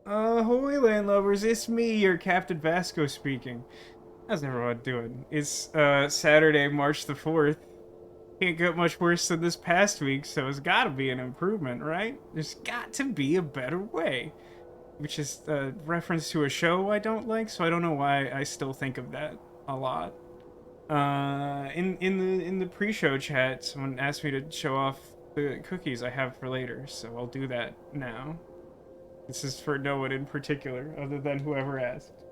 Holy landlubbers, it's me, your Captain Vasco speaking. How's everyone doing? It's, Saturday, March the 4th. Can't get much worse than this past week, so it's gotta be an improvement, right? There's got to be a better way. Which is a reference to a show I don't like, so I don't know why I still think of that a lot. In the pre-show chat, someone asked me to show off the cookies I have for later, so I'll do that now. This is for no one in particular, other than whoever asked.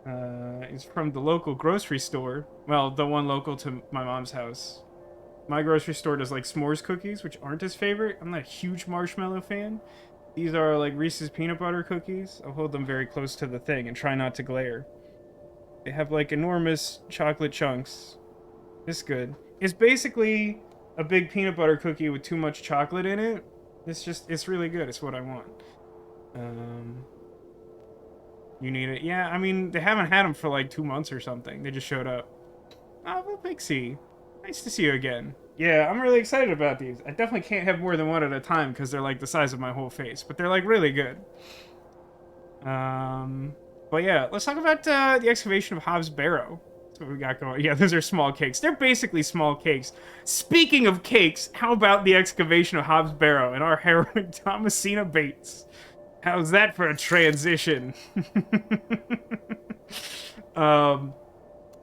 It's from the local grocery store. Well, the one local to my mom's house. My grocery store does like s'mores cookies, which aren't his favorite. I'm not a huge marshmallow fan. These are like Reese's peanut butter cookies. I'll hold them very close to the thing and try not to glare. They have like enormous chocolate chunks. It's good. It's basically a big peanut butter cookie with too much chocolate in it. It's really good. It's what I want. You need it? Yeah, I mean, they haven't had them for like 2 months or something. They just showed up. Oh, well, Pixie. Nice to see you again. Yeah, I'm really excited about these. I definitely can't have more than one at a time because they're like the size of my whole face, but they're like really good. But yeah, let's talk about the excavation of Hob's Barrow. That's what we got going. Yeah, those are small cakes. They're basically small cakes. Speaking of cakes, how about the excavation of Hob's Barrow and our heroine Thomasina Bates? How's that for a transition?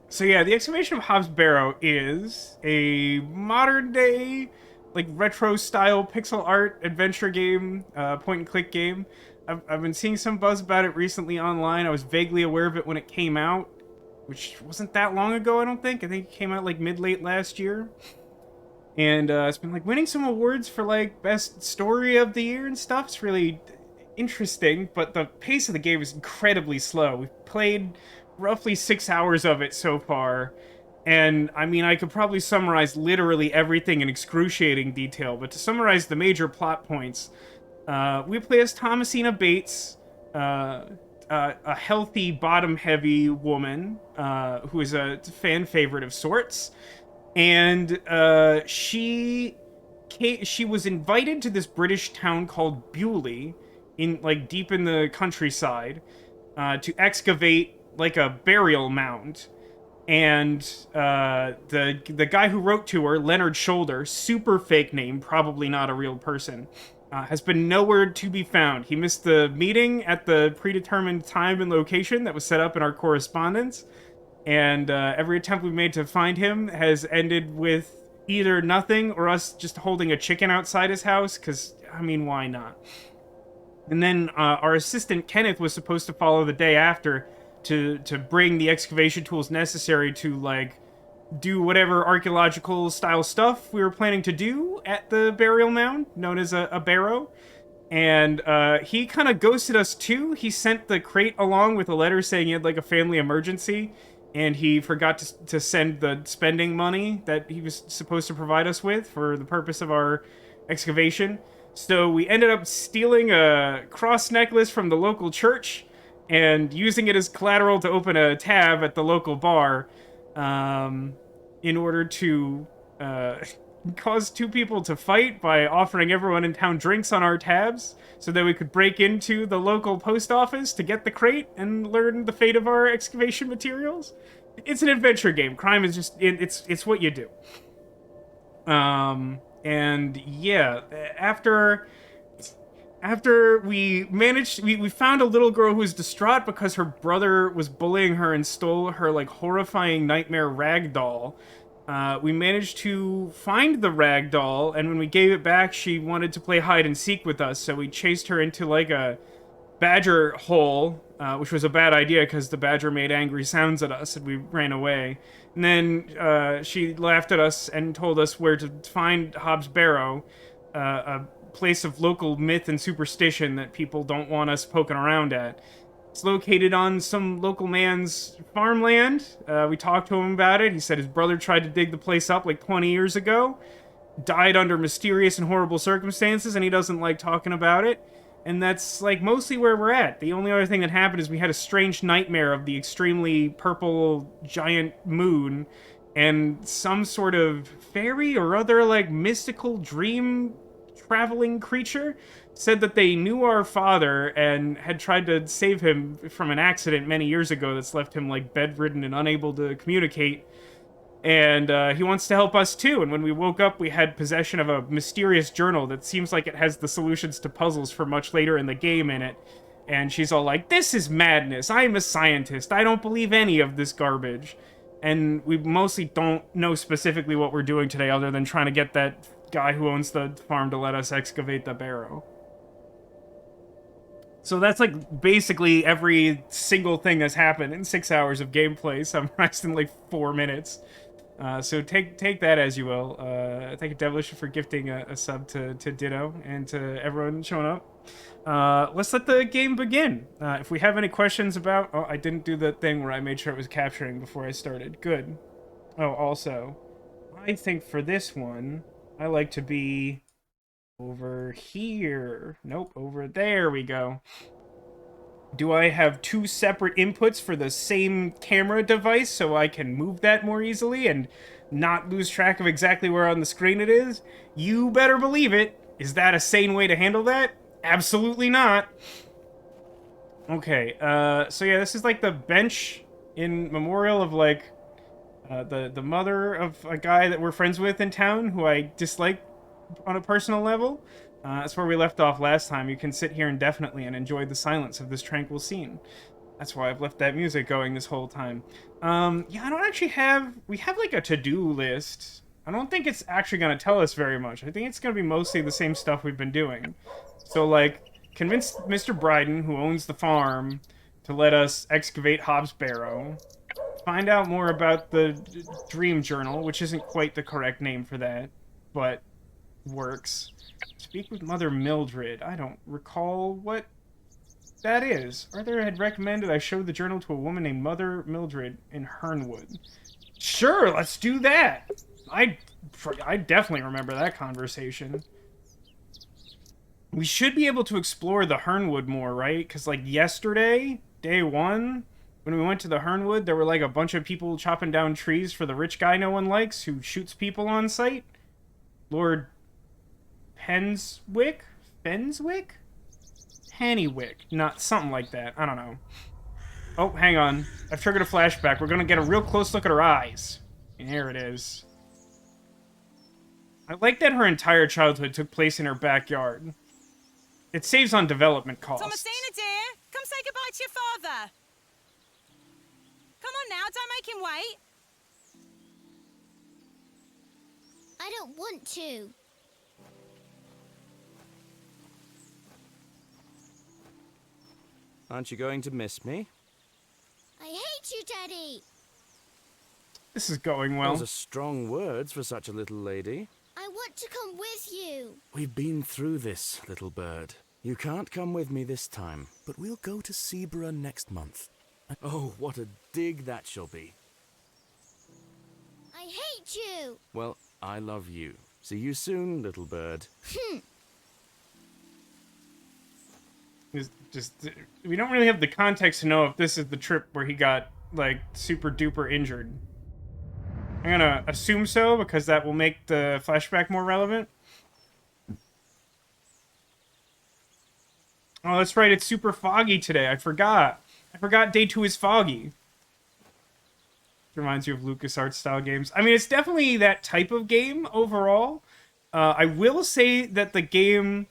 So yeah, the Excavation of Hobbs Barrow is a modern-day, like, retro-style pixel art adventure game, point-and-click game. I've been seeing some buzz about it recently online. I was vaguely aware of it when it came out, which wasn't that long ago, I don't think. I think it came out, like, mid-late last year. And it's been, like, winning some awards for, like, best story of the year and stuff. It's really interesting, but the pace of the game is incredibly slow. We've played roughly 6 hours of it so far, and I mean, I could probably summarize literally everything in excruciating detail, but to summarize the major plot points, we play as Thomasina Bates, a healthy, bottom-heavy woman, who is a fan favorite of sorts, and she was invited to this British town called Bewlay, in like deep in the countryside, to excavate like a burial mound. And the guy who wrote to her, Leonard Shoulder, super fake name, probably not a real person, has been nowhere to be found. He missed the meeting at the predetermined time and location that was set up in our correspondence, and every attempt we've made to find him has ended with either nothing or us just holding a chicken outside his house, because, I mean, why not? And then our assistant, Kenneth, was supposed to follow the day after to bring the excavation tools necessary to, like, do whatever archaeological style stuff we were planning to do at the burial mound, known as a Barrow. And he kind of ghosted us too. He sent the crate along with a letter saying he had like a family emergency, and he forgot to send the spending money that he was supposed to provide us with for the purpose of our excavation. So we ended up stealing a cross necklace from the local church and using it as collateral to open a tab at the local bar, in order to cause two people to fight by offering everyone in town drinks on our tabs so that we could break into the local post office to get the crate and learn the fate of our excavation materials. It's an adventure game. Crime is just, it's what you do. And yeah, after we managed, we found a little girl who was distraught because her brother was bullying her and stole her, like, horrifying nightmare rag doll. We managed to find the rag doll, and when we gave it back, she wanted to play hide and seek with us, so we chased her into, like, a badger hole, which was a bad idea because the badger made angry sounds at us, and we ran away. And then she laughed at us and told us where to find Hobbs Barrow, a place of local myth and superstition that people don't want us poking around at. It's located on some local man's farmland. We talked to him about it. He said his brother tried to dig the place up like 20 years ago, died under mysterious and horrible circumstances, and he doesn't like talking about it. And that's, like, mostly where we're at. The only other thing that happened is we had a strange nightmare of the extremely purple giant moon and some sort of fairy or other, like, mystical dream traveling creature, said that they knew our father and had tried to save him from an accident many years ago that's left him, like, bedridden and unable to communicate. And he wants to help us too. And when we woke up, we had possession of a mysterious journal that seems like it has the solutions to puzzles for much later in the game in it. And she's all like, "This is madness. I'm a scientist. I don't believe any of this garbage." And we mostly don't know specifically what we're doing today other than trying to get that guy who owns the farm to let us excavate the Barrow. So that's like basically every single thing that's happened in 6 hours of gameplay, summarized in like 4 minutes. So take that as you will. Thank you, Devilish, for gifting a sub to Ditto and to everyone showing up. Let's let the game begin. If we have any questions about... Oh, I didn't do the thing where I made sure it was capturing before I started. Good. Oh, also, I think for this one, I like to be over here. Nope, over there we go. Do I have 2 separate inputs for the same camera device so I can move that more easily and not lose track of exactly where on the screen it is? You better believe it. Is that a sane way to handle that? Absolutely not. Okay, so yeah, this is like the bench in memorial of like the mother of a guy that we're friends with in town who I dislike on a personal level. That's where we left off last time. You can sit here indefinitely and enjoy the silence of this tranquil scene. That's why I've left that music going this whole time. Yeah, I don't actually have... We have, like, a to-do list. I don't think it's actually going to tell us very much. I think it's going to be mostly the same stuff we've been doing. So, like, convince Mr. Bryden, who owns the farm, to let us excavate Hob's Barrow. Find out more about the Dream Journal, which isn't quite the correct name for that, but works. Speak with Mother Mildred. I don't recall what that is. Arthur had recommended I show the journal to a woman named Mother Mildred in Hernwood. Sure, let's do that. I definitely remember that conversation. We should be able to explore the Hernwood more, right? Because, like, yesterday, day 1, when we went to the Hernwood, there were, like, a bunch of people chopping down trees for the rich guy no one likes who shoots people on sight. Lord Fenswick? Pennywick. Not something like that. I don't know. Oh, hang on. I've triggered a flashback. We're gonna get a real close look at her eyes. And here it is. I like that her entire childhood took place in her backyard. It saves on development costs. Thomasina, dear, come say goodbye to your father. Come on now, don't make him wait. I don't want to. Aren't you going to miss me? I hate you, Daddy. This is going well. Those are strong words for such a little lady. I want to come with you. We've been through this, little bird. You can't come with me this time, but we'll go to Seaborough next month. Oh, what a dig that shall be. I hate you. Well, I love you. See you soon, little bird. We don't really have the context to know if this is the trip where he got, like, super duper injured. I'm gonna assume so, because that will make the flashback more relevant. Oh, that's right, it's super foggy today. I forgot. Day 2 is foggy. Reminds you of LucasArts style games. I mean, it's definitely that type of game overall. I will say that the game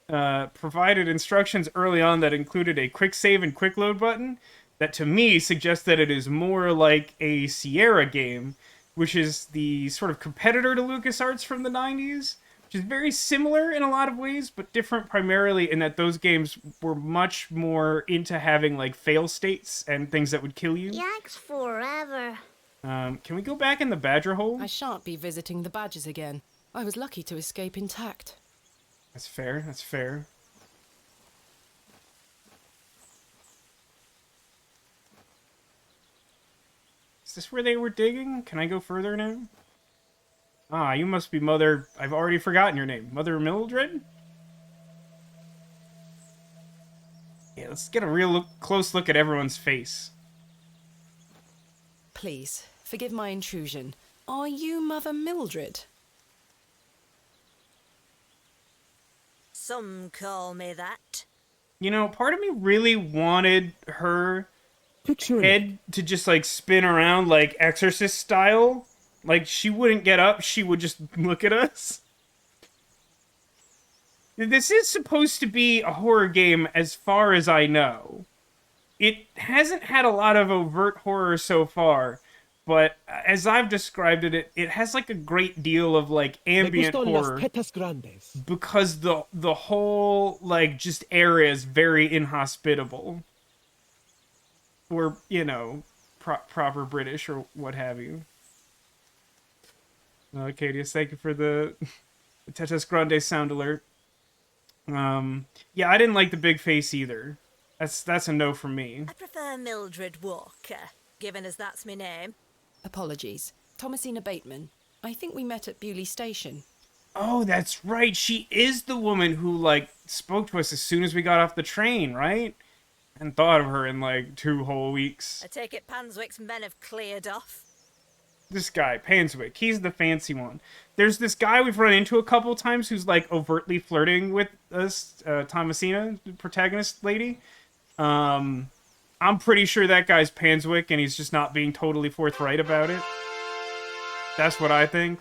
provided instructions early on that included a quick save and quick load button that to me suggests that it is more like a Sierra game, which is the sort of competitor to LucasArts from the 90s, which is very similar in a lot of ways, but different primarily in that those games were much more into having like fail states and things that would kill you. Yikes forever. Can we go back in the badger hole? I shan't be visiting the badgers again. I was lucky to escape intact. That's fair, that's fair. Is this where they were digging? Can I go further now? Ah, you must be Mother... I've already forgotten your name. Mother Mildred? Yeah, let's get a real close look at everyone's face. Please, forgive my intrusion. Are you Mother Mildred? Some call me that. You know, part of me really wanted her head to just like spin around like Exorcist style. Like she wouldn't get up, she would just look at us. This is supposed to be a horror game as far as I know. It hasn't had a lot of overt horror so far, but as I've described it, it has like a great deal of like ambient horror because the whole like just area is very inhospitable. Or, you know, proper British or what have you. Cadius, thank you for the Tetas Grande sound alert. Yeah, I didn't like the big face either. That's a no from me. I prefer Mildred Walker, given as that's my name. Apologies. Thomasina Bateman. I think we met at Bewlay Station. Oh, that's right. She is the woman who, like, spoke to us as soon as we got off the train, right? And thought of her in, like, 2 whole weeks. I take it Panswick's men have cleared off. This guy, Panswick, he's the fancy one. There's this guy we've run into a couple times who's, like, overtly flirting with us, Thomasina, the protagonist lady. I'm pretty sure that guy's Panswick, and he's just not being totally forthright about it. That's what I think.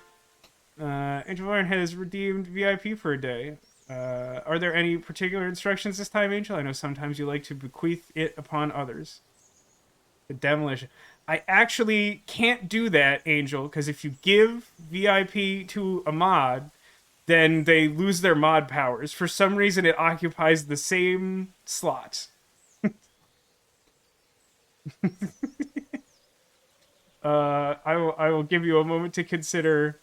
Angel Iron has redeemed VIP for a day. Are there any particular instructions this time, Angel? I know sometimes you like to bequeath it upon others. The demolition. I actually can't do that, Angel, because if you give VIP to a mod, then they lose their mod powers. For some reason, it occupies the same slot. I will give you a moment to consider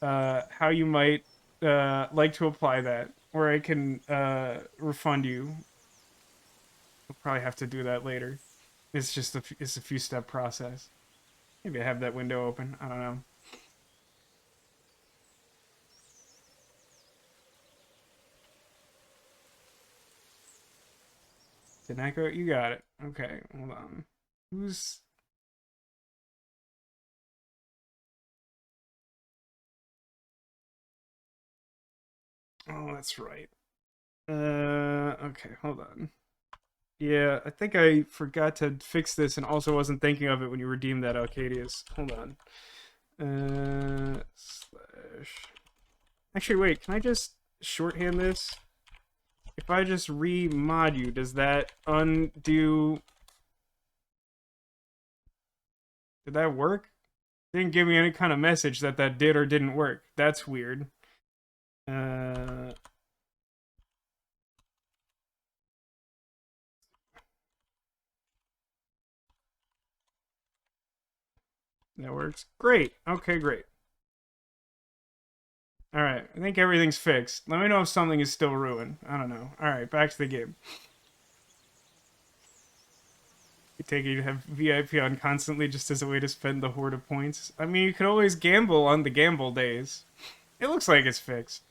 how you might like to apply that, or I can refund you. I'll probably have to do that later. It's just it's a few step process. Maybe I have that window open. I don't know. Tanaka, you got it. Okay, hold on. Who's... Oh, that's right. Okay, hold on. Yeah, I think I forgot to fix this and also wasn't thinking of it when you redeemed that, Alcadius. Hold on. Slash... Actually, wait, can I just shorthand this? If I just re-mod you, does that undo... Did that work? Didn't give me any kind of message that that did or didn't work. That's weird. That works. Great. Okay, great. Alright, I think everything's fixed. Let me know if something is still ruined. I don't know. Alright, back to the game. You take it you have VIP on constantly just as a way to spend the horde of points. I mean, you could always gamble on the gamble days. It looks like it's fixed.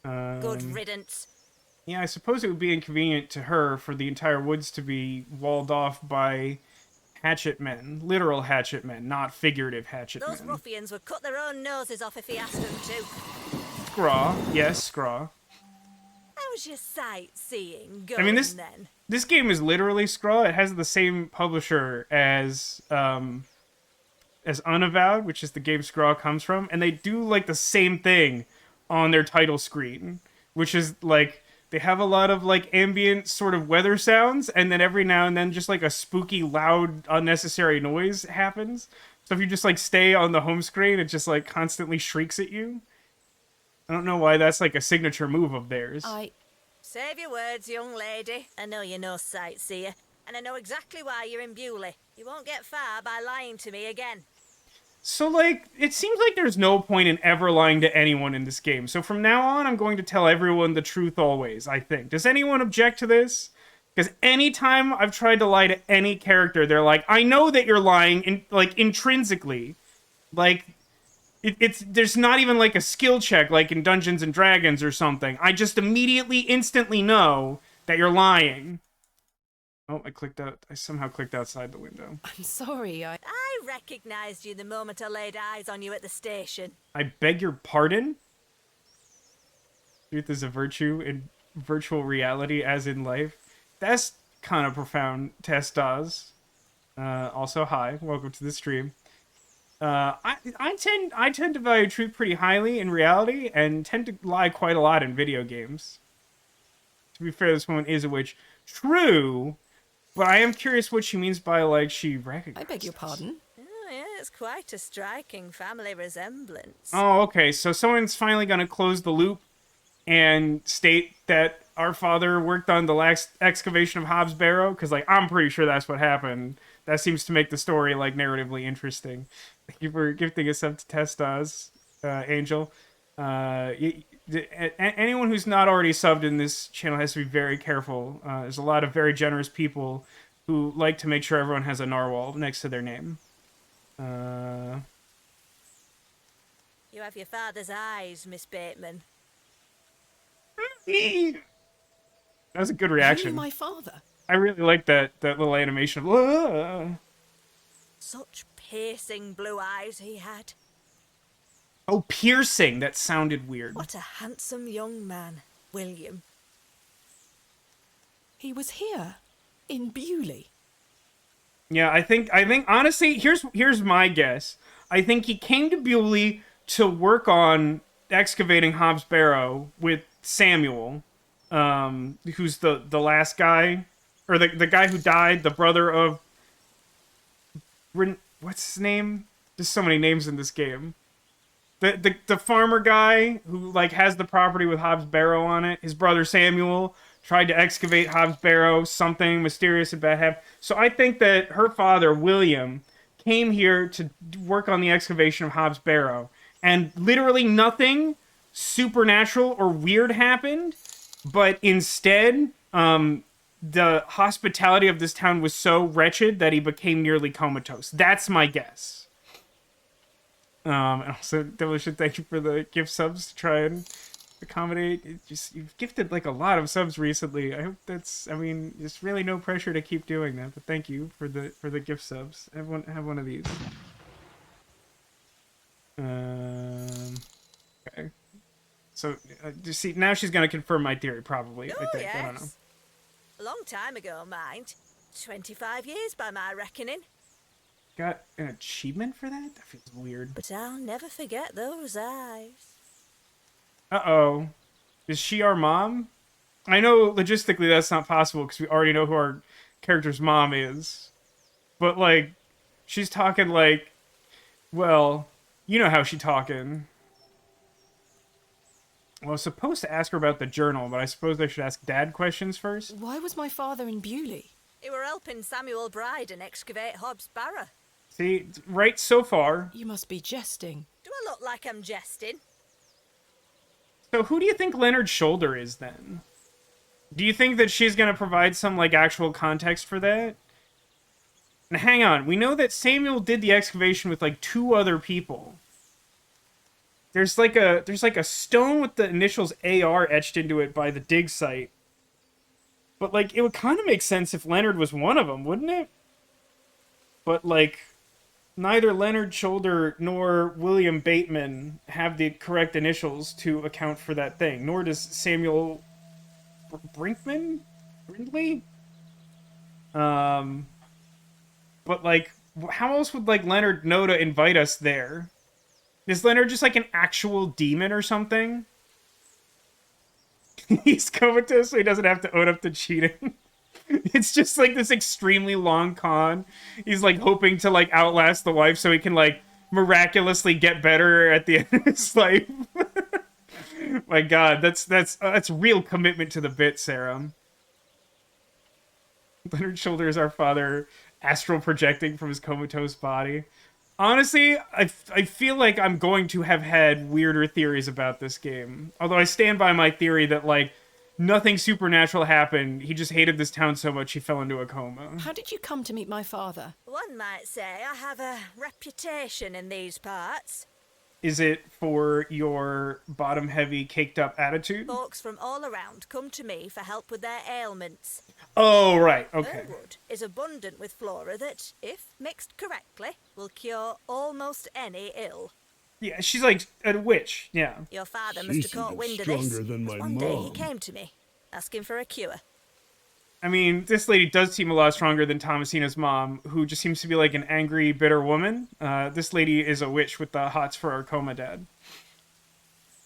Good riddance. Yeah, I suppose it would be inconvenient to her for the entire woods to be walled off by hatchet men. Literal hatchet men, not figurative hatchet men. Those ruffians would cut their own noses off if he asked them to. Scraw. Yes, Scraw. How's your sightseeing going, I mean, then? This game is literally Scraw. It has the same publisher as Unavowed, which is the game Scraw comes from, and they do like the same thing on their title screen, which is like they have a lot of like ambient sort of weather sounds, and then every now and then just like a spooky, loud, unnecessary noise happens. So if you just like stay on the home screen, it just like constantly shrieks at you. I don't know why that's like a signature move of theirs. Save your words, young lady. I know you're no sightseer, and I know exactly why you're in Bewlay. You won't get far by lying to me again. So, like, it seems like there's no point in ever lying to anyone in this game. So from now on, I'm going to tell everyone the truth always, I think. Does anyone object to this? Because anytime I've tried to lie to any character, they're like, I know that you're lying, intrinsically. Like, there's not even, like, a skill check, like in Dungeons & Dragons or something. I just immediately, instantly know that you're lying. Oh, I somehow clicked outside the window. I'm sorry, I recognized you the moment I laid eyes on you at the station. I beg your pardon? Truth is a virtue in virtual reality as in life. That's kind of profound, Testas. Also, hi, welcome to the stream. I tend to value truth pretty highly in reality, and tend to lie quite a lot in video games. To be fair, this woman is a witch. True, but I am curious what she means by, like, she recognizes. I beg your pardon? Oh, yeah, it's quite a striking family resemblance. Oh, okay, so someone's finally gonna close the loop and state that our father worked on the last excavation of Hobbs Barrow, because, like, I'm pretty sure that's what happened. That seems to make the story, like, narratively interesting. Thank you for gifting us up to Testas, Angel. Anyone who's not already subbed in this channel has to be very careful. There's a lot of very generous people who like to make sure everyone has a narwhal next to their name. You have your father's eyes, Miss Bateman. That was a good Really, reaction. my father? I really like that little animation of... "Ah." Such piercing blue eyes he had. Oh, piercing. That sounded weird. What a handsome young man, William. He was here, in Bewlay. Yeah, I think honestly, here's my guess. I think he came to Bewlay to work on excavating Hobbs Barrow with Samuel, who's the last guy, or the guy who died, the brother of... What's his name? There's so many names in this game. The farmer guy who, like, has the property with Hobbs Barrow on it. His brother Samuel tried to excavate Hobbs Barrow. Something mysterious and bad happened. So I think that her father, William, came here to work on the excavation of Hobbs Barrow. And literally nothing supernatural or weird happened. But instead, the hospitality of this town was so wretched that he became nearly comatose. That's my guess. And also, Demolition, thank you for the gift subs to try and accommodate. You've gifted, like, a lot of subs recently. I hope that's... I mean, there's really no pressure to keep doing that, but thank you for the gift subs. Have one of these. Okay. So, just see, now she's going to confirm my theory, probably. Oh, I think. yes. I don't know. A long time ago, mind. 25 years by my reckoning. Got an achievement for that? That feels weird. But I'll never forget those eyes. Uh-oh. Is she our mom? I know logistically that's not possible because we already know who our character's mom is. But, like, she's talking like... Well, you know how she's talking. Well, I was supposed to ask her about the journal, but I suppose I should ask Dad questions first. Why was my father in Bewlay? You were helping Samuel Bride and excavate Hobbs Barrow. See, right so far. You must be jesting. Do I look like I'm jesting? So who do you think Leonard Shoulder is, then? Do you think that she's going to provide some, like, actual context for that? And hang on, we know that Samuel did the excavation with, like, 2 other people. There's like a stone with the initials AR etched into it by the dig site. But, like, it would kind of make sense if Leonard was one of them, wouldn't it? But, like, neither Leonard Shoulder nor William Bateman have the correct initials to account for that thing. Nor does Samuel Brindley? But, like, how else would, like, Leonard know to invite us there? Is Leonard just, like, an actual demon or something? He's comatose so he doesn't have to own up to cheating. It's just, like, this extremely long con. He's, like, hoping to, like, outlast the wife so he can, like, miraculously get better at the end of his life. My God, that's real commitment to the bit, Sarah. Leonard Shoulder is our father, astral projecting from his comatose body. Honestly, I feel like I'm going to have had weirder theories about this game. Although I stand by my theory that, like, nothing supernatural happened. He just hated this town so much he fell into a coma. How did you come to meet my father? One might say I have a reputation in these parts. Is it for your bottom-heavy, caked-up attitude? Folks from all around come to me for help with their ailments. Oh, right, okay. Burwood is abundant with flora that, if mixed correctly, will cure almost any ill. Yeah, she's like a witch, yeah. Your father must She's have caught even wind of this. stronger than my One day he mom. came to me. asking for a cure. I mean, this lady does seem a lot stronger than Thomasina's mom, who just seems to be like an angry, bitter woman. This lady is a witch with the hots for our coma dad.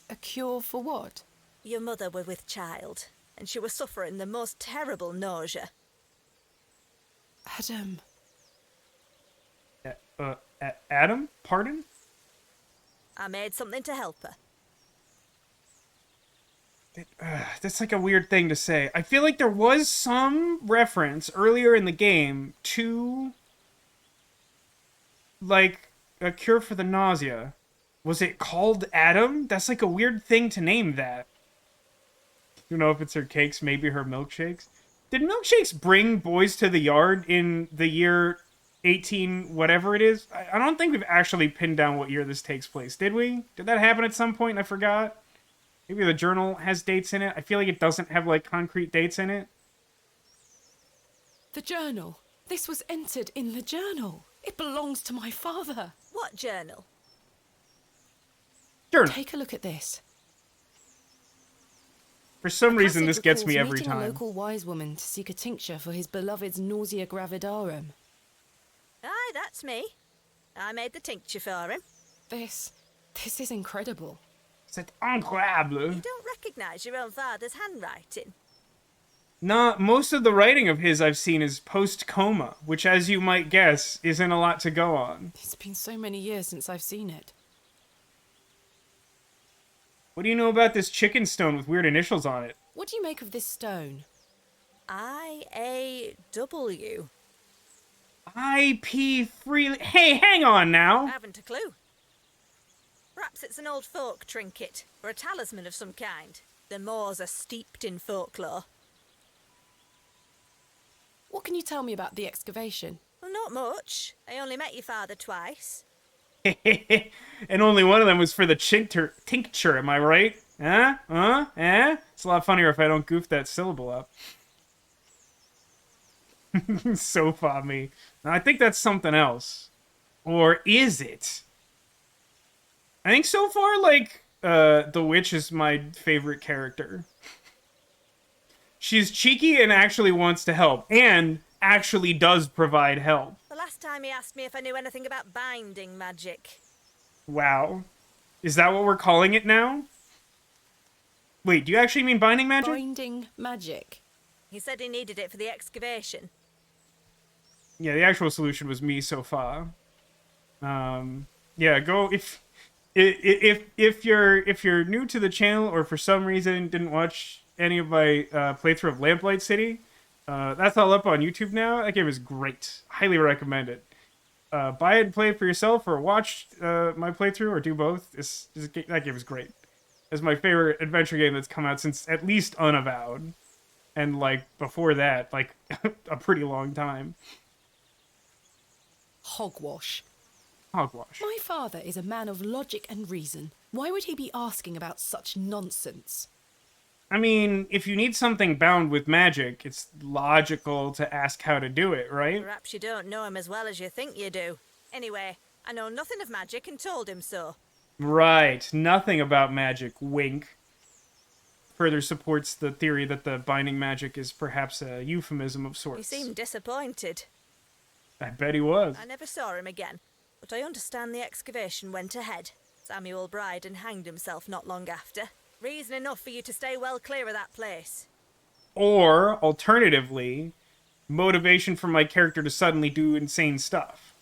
A cure for what? Your mother was with child, and she was suffering the most terrible nausea. Adam. Adam? Pardon? I made something to help her. That's like a weird thing to say. I feel like there was some reference earlier in the game to, like, a cure for the nausea. Was it called Adam? That's like a weird thing to name that. You know, if it's her cakes, maybe her milkshakes. Did milkshakes bring boys to the yard in the year 18 whatever it is? I don't think we've actually pinned down what year this takes place, did we? Did that happen at some point and I forgot? Maybe the journal has dates in it. I feel like it doesn't have, like, concrete dates in it. The journal. This was entered in the journal. It belongs to my father. What journal? Journal. Take a look at this. For some reason, Classic this gets me recalls every meeting a time. local wise woman to seek a tincture for his beloved's nausea gravidarum. Aye, that's me. I made the tincture for him. This is incredible. C'est incroyable. You don't recognise your own father's handwriting. Nah, most of the writing of his I've seen is post-coma, which, as you might guess, isn't a lot to go on. It's been so many years since I've seen it. What do you know about this chicken stone with weird initials on it? What do you make of this stone? I-A-W. IP freely... Hey, hang on now! Haven't a clue. Perhaps it's an old folk trinket, or a talisman of some kind. The moors are steeped in folklore. What can you tell me about the excavation? Well, not much. I only met your father twice. And only one of them was for the tincture, am I right? It's a lot funnier if I don't goof that syllable up. So far me. Now, I think that's something else. Or is it? I think so far, like, the witch is my favorite character. She's cheeky and actually wants to help, and actually does provide help. The last time he asked me if I knew anything about binding magic. Wow. Is that what we're calling it now? Wait, do you actually mean binding magic? Binding magic. He said he needed it for the excavation. Yeah, the actual solution was me so far. Yeah, go if you're new to the channel or for some reason didn't watch any of my playthrough of Lamplight City, that's all up on YouTube now. That game is great. Highly recommend it. Buy it and play it for yourself, or watch my playthrough, or do both. That game is great. It's my favorite adventure game that's come out since at least Unavowed, and like before that, like a pretty long time. Hogwash. Hogwash. My father is a man of logic and reason. Why would he be asking about such nonsense? I mean, if you need something bound with magic, it's logical to ask how to do it, right? Perhaps you don't know him as well as you think you do. Anyway, I know nothing of magic and told him so. Right. Nothing about magic. Wink. Further supports the theory that the binding magic is perhaps a euphemism of He sorts. seemed disappointed. I bet he was. I never saw him again, but I understand the excavation went ahead. Samuel Bryden hanged himself not long after. Reason enough for you to stay well clear of that place. Or, alternatively, motivation for my character to suddenly do insane stuff.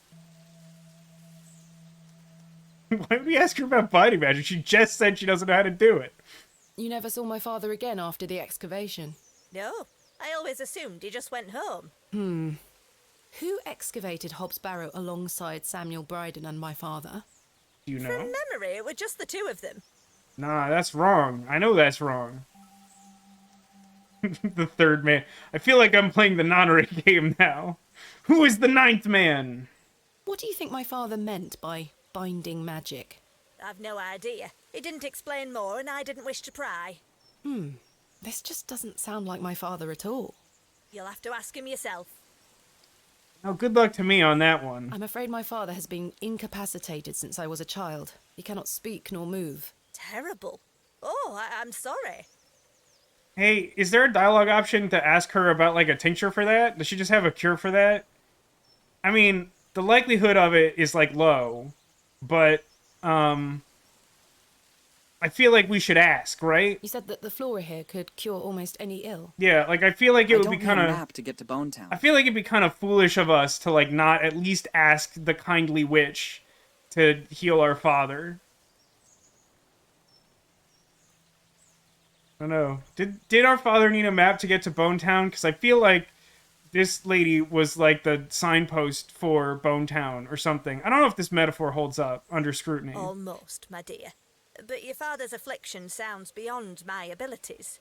Why would we ask her about binding magic? She just said she doesn't know how to do it. You never saw my father again after the excavation? No, I always assumed he just went home. Who excavated Hobbs Barrow alongside Samuel Bryden and my father? Do you know? From memory, it were just the two of them. Nah, that's wrong. I know that's wrong. The third man. I feel like I'm playing the non-raid game now. Who is the ninth man? What do you think my father meant by binding magic? I've no idea. He didn't explain more, and I didn't wish to pry. This just doesn't sound like my father at all. You'll have to ask him yourself. Oh, good luck to me on that one. I'm afraid my father has been incapacitated since I was a child. He cannot speak nor move. Terrible. Oh, I'm sorry. Hey, is there a dialogue option to ask her about, like, a tincture for that? Does she just have a cure for that? I mean, the likelihood of it is, like, low. But, I feel like we should ask, right? You said that the flora here could cure almost any ill. Yeah, like, I feel like it I would be don't need a kind of... map to get to Bone Town. I feel like it'd be kind of foolish of us to, like, not at least ask the kindly witch to heal our father. I don't know. Did our father need a map to get to Bone Town? Because I feel like this lady was, like, the signpost for Bone Town or something. I don't know if this metaphor holds up under scrutiny. Almost, my dear. But your father's affliction sounds beyond my abilities.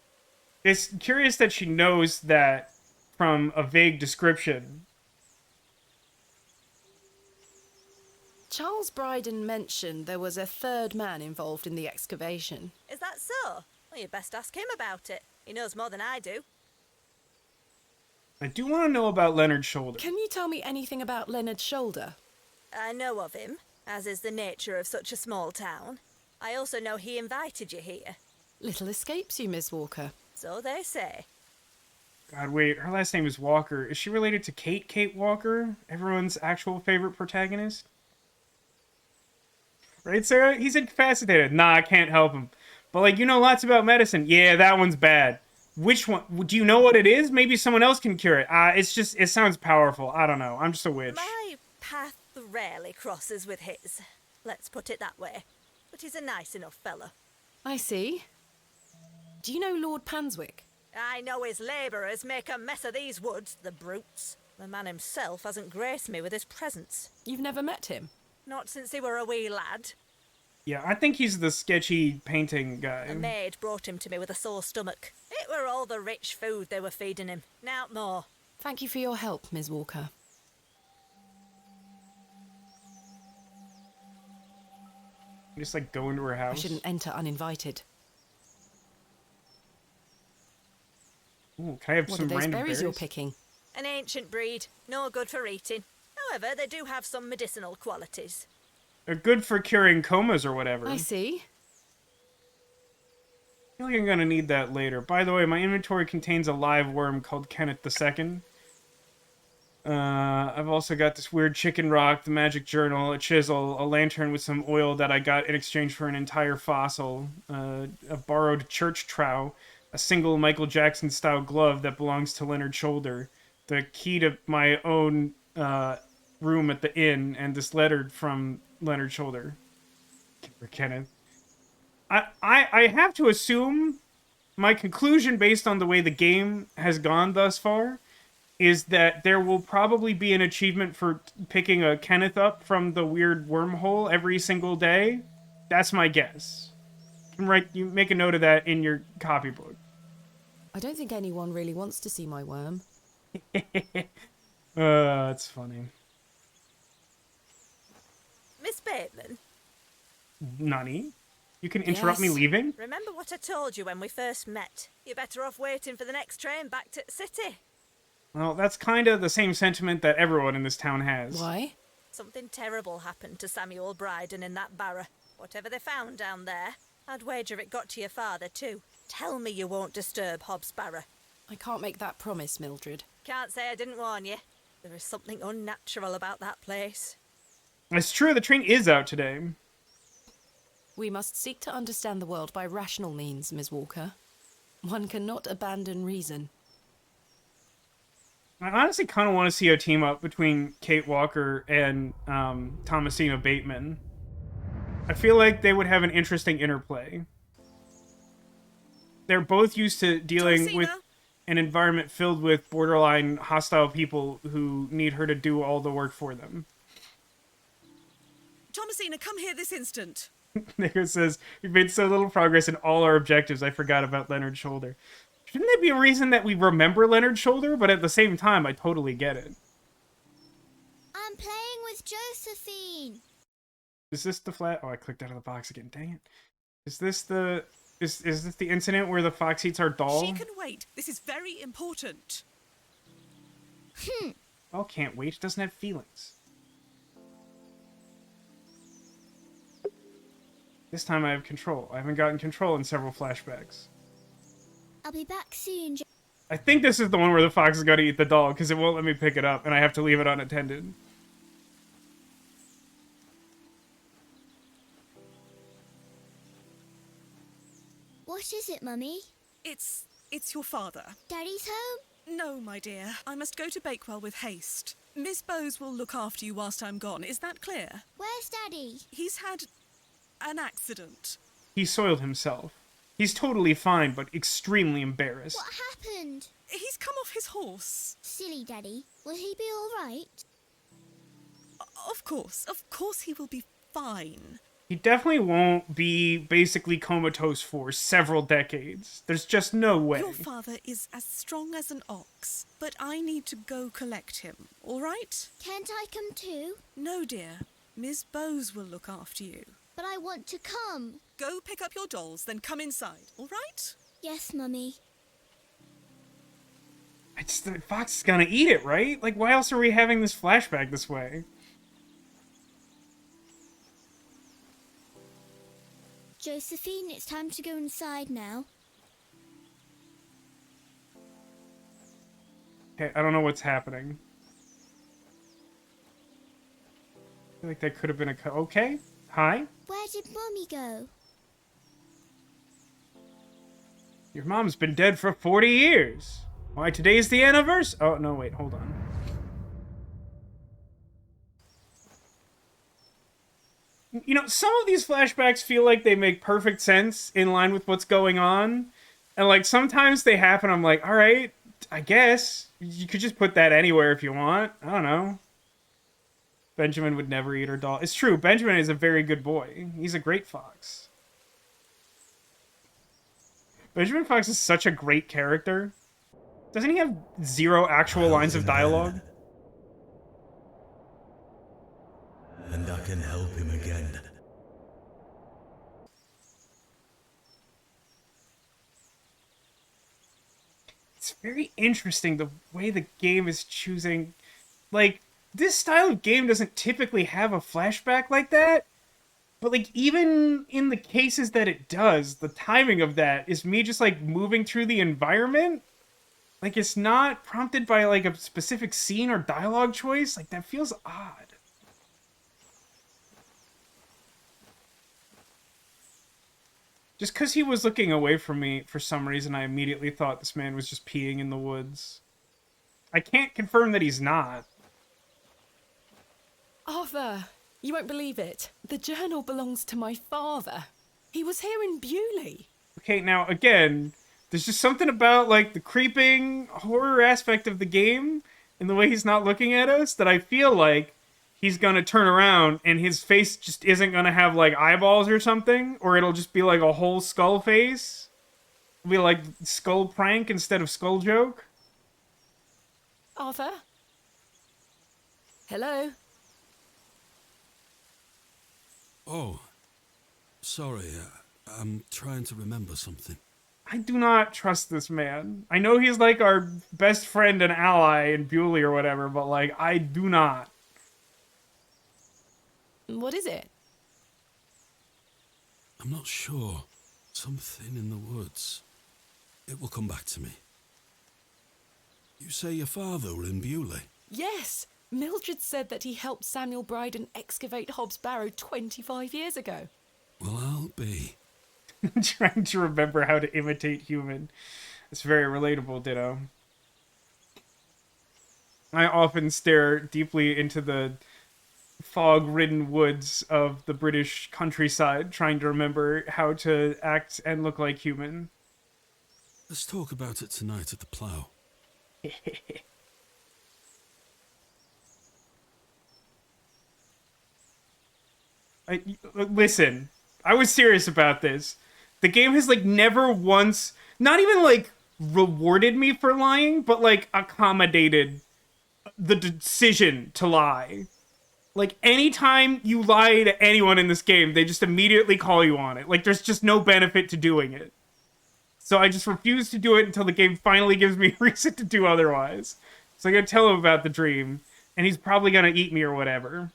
It's curious that she knows that from a vague description. Charles Bryden mentioned there was a third man involved in the excavation. Is that so? Well, you'd best ask him about it. He knows more than I do. I do want to know about Leonard Shoulder. Can you tell me anything about Leonard Shoulder? I know of him, as is the nature of such a small town. I also know he invited you here. Little escapes you, Miss Walker. So they say. God, wait, her last name is Walker. Is she related to Kate Walker? Everyone's actual favorite protagonist? Right, Sarah? He's incapacitated. Nah, I can't help him. But, like, you know lots about medicine. Yeah, that one's bad. Which one? Do you know what it is? Maybe someone else can cure it. It sounds powerful. I don't know. I'm just a witch. My path rarely crosses with his. Let's put it that way. But he's a nice enough fellow. I see. Do you know Lord Panswick? I know his labourers make a mess of these woods, the brutes. The man himself hasn't graced me with his presence. You've never met him? Not since he were a wee lad. Yeah, I think he's the sketchy painting guy. A maid brought him to me with a sore stomach. It were all the rich food they were feeding him. Nowt more. Thank you for your help, Miss Walker. Just, like, go into her house. I shouldn't enter uninvited. Ooh, can I have What some are those random berries you're picking? An ancient breed, no good for eating. However, they do have some medicinal qualities. They're good for curing comas or whatever. I see. I feel like I'm gonna need that later. By the way, my inventory contains a live worm called Kenneth II. I've also got this weird chicken rock, the magic journal, a chisel, a lantern with some oil that I got in exchange for an entire fossil, a borrowed church trowel, a single Michael Jackson-style glove that belongs to Leonard Shoulder, the key to my own room at the inn, and this letter from Leonard Shoulder. For Kenneth. I have to assume my conclusion based on the way the game has gone thus far is that there will probably be an achievement for picking a Kenneth up from the weird wormhole every single day. That's my guess. You make a note of that in your copybook. I don't think anyone really wants to see my worm. That's funny. Miss Bateman, Nani? You can interrupt me Yes. leaving? remember what I told you when we first met? You're better off waiting for the next train back to the city. Well, that's kind of the same sentiment that everyone in this town has. Why? Something terrible happened to Samuel Bryden in that Barrow. Whatever they found down there, I'd wager it got to your father too. Tell me you won't disturb Hobbs Barrow. I can't make that promise, Mildred. Can't say I didn't warn you. There is something unnatural about that place. It's true, the train is out today. We must seek to understand the world by rational means, Miss Walker. One cannot abandon reason. I honestly kind of want to see a team up between Kate Walker and Thomasina Bateman. I feel like they would have an interesting interplay. They're both used to dealing with an environment filled with borderline hostile people who need her to do all the work for them. Thomasina, come here this instant. Nico says, we've made so little progress in all our objectives, I forgot about Leonard Shoulder. Shouldn't there be a reason that we remember Leonard Shoulder? But at the same time, I totally get it. I'm playing with Josephine. Is this the flat? Oh, I clicked out of the box again. Dang it. Is this the... Is this the incident where the fox eats our doll? She can wait. This is very important. Oh, can't wait. It doesn't have feelings. This time I have control. I haven't gotten control in several flashbacks. I'll be back soon, I think this is the one where the fox is gonna eat the doll, because it won't let me pick it up, and I have to leave it unattended. What is it, Mummy? It's your father. Daddy's home? No, my dear. I must go to Bakewell with haste. Miss Bowes will look after you whilst I'm gone. Is that clear? Where's Daddy? He's had an accident. He soiled himself. He's totally fine, but extremely embarrassed. What happened? He's come off his horse. Silly Daddy. Will he be all right? Of course he will be fine. He definitely won't be basically comatose for several decades. There's just no way. Your father is as strong as an ox, but I need to go collect him, all right? Can't I come too? No, dear. Miss Bowes will look after you. But I want to come. Go pick up your dolls, then come inside, all right? Yes, Mummy. The fox is gonna eat it, right? Like, why else are we having this flashback this way? Josephine, it's time to go inside now. Okay, I don't know what's happening. I feel like that could have been a... Okay, hi? Where did Mummy go? Your mom's been dead for 40 years. Why, today's the anniversary? Oh, no, wait, hold on. You know, some of these flashbacks feel like they make perfect sense in line with what's going on. And, like, sometimes they happen, I'm like, all right, I guess. You could just put that anywhere if you want. I don't know. Benjamin would never eat her doll. It's true, Benjamin is a very good boy. He's a great fox. Benjamin Fox is such a great character. Doesn't he have 0 actual lines of dialogue? And I can help him again. It's very interesting the way the game is choosing. Like, this style of game doesn't typically have a flashback like that. But, like, even in the cases that it does, the timing of that is me just, like, moving through the environment. Like, it's not prompted by, like, a specific scene or dialogue choice. Like, that feels odd. Just because he was looking away from me for some reason, I immediately thought this man was just peeing in the woods. I can't confirm that he's not. Arthur, you won't believe it. The journal belongs to my father. He was here in Bewlay. Okay, now, again, there's just something about, like, the creeping horror aspect of the game and the way he's not looking at us that I feel like he's gonna turn around and his face just isn't gonna have, like, eyeballs or something, or it'll just be, like, a whole skull face. It'll be, like, skull prank instead of skull joke. Arthur? Hello? Oh, sorry. I'm trying to remember something. I do not trust this man. I know he's, like, our best friend and ally in Bewlay or whatever, but, like, I do not. What is it? I'm not sure. Something in the woods. It will come back to me. You say your father were in Bewlay? Yes! Mildred said that he helped Samuel Bryden excavate Hobbs Barrow 25 years ago. Well, I'll be. Trying to remember how to imitate human. It's very relatable, Ditto. I often stare deeply into the fog-ridden woods of the British countryside, trying to remember how to act and look like human. Let's talk about it tonight at the plough. Listen, I was serious about this. The game has, like, never once, not even, like, rewarded me for lying, but, like, accommodated the decision to lie. Like, anytime you lie to anyone in this game, they just immediately call you on it. Like, there's just no benefit to doing it. So I just refuse to do it until the game finally gives me a reason to do otherwise. So I'm gonna tell him about the dream, and he's probably gonna eat me or whatever.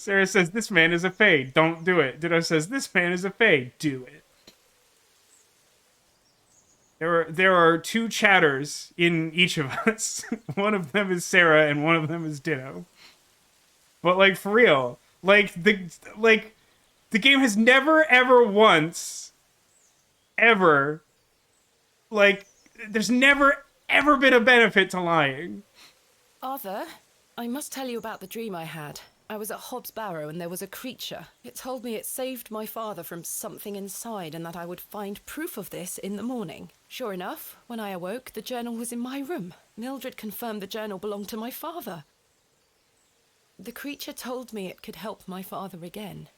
Sarah says, this man is a fae. Don't do it. Ditto says, this man is a fae. Do it. There are two chatters in each of us. One of them is Sarah, and one of them is Ditto. But, like, for real. The game has never, ever once, ever, like, there's never, ever been a benefit to lying. Arthur, I must tell you about the dream I had. I was at Hobbs Barrow and there was a creature. It told me it saved my father from something inside and that I would find proof of this in the morning. Sure enough, when I awoke, the journal was in my room. Mildred confirmed the journal belonged to my father. The creature told me it could help my father again.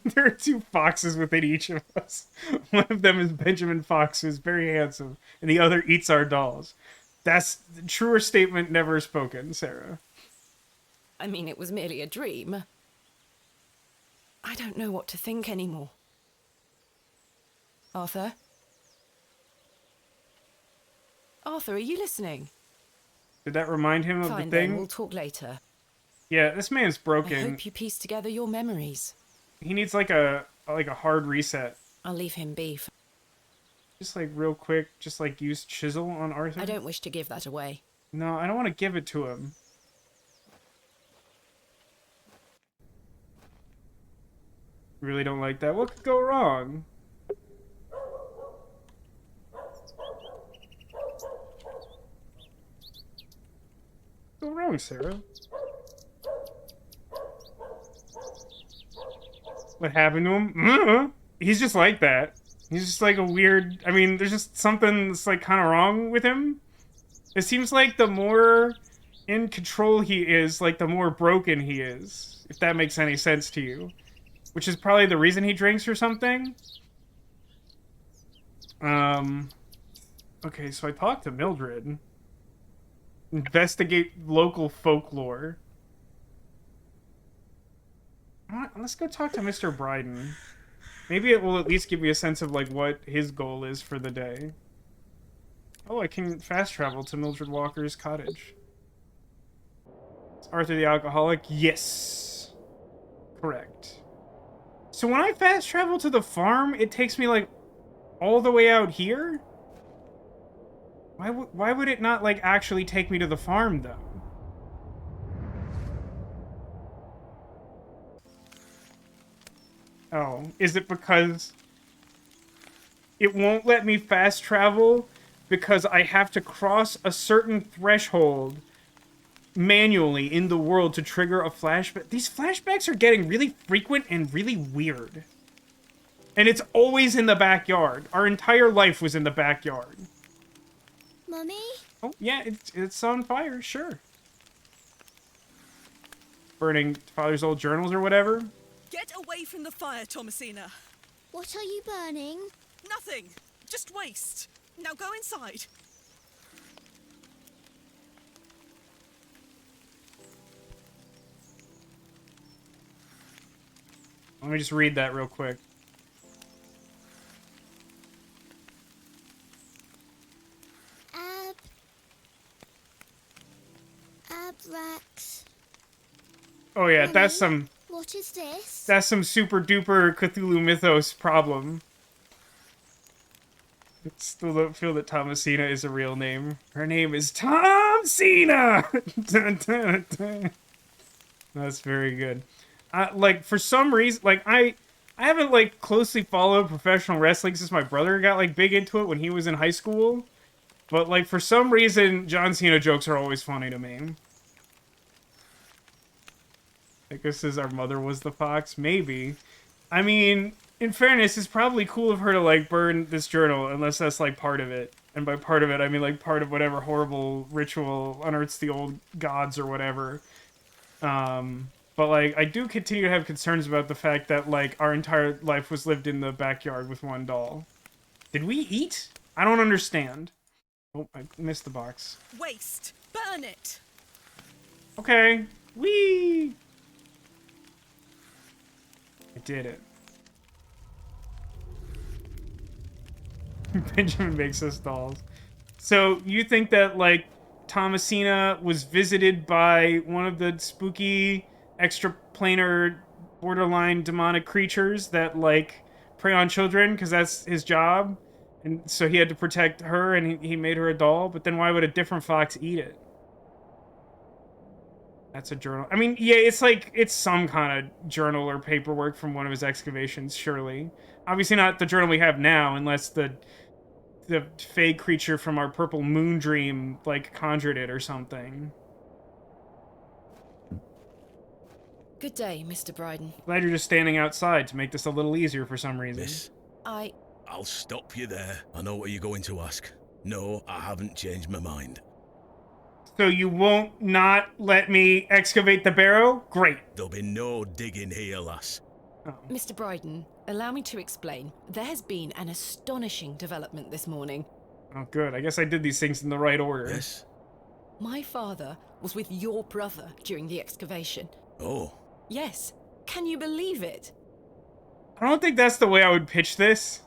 There are two foxes within each of us. One of them is Benjamin Fox, who's very handsome, and the other eats our dolls. That's a truer statement never spoken, Sarah. I mean, it was merely a dream. I don't know what to think anymore. Arthur? Arthur, are you listening? Did that remind him of Fine, the thing? then, we'll talk later. Yeah, this man's broken. I hope you piece together your memories. He needs like a hard reset. I'll leave him be. Just like real quick, just like use chisel on Arthur. I don't wish to give that away. No, I don't want to give it to him. Really don't like that. What could go wrong? What's go wrong, Sarah? What happened to him? He's just like that. He's just like a weird... I mean, there's just something that's like kind of wrong with him. It seems like the more in control he is, like the more broken he is. If that makes any sense to you. Which is probably the reason he drinks or something. Okay, so I talked to Mildred. Investigate local folklore. Let's go talk to Mr. Bryden. Maybe it will at least give me a sense of, like, what his goal is for the day. Oh, I can fast travel to Mildred Walker's cottage. Is Arthur the alcoholic? Yes. Correct. So when I fast travel to the farm, it takes me, like, all the way out here? Why would it not, like, actually take me to the farm, though? Oh, is it because it won't let me fast travel because I have to cross a certain threshold manually in the world to trigger a flashback? These flashbacks are getting really frequent and really weird. And it's always in the backyard. Our entire life was in the backyard. Mummy? Oh, yeah, it's on fire, sure. Burning father's old journals or whatever. Get away from the fire, Thomasina. What are you burning? Nothing. Just waste. Now go inside. Let me just read that real quick. Abrax. Oh yeah, Mummy? that's some What is this? That's some super duper Cthulhu Mythos problem. I still don't feel that Thomasina is a real name. Her name is Tom Cena! Dun, dun, dun. That's very good. Like, for some reason, like, I haven't, like, closely followed professional wrestling since my brother got, like, big into it when he was in high school. But, like, for some reason, John Cena jokes are always funny to me. I guess says our mother was the fox. Maybe. I mean, in fairness, it's probably cool of her to, like, burn this journal, unless that's, like, part of it. And by part of it, I mean, like, part of whatever horrible ritual unearths the old gods or whatever. But, like, I do continue to have concerns about the fact that, like, our entire life was lived in the backyard with one doll. Did we eat? I don't understand. Oh, I missed the box. Waste. Burn it. Okay. Whee! I did it. Benjamin makes us dolls. So, you think that, like, Thomasina was visited by one of the spooky extraplanar, borderline demonic creatures that like prey on children because that's his job, and so he had to protect her, and he made her a doll. But then why would a different fox eat it? That's a journal. I mean, yeah, it's like it's some kind of journal or paperwork from one of his excavations, surely. Obviously not the journal we have now, unless the fey creature from our Purple Moon dream like conjured it or something. Good day, Mr. Bryden. Glad you're just standing outside to make this a little easier for some reason. Miss, I'll stop you there. I know what you're going to ask. No, I haven't changed my mind. So you won't not let me excavate the barrow? Great. There'll be no digging here, lass. Oh. Mr. Bryden, allow me to explain. There has been an astonishing development this morning. Oh, good. I guess I did these things in the right order. Yes? My father was with your brother during the excavation. Oh. Yes. Can you believe it? I don't think that's the way I would pitch this.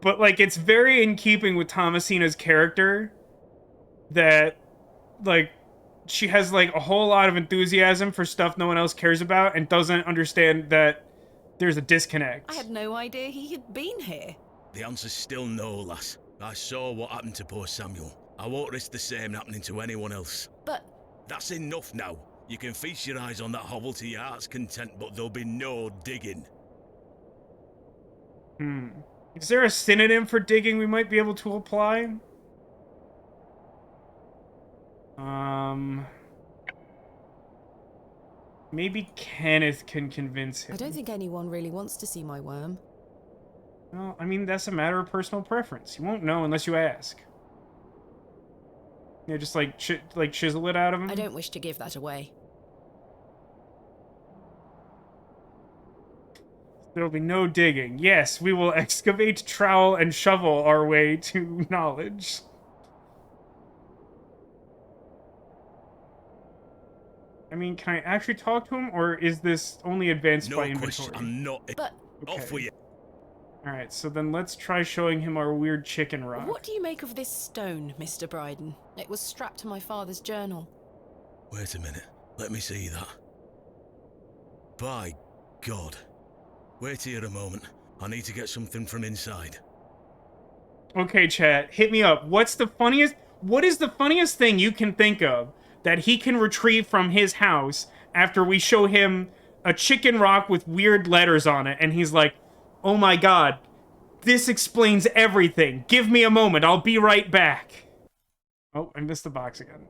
But, like, it's very in keeping with Thomasina's character that, like, she has, like, a whole lot of enthusiasm for stuff no one else cares about and doesn't understand that there's a disconnect. I had no idea he had been here. The answer's still no, lass. I saw what happened to poor Samuel. I won't risk the same happening to anyone else. But... That's enough now. You can feast your eyes on that hovel to your heart's content, but there'll be no digging. Is there a synonym for digging we might be able to apply? Maybe Kenneth can convince him. I don't think anyone really wants to see my worm. Well, I mean, that's a matter of personal preference. You won't know unless you ask. Yeah, just like chisel it out of him. I don't wish to give that away. There'll be no digging. Yes, we will excavate, trowel, and shovel our way to knowledge. I mean, can I actually talk to him, or is this only advanced by inventory? Question. I'm not. But... Okay. Off with you. Alright, so then let's try showing him our weird chicken rock. What do you make of this stone, Mr. Bryden? It was strapped to my father's journal. Wait a minute. Let me see that. By God. Wait here a moment. I need to get something from inside. Okay, chat, hit me up. What is the funniest thing you can think of that he can retrieve from his house after we show him a chicken rock with weird letters on it, and he's like, oh my God, this explains everything. Give me a moment, I'll be right back. Oh, I missed the box again.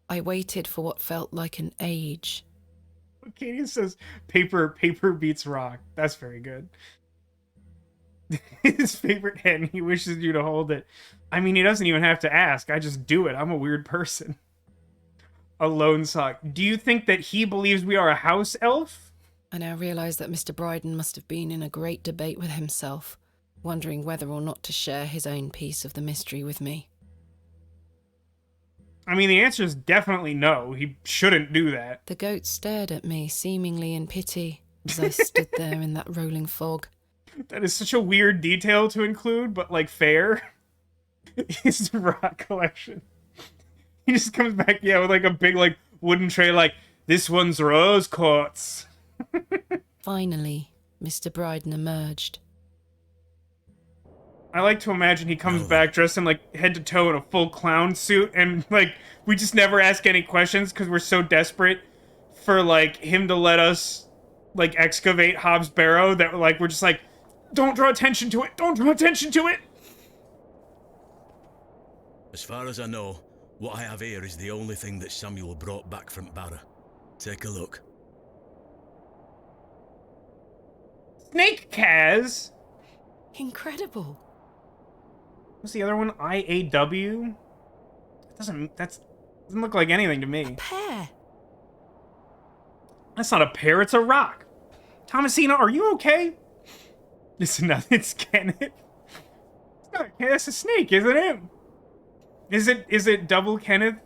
I waited for what felt like an age. Katie says, paper beats rock. That's very good. His favorite hen, he wishes you to hold it. I mean, he doesn't even have to ask. I just do it. I'm a weird person. A lone sock. Do you think that he believes we are a house elf? I now realize that Mr. Bryden must have been in a great debate with himself, wondering whether or not to share his own piece of the mystery with me. I mean, the answer is definitely no. He shouldn't do that. The goat stared at me, seemingly in pity, as I stood there in that rolling fog. That is such a weird detail to include, but, like, fair. His rock collection. He just comes back, yeah, with, like, a big, like, wooden tray, like, this one's rose quartz. Finally, Mr. Bryden emerged. I like to imagine he comes back dressed in, like, head to toe in a full clown suit, and, like, we just never ask any questions because we're so desperate for, like, him to let us, like, excavate Hob's barrow that, like, we're just like, don't draw attention to it! Don't draw attention to it! As far as I know, what I have here is the only thing that Samuel brought back from Barrow. Take a look. Snake Kaz! Incredible. What's the other one? IAW? That doesn't look like anything to me. Pear. That's not a pear, it's a rock. Thomasina, are you okay? It's Kenneth. It's not, that's a snake, isn't it? Is it double Kenneth?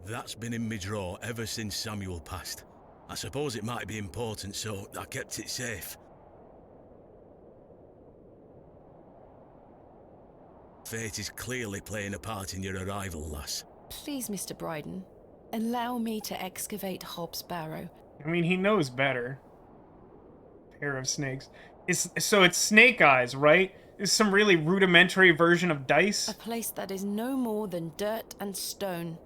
That's been in my drawer ever since Samuel passed. I suppose it might be important, so I kept it safe. Fate is clearly playing a part in your arrival, lass. Please, Mr. Bryden, allow me to excavate Hobb's Barrow. I mean, he knows better. Pair of snakes. So it's snake eyes, right? It's some really rudimentary version of dice. A place that is no more than dirt and stone.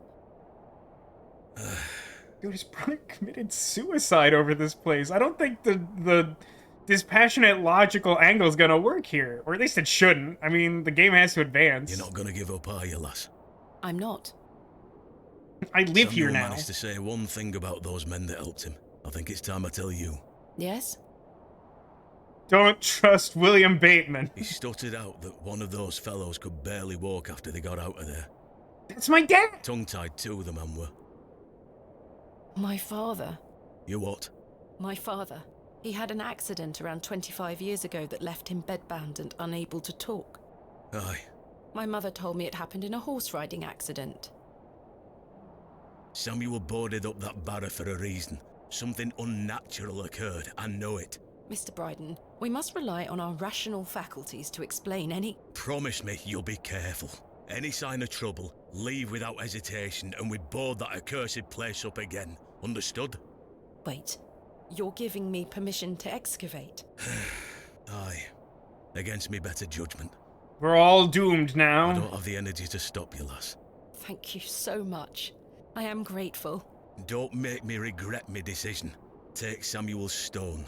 Dude, his brother committed suicide over this place. I don't think the dispassionate logical angle is gonna work here. Or at least it shouldn't. I mean, the game has to advance. You're not gonna give up, are you, lass? I'm not. I live here Samuel now. managed to say one thing about those men that helped him. I think it's time I tell you. Yes? Don't trust William Bateman. He stuttered out that one of those fellows could barely walk after they got out of there. That's my dad! Tongue-tied too, the man were. My father. You what? My father. He had an accident around 25 years ago that left him bedbound and unable to talk. Aye. My mother told me it happened in a horse riding accident. Samuel boarded up that barrow for a reason. Something unnatural occurred, I know it. Mr. Bryden, we must rely on our rational faculties to explain any... Promise me you'll be careful. Any sign of trouble, leave without hesitation and we board that accursed place up again. Understood? Wait, you're giving me permission to excavate? Aye. Against me better judgment. We're all doomed now. I don't have the energy to stop you, lass. Thank you so much. I am grateful. Don't make me regret my decision. Take Samuel's stone.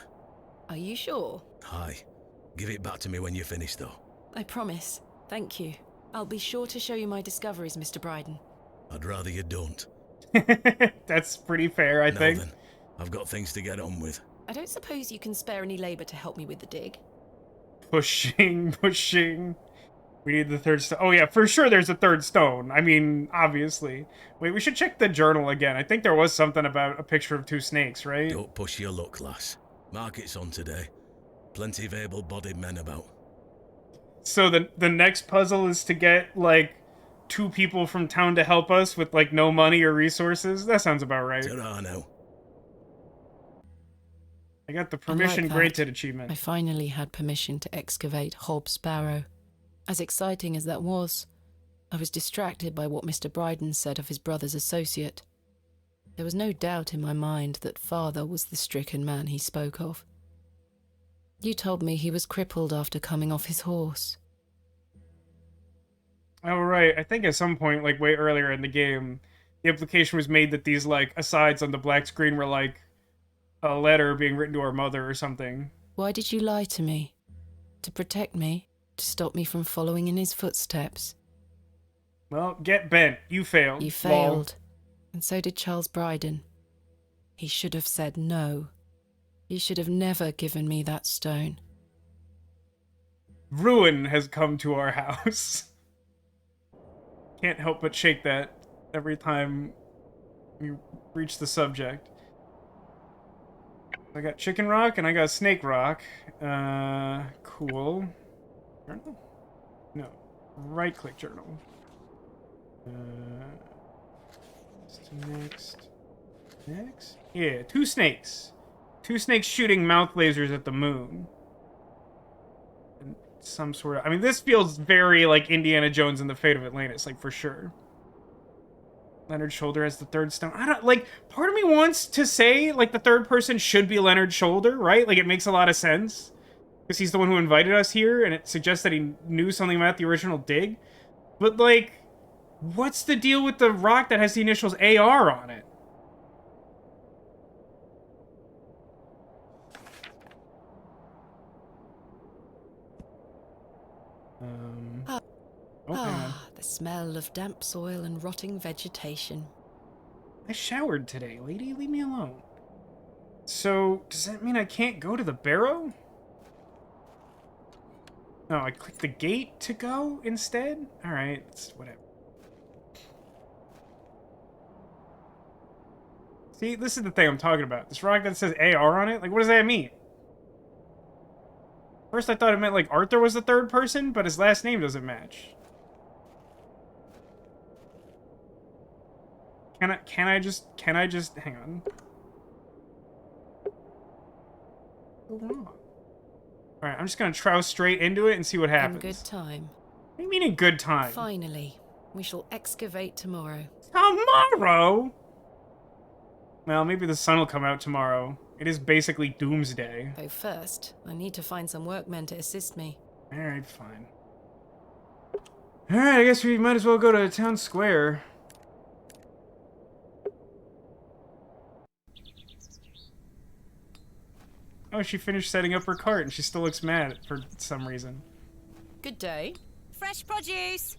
Are you sure? Aye. Give it back to me when you're finished, though. I promise. Thank you. I'll be sure to show you my discoveries, Mr. Bryden. I'd rather you don't. That's pretty fair, I Now think. then, I've got things to get on with. I don't suppose you can spare any labor to help me with the dig? Pushing. We need the third stone. Oh yeah, for sure there's a third stone. I mean, obviously. Wait, we should check the journal again. I think there was something about a picture of two snakes, right? Don't push your luck, lass. Market's on today. Plenty of able-bodied men about. So the next puzzle is to get, like, 2 people from town to help us with, like, no money or resources? That sounds about right. Ta-ra now. I got the permission that. granted achievement. I finally had permission to excavate Hobb's Barrow. As exciting as that was, I was distracted by what Mr. Bryden said of his brother's associate. There was no doubt in my mind that father was the stricken man he spoke of. You told me he was crippled after coming off his horse. Oh, right. I think at some point, like, way earlier in the game, the implication was made that these, like, asides on the black screen were, like, a letter being written to our mother or something. Why did you lie to me? To protect me? To stop me from following in his footsteps? Well, get bent. You failed. You Lol. failed. And so did Charles Bryden. He should have said no. He should have never given me that stone. Ruin has come to our house. Can't help but shake that every time you reach the subject. I got chicken rock and I got snake rock. Cool. Journal? No. Right click journal. Next? Yeah, 2 snakes. 2 snakes shooting mouth lasers at the moon. And some sort of... I mean, this feels very like Indiana Jones and the Fate of Atlantis, like, for sure. Leonard Shoulder has the third stone. I don't... Like, part of me wants to say, like, the third person should be Leonard Shoulder, right? Like, it makes a lot of sense. Because he's the one who invited us here, and it suggests that he knew something about the original dig. But, like, what's the deal with the rock that has the initials AR on it? The smell of damp soil and rotting vegetation. I showered today, lady. Leave me alone. So, does that mean I can't go to the Barrow? No, I clicked the gate to go instead? Alright, it's whatever. See, this is the thing I'm talking about. This rock that says AR on it? Like, what does that mean? First I thought it meant, like, Arthur was the third person, but his last name doesn't match. Can I just, hang on. What's going on? All right, I'm just gonna trow straight into it and see what happens. In good time. What do you mean in good time? Finally. We shall excavate tomorrow. Tomorrow? Well, maybe the sun will come out tomorrow. It is basically doomsday. Though first, I need to find some workmen to assist me. Alright, fine. Alright, I guess we might as well go to town square. Oh, she finished setting up her cart and she still looks mad for some reason. Good day. Fresh produce.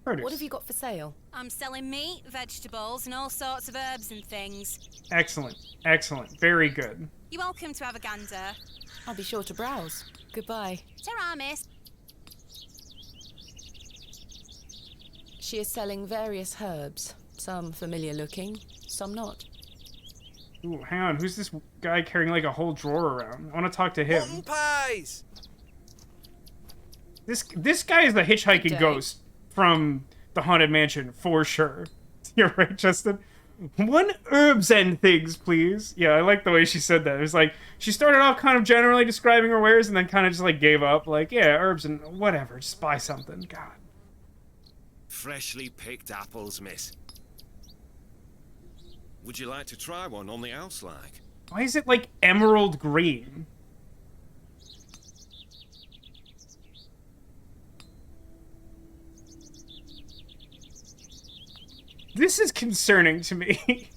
Produce. What have you got for sale? I'm selling meat, vegetables, and all sorts of herbs and things. Excellent. Excellent. Very good. You're welcome to have a gander. I'll be sure to browse. Goodbye. Ta-ra, miss. She is selling various herbs. Some familiar looking, some not. Ooh, hang on. Who's this guy carrying like a whole drawer around? I want to talk to him. Mutton pies! This guy is the hitchhiking ghost from the Haunted Mansion, for sure. You're right, Justin. 1 herbs and things, please. Yeah, I like the way she said that. It was like, she started off kind of generally describing her wares and then kind of just like gave up. Like, yeah, herbs and whatever, just buy something. God. Freshly picked apples, miss. Would you like to try one on the house like? Why is it like emerald green? This is concerning to me.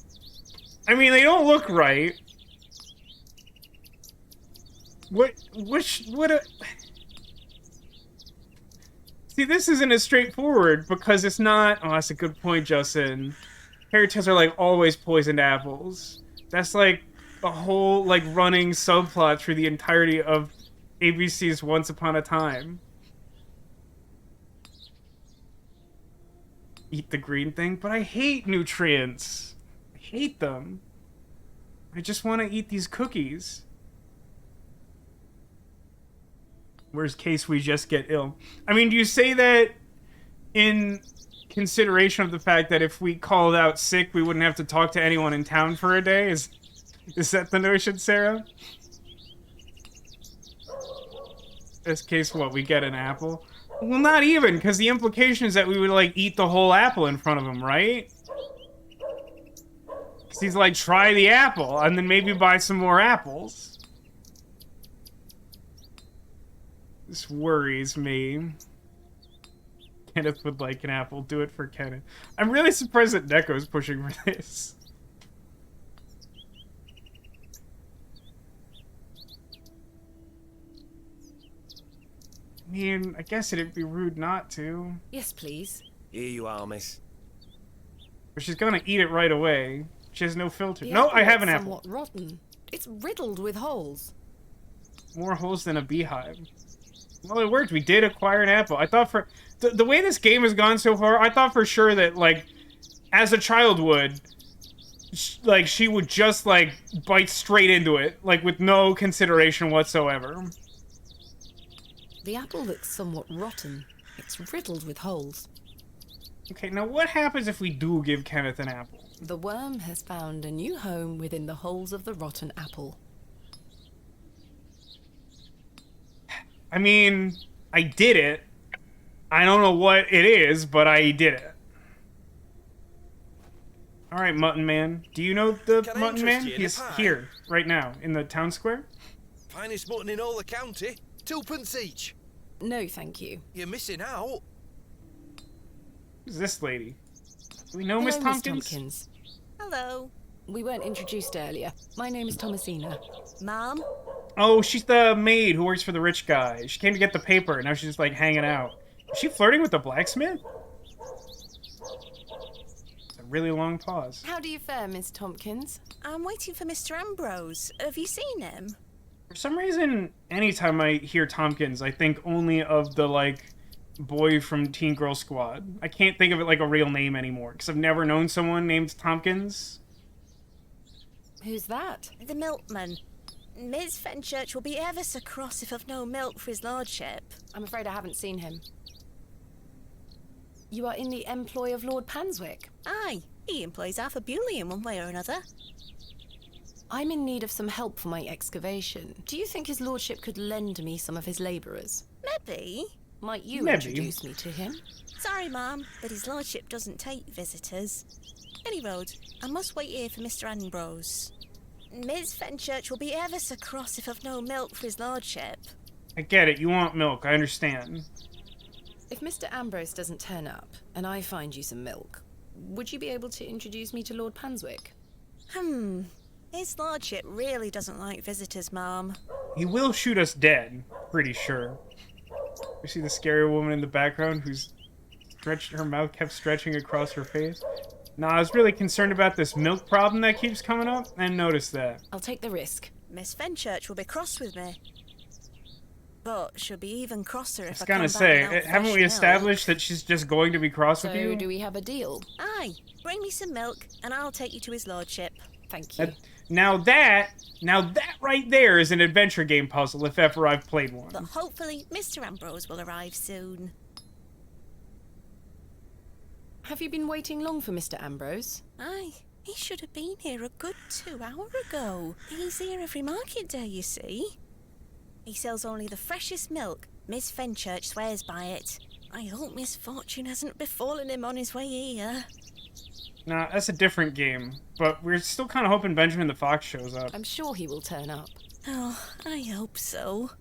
I mean, they don't look right. What a... See, this isn't as straightforward because it's not... Oh, that's a good point, Justin. Fairy tales are like always poisoned apples. That's like a whole like running subplot through the entirety of ABC's Once Upon a Time. Eat the green thing, but I hate nutrients. I hate them. I just want to eat these cookies. Worst case, we just get ill. I mean, do you say that in consideration of the fact that if we called out sick, we wouldn't have to talk to anyone in town for a day? Is that the notion, Sarah? Best case, what, we get an apple? Well, not even, because the implication is that we would, like, eat the whole apple in front of him, right? Because he's like, try the apple, and then maybe buy some more apples. This worries me. Kenneth would like an apple. Do it for Kenneth. I'm really surprised that Neko's pushing for this. I mean, I guess it'd be rude not to. Yes, please. Here you are, miss. But she's gonna eat it right away. She has no filter. The No, apple I have is an apple. somewhat rotten. It's riddled with holes. More holes than a beehive. Well, it worked. We did acquire an apple. I thought for... The way this game has gone so far, I thought for sure that, like, as a child would, like, she would just, like, bite straight into it, like, with no consideration whatsoever. The apple looks somewhat rotten. It's riddled with holes. Okay, now what happens if we do give Kenneth an apple? The worm has found a new home within the holes of the rotten apple. I mean, I did it. I don't know what it is, but I did it. Alright, Mutton Man. Do you know the Can I Mutton interest Man? you in a He's pie? here, right now, in the town square. Finest mutton in all the county. 2p each. No, thank you. You're missing out. Who's this lady? Do we know Miss Hello, Tompkins? Hello. We weren't introduced earlier. My name is Thomasina. Mom? Oh, she's the maid who works for the rich guy. She came to get the paper, and now she's just, like, hanging out. Is she flirting with the blacksmith? It's a really long pause. How do you fare, Miss Tompkins? I'm waiting for Mr. Ambrose. Have you seen him? For some reason, anytime I hear Tompkins, I think only of the, like, boy from Teen Girl Squad. I can't think of it like a real name anymore, because I've never known someone named Tompkins. Who's that? The milkman. Miss Fenchurch will be ever so cross if I've no milk for his lordship. I'm afraid I haven't seen him. You are in the employ of Lord Panswick. Aye, he employs Arthur Bewlay in one way or another. I'm in need of some help for my excavation. Do you think his lordship could lend me some of his labourers? Maybe. Might you Maybe. introduce me to him? Sorry, Ma'am, but his lordship doesn't take visitors. Any road, I must wait here for Mr. Ambrose. Ms. Fenchurch will be ever so cross if I've no milk for his lordship. I get it. You want milk. I understand. If Mr. Ambrose doesn't turn up, and I find you some milk, would you be able to introduce me to Lord Panswick? His lordship really doesn't like visitors, Ma'am. He will shoot us dead. Pretty sure. You see the scary woman in the background who's her mouth kept stretching across her face? Nah, I was really concerned about this milk problem that keeps coming up, and noticed that. I'll take the risk. Miss Fenchurch will be cross with me. But she'll be even crosser if I was come gonna back say, without haven't fresh we milk. established that she's just going to be cross with So, you? do we have a deal? Aye, bring me some milk and I'll take you to his lordship. Thank you. Now that right there is an adventure game puzzle, if ever I've played one. But hopefully Mr. Ambrose will arrive soon. Have you been waiting long for Mr. Ambrose? Aye, he should have been here a good 2 hours ago. He's here every market day, you see. He sells only the freshest milk. Miss Fenchurch swears by it. I hope misfortune hasn't befallen him on his way here. Nah, that's a different game. But we're still kind of hoping Benjamin the Fox shows up. I'm sure he will turn up. Oh, I hope so.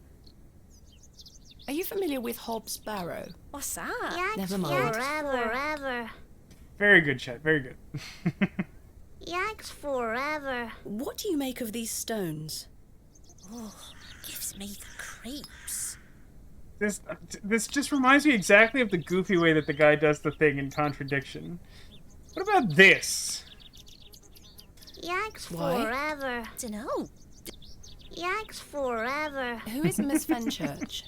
Are you familiar with Hobbs Barrow? What's that? Yaks Never mind. forever. Very good, chat. Very good. Yaks forever. What do you make of these stones? Oh, gives me the creeps. This just reminds me exactly of the goofy way that the guy does the thing in Contradiction. What about this? Yaks Why? forever. Dunno. Yaks forever. Who is Miss Fenchurch?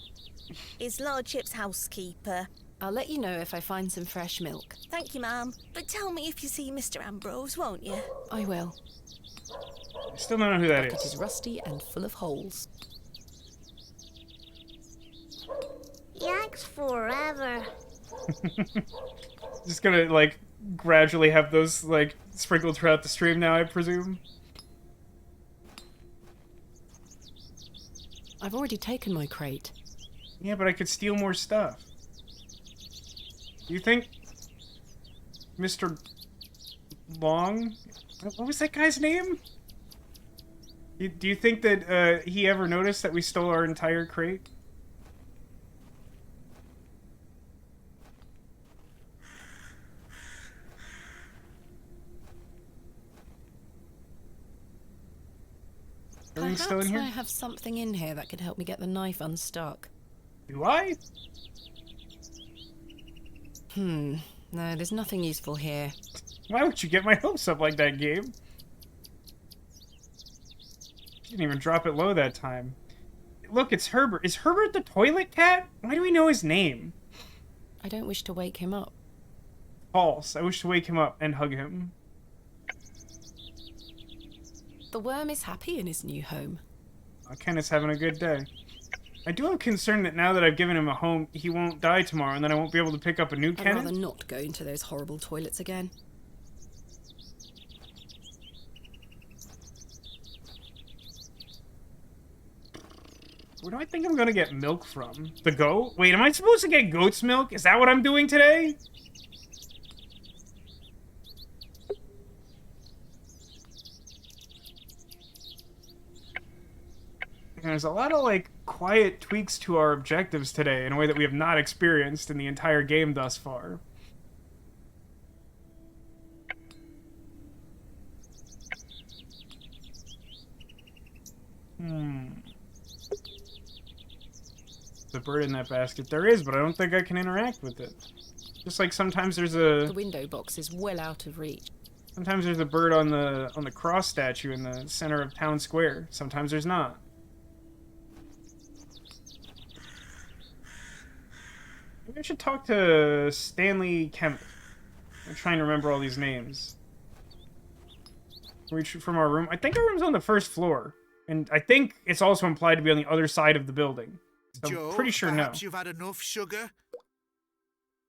His lordship's housekeeper. I'll let you know if I find some fresh milk. Thank you, ma'am. But tell me if you see Mr. Ambrose, won't you? I will. I still don't know who that It is. is rusty and full of holes. Yaks forever. Just gonna, like, gradually have those, like, sprinkled throughout the stream now, I presume. I've already taken my crate. Yeah, but I could steal more stuff. You think Mr. Long? What was that guy's name? Do you think that he ever noticed that we stole our entire crate? Are we still in Perhaps here? I have something in here that could help me get the knife unstuck. Do I? No, there's nothing useful here. Why would you get my hopes up like that, Gabe? Didn't even drop it low that time. Look, it's Herbert. Is Herbert the toilet cat? Why do we know his name? I don't wish to wake him up. False. I wish to wake him up and hug him. The worm is happy in his new home. Kenneth's having a good day. I do have concern that now that I've given him a home, he won't die tomorrow, and then I won't be able to pick up a new I'd Kenneth. rather not go into those horrible toilets again. Where do I think I'm gonna get milk from? The goat? Wait, am I supposed to get goat's milk? Is that what I'm doing today? There's a lot of, like, quiet tweaks to our objectives today in a way that we have not experienced in the entire game thus far. The bird in that basket. There is, but I don't think I can interact with it. Just like sometimes there's a... The window box is well out of reach. Sometimes there's a bird on the cross statue in the center of town square. Sometimes there's not. Maybe I should talk to Stanley Kemp. I'm trying to remember all these names. Reach from our room. I think our room's on the first floor. And I think it's also implied to be on the other side of the building. So Joe, I'm pretty sure no. perhaps you've had enough sugar?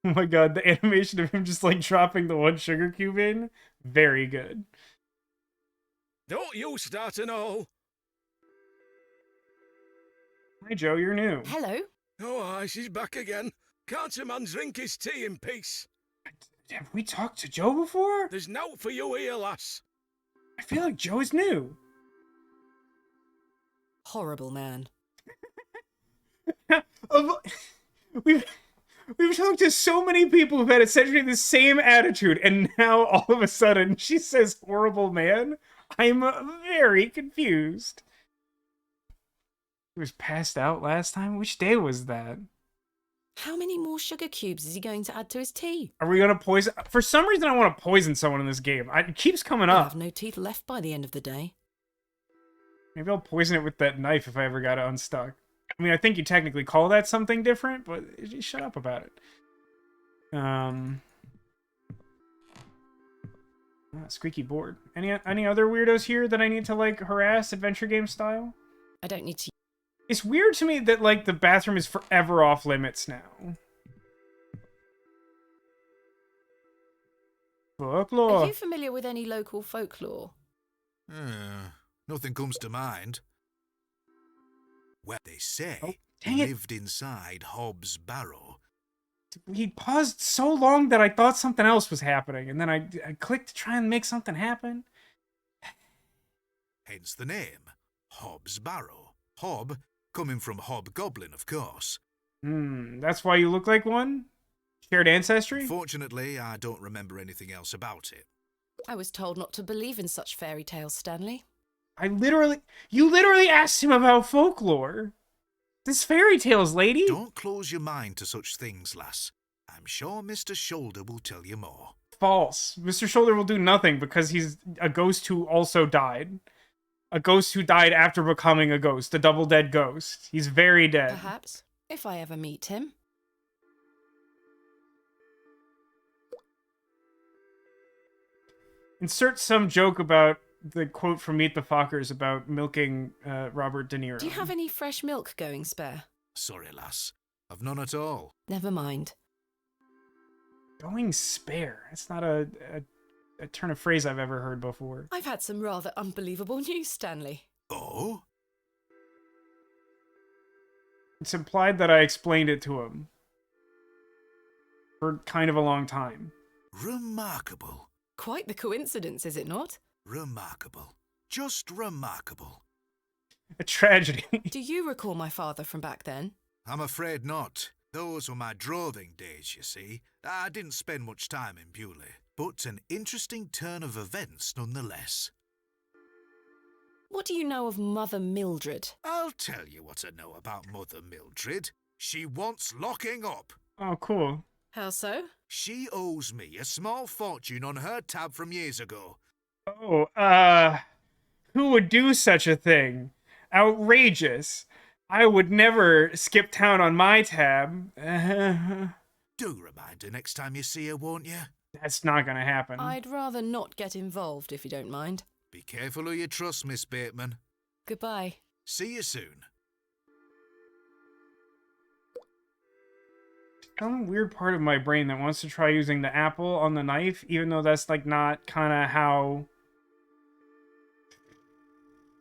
Oh my god, the animation of him just like dropping the one sugar cube in. Very good. Don't you start to know. Hi Joe, you're new. Hello. Oh, aye, she's back again. Can't a man drink his tea in peace? Have we talked to Joe before? There's nought for you here, lass. I feel like Joe is new. Horrible man. We've talked to so many people who've had essentially the same attitude, and now all of a sudden she says horrible man? I'm very confused. He was passed out last time? Which day was that? How many more sugar cubes is he going to add to his tea? Are we gonna poison? For some reason I want to poison someone in this game. It keeps coming I'll up. have no teeth left by the end of the day. Maybe I'll poison it with that knife if I ever got it unstuck. I mean, I think you technically call that something different, but just shut up about it. Squeaky board. Any other weirdos here that I need to, like, harass adventure game style? I don't need to... It's weird to me that, like, the bathroom is forever off limits now. Folklore. Are you familiar with any local folklore? Nothing comes to mind. Well, they say dang it. lived inside Hob's Barrow. He paused so long that I thought something else was happening, and then I clicked to try and make something happen. Hence the name, Hob's Barrow. Hob, coming from hobgoblin, of course. That's why you look like one? Shared ancestry? Fortunately, I don't remember anything else about it. I was told not to believe in such fairy tales, Stanley. You literally asked him about folklore. This fairy tales, lady. Don't close your mind to such things, lass. I'm sure Mr. Shoulder will tell you more. False. Mr. Shoulder will do nothing because he's a ghost who also died. A ghost who died after becoming a ghost. A double dead ghost. He's very dead. Perhaps, if I ever meet him. Insert some joke about the quote from Meet the Fockers about milking Robert De Niro. Do you have any fresh milk going spare? Sorry, lass. I've none at all. Never mind. Going spare? It's not a turn of phrase I've ever heard before. I've had some rather unbelievable news, Stanley. Oh? It's implied that I explained it to him. For kind of a long time. Remarkable. Quite the coincidence, is it not? Remarkable. Just remarkable. A tragedy. Do you recall my father from back then? I'm afraid not. Those were my droving days, you see. I didn't spend much time in Bewlay, but an interesting turn of events nonetheless. What do you know of Mother Mildred? I'll tell you what I know about Mother Mildred. She wants locking up. Oh, cool. How so? She owes me a small fortune on her tab from years ago. Oh, who would do such a thing? Outrageous. I would never skip town on my tab. Do remind her next time you see her, won't you? That's not gonna happen. I'd rather not get involved, if you don't mind. Be careful who you trust, Miss Bateman. Goodbye. See you soon. Some weird part of my brain that wants to try using the apple on the knife, even though that's, like, not kind of how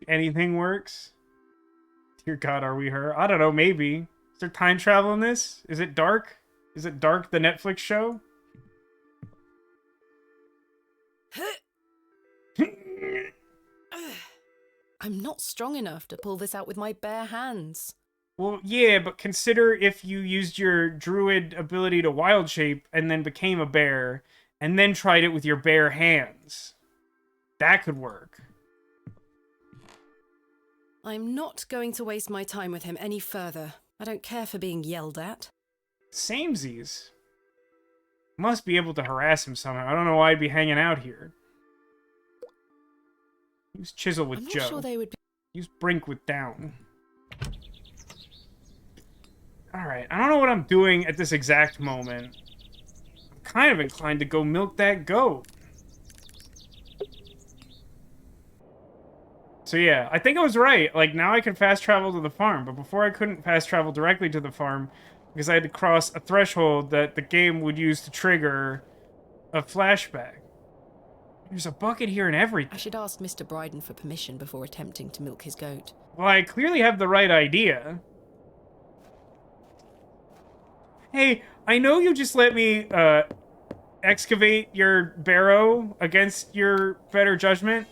anything works. Dear God, are we her? I don't know, maybe. Is there time travel in this? Is it Dark? Is it Dark, the Netflix show? I'm not strong enough to pull this out with my bare hands. Well, yeah, but consider if you used your druid ability to wild shape and then became a bear, and then tried it with your bare hands. That could work. I'm not going to waste my time with him any further. I don't care for being yelled at. Samesies. Must be able to harass him somehow. I don't know why I'd be hanging out here. Use Chisel with I'm Joe. not sure they would be... Use Brink with Down. Alright, I don't know what I'm doing at this exact moment. I'm kind of inclined to go milk that goat. So yeah, I think I was right. Like, now I can fast travel to the farm, but before I couldn't fast travel directly to the farm because I had to cross a threshold that the game would use to trigger a flashback. There's a bucket here and everything. I should ask Mr. Bryden for permission before attempting to milk his goat. Well, I clearly have the right idea. Hey, I know you just let me, excavate your barrow against your better judgment.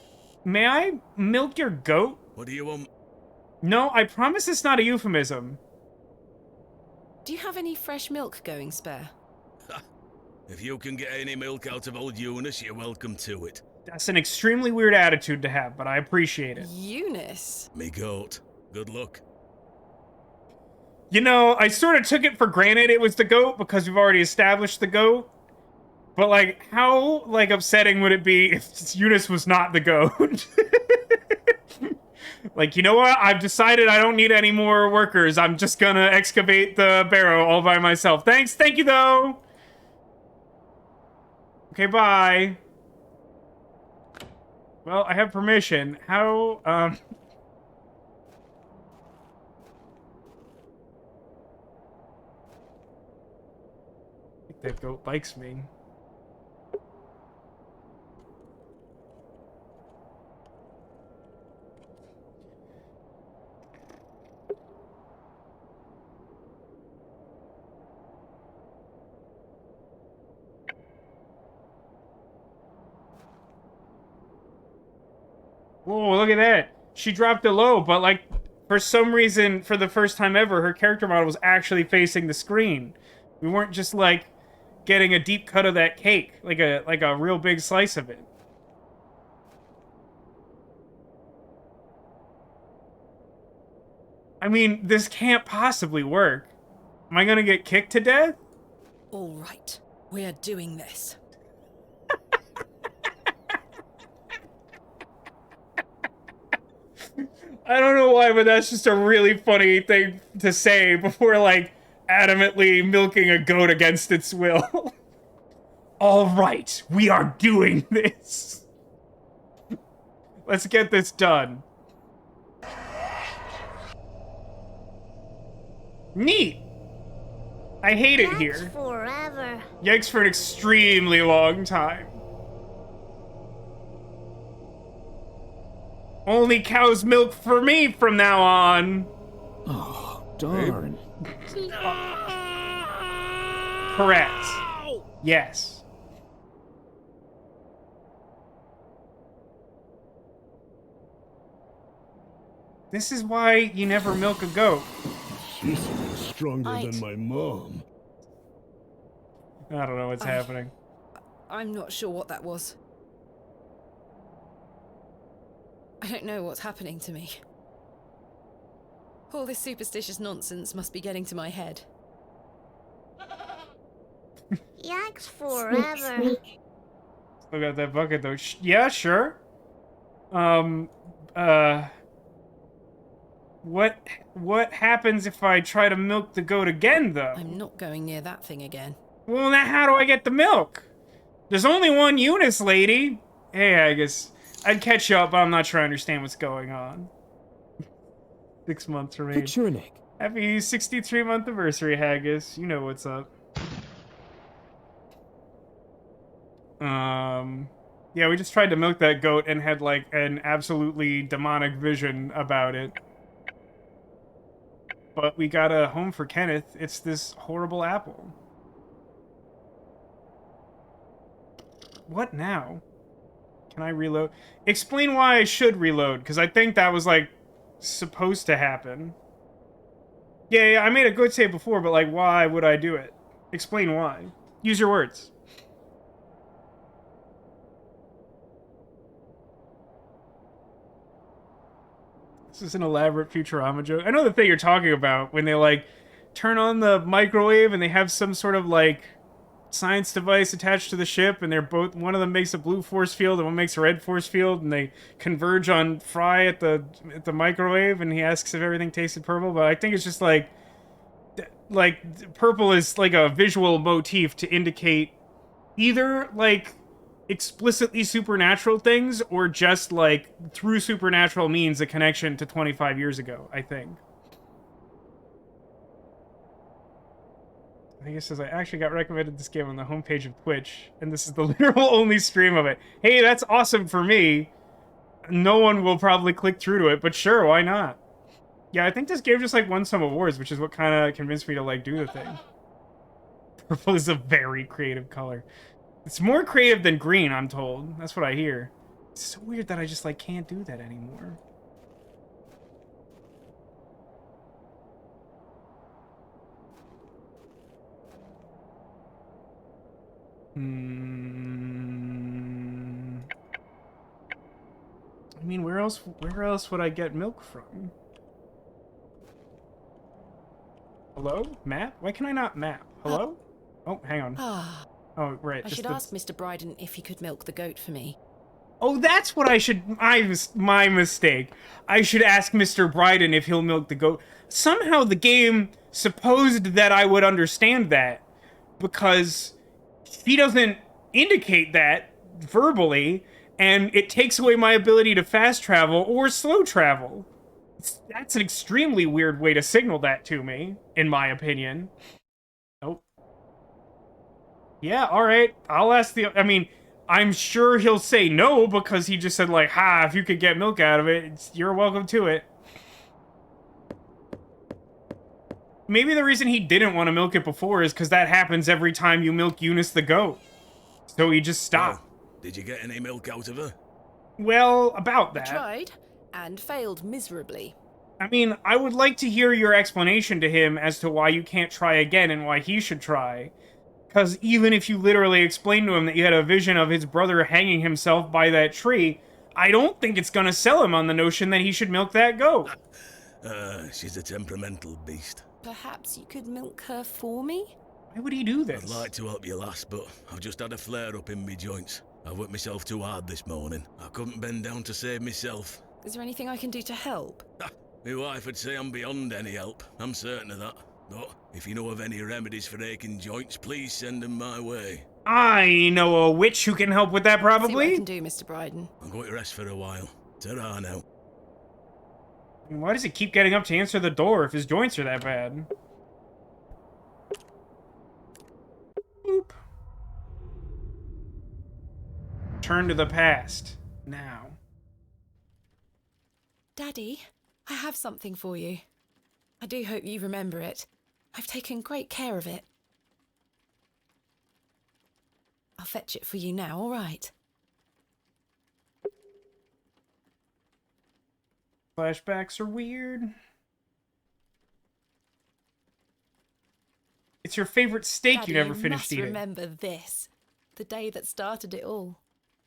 May I milk your goat? What do you want? No, I promise it's not a euphemism. Do you have any fresh milk going spare? If you can get any milk out of old Eunice, you're welcome to it. That's an extremely weird attitude to have, but I appreciate it. Eunice? Me goat. Good luck. You know, I sort of took it for granted it was the goat because we've already established the goat. But, like, how, like, upsetting would it be if Eunice was not the goat? Like, you know what? I've decided I don't need any more workers. I'm just gonna excavate the barrow all by myself. Thanks. Thank you, though. Okay, bye. Well, I have permission. How, I think that goat likes me. Whoa, look at that. She dropped it low, but, like, for some reason, for the first time ever, her character model was actually facing the screen. We weren't just, like, getting a deep cut of that cake, like a real big slice of it. I mean, this can't possibly work. Am I gonna get kicked to death? All right, we are doing this. I don't know why, but that's just a really funny thing to say before, like, adamantly milking a goat against its will. All right, we are doing this. Let's get this done. Neat. I hate it here. Forever. Yikes for an extremely long time. Only cow's milk for me from now on. Oh, darn. Correct. Yes. This is why you never milk a goat. She's stronger than my mom. I don't know what's happening. I'm not sure what that was. I don't know what's happening to me. All this superstitious nonsense must be getting to my head. Yikes forever. Still got that bucket though. Yeah, sure. What happens if I try to milk the goat again, though? I'm not going near that thing again. Well, now how do I get the milk? There's only one Eunice, lady. Hey, I guess I'd catch you up, but I'm not sure I understand what's going on. 6 months remain. Picture an egg. Happy 63-month anniversary, Haggis. You know what's up. Yeah, we just tried to milk that goat and had, like, an absolutely demonic vision about it. But we got a home for Kenneth. It's this horrible apple. What now? Can I reload? Explain why I should reload, because I think that was, like, supposed to happen. Yeah, I made a good save before, but, like, why would I do it? Explain why. Use your words. This is an elaborate Futurama joke. I know the thing you're talking about, when they, like, turn on the microwave and they have some sort of, like, science device attached to the ship, and they're both, one of them makes a blue force field and one makes a red force field, and they converge on Fry at the microwave, and he asks if everything tasted purple. But I think it's just like purple is like a visual motif to indicate either, like, explicitly supernatural things, or just, like, through supernatural means a connection to 25 years ago, I think. I think it says, I actually got recommended this game on the homepage of Twitch, and this is the literal only stream of it. Hey, that's awesome for me. No one will probably click through to it, but sure, why not? Yeah, I think this game just, like, won some awards, which is what kind of convinced me to, like, do the thing. Purple is a very creative color. It's more creative than green, I'm told. That's what I hear. It's so weird that I just, like, can't do that anymore. I mean, where else would I get milk from? Hello? Map? Why can I not map? Hello? Oh, hang on. Oh, right. I should ask Mr. Bryden if he could milk the goat for me. Oh, that's what I should... My mistake. I should ask Mr. Bryden if he'll milk the goat. Somehow the game supposed that I would understand that, because he doesn't indicate that verbally, and it takes away my ability to fast travel or slow travel. That's an extremely weird way to signal that to me, in my opinion. Nope. Yeah, alright. I'll ask the... I mean, I'm sure he'll say no, because he just said, like, ha, if you could get milk out of it, you're welcome to it. Maybe the reason he didn't want to milk it before is because that happens every time you milk Eunice the goat. So he just stopped. Oh, did you get any milk out of her? Well, about that. I tried, and failed miserably. I mean, I would like to hear your explanation to him as to why you can't try again and why he should try. Because even if you literally explain to him that you had a vision of his brother hanging himself by that tree, I don't think it's going to sell him on the notion that he should milk that goat. She's a temperamental beast. Perhaps you could milk her for me? Why would he do this? I'd like to help you, lass, but I've just had a flare-up in me joints. I worked myself too hard this morning. I couldn't bend down to save myself. Is there anything I can do to help? My wife would say I'm beyond any help. I'm certain of that. But if you know of any remedies for aching joints, please send them my way. I know a witch who can help with that, probably. See what I can do, Mr. Bryden. I'm going to rest for a while. Ta-ra now. Why does he keep getting up to answer the door if his joints are that bad? Boop. Turn to the past. Now. Daddy, I have something for you. I do hope you remember it. I've taken great care of it. I'll fetch it for you now, all right? Flashbacks are weird. It's your favorite steak Daddy, you never finished you must eating. remember this. The day that started it all.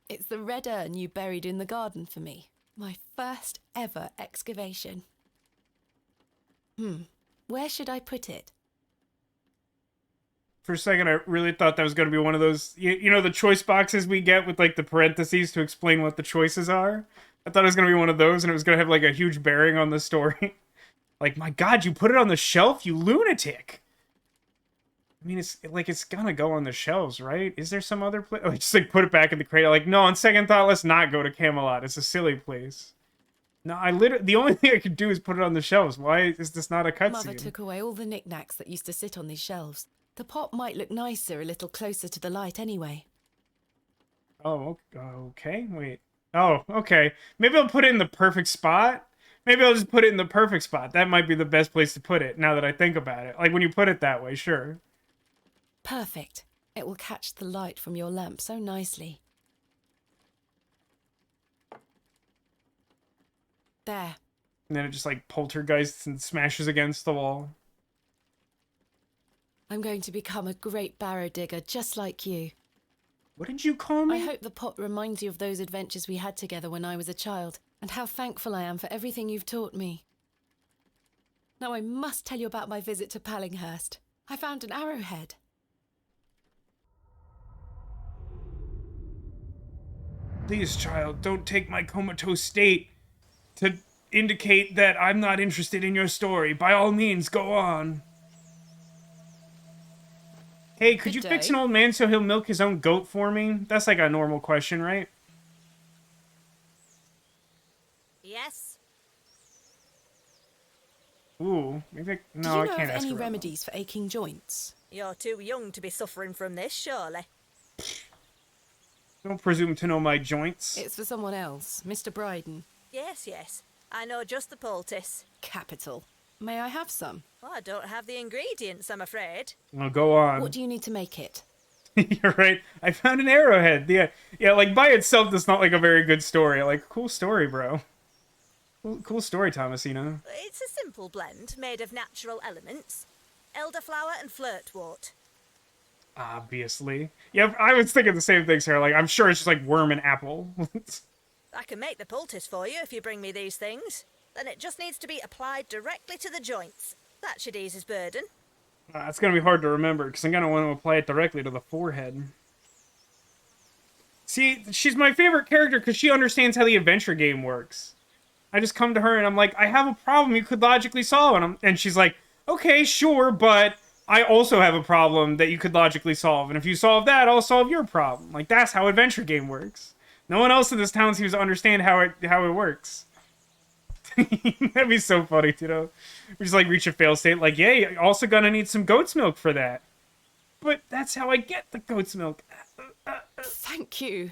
It's the red urn you buried in the garden for me. My first ever excavation. Where should I put it? For a second, I really thought that was going to be one of those, you know, the choice boxes we get with, like, the parentheses to explain what the choices are? I thought it was going to be one of those, and it was going to have, like, a huge bearing on the story. Like, my god, you put it on the shelf, you lunatic! I mean, it's going to go on the shelves, right? Is there some other place? Oh, just, like, put it back in the crate. Like, no, on second thought, let's not go to Camelot. It's a silly place. No, the only thing I could do is put it on the shelves. Why is this not a cutscene? Mother took away all the knickknacks that used to sit on these shelves. The pot might look nicer a little closer to the light anyway. Oh, okay. Wait. Oh, okay. Maybe I'll put it in the perfect spot. Maybe I'll just put it in the perfect spot. That might be the best place to put it, now that I think about it. Like, when you put it that way, sure. Perfect. It will catch the light from your lamp so nicely. There. And then it just, like, poltergeists and smashes against the wall. I'm going to become a great barrow digger just like you. What did you call me? I hope the pot reminds you of those adventures we had together when I was a child, and how thankful I am for everything you've taught me. Now I must tell you about my visit to Pallinghurst. I found an arrowhead. Please, child, don't take my comatose state to indicate that I'm not interested in your story. By all means, go on. Hey, could you fix an old man so he'll milk his own goat for me? That's like a normal question, right? Yes. Ooh, maybe Do you know of any remedies for aching joints? You're too young to be suffering from this, surely. Don't presume to know my joints. It's for someone else, Mr. Bryden. Yes, yes. I know just the poultice. Capital. May I have some? Well, I don't have the ingredients, I'm afraid. I'll go on. What do you need to make it? You're right. I found an arrowhead. Yeah, like by itself, that's not like a very good story. Like, cool story, bro. Cool story, Thomasina. It's a simple blend made of natural elements. Elderflower and flirtwort. Obviously. Yeah, I was thinking the same thing, Sarah. Like, I'm sure it's just like worm and apple. I can make the poultice for you if you bring me these things. Then it just needs to be applied directly to the joints. That should ease his burden. It's gonna be hard to remember, because I'm gonna want to apply it directly to the forehead. See, she's my favorite character because she understands how the adventure game works. I just come to her and I'm like, I have a problem you could logically solve. And she's like, okay, sure, but I also have a problem that you could logically solve. And if you solve that, I'll solve your problem. Like, that's how adventure game works. No one else in this town seems to understand how it works. That'd be so funny, you know? We just, like, reach a fail state, like, yay, also gonna need some goat's milk for that. But that's how I get the goat's milk. Thank you.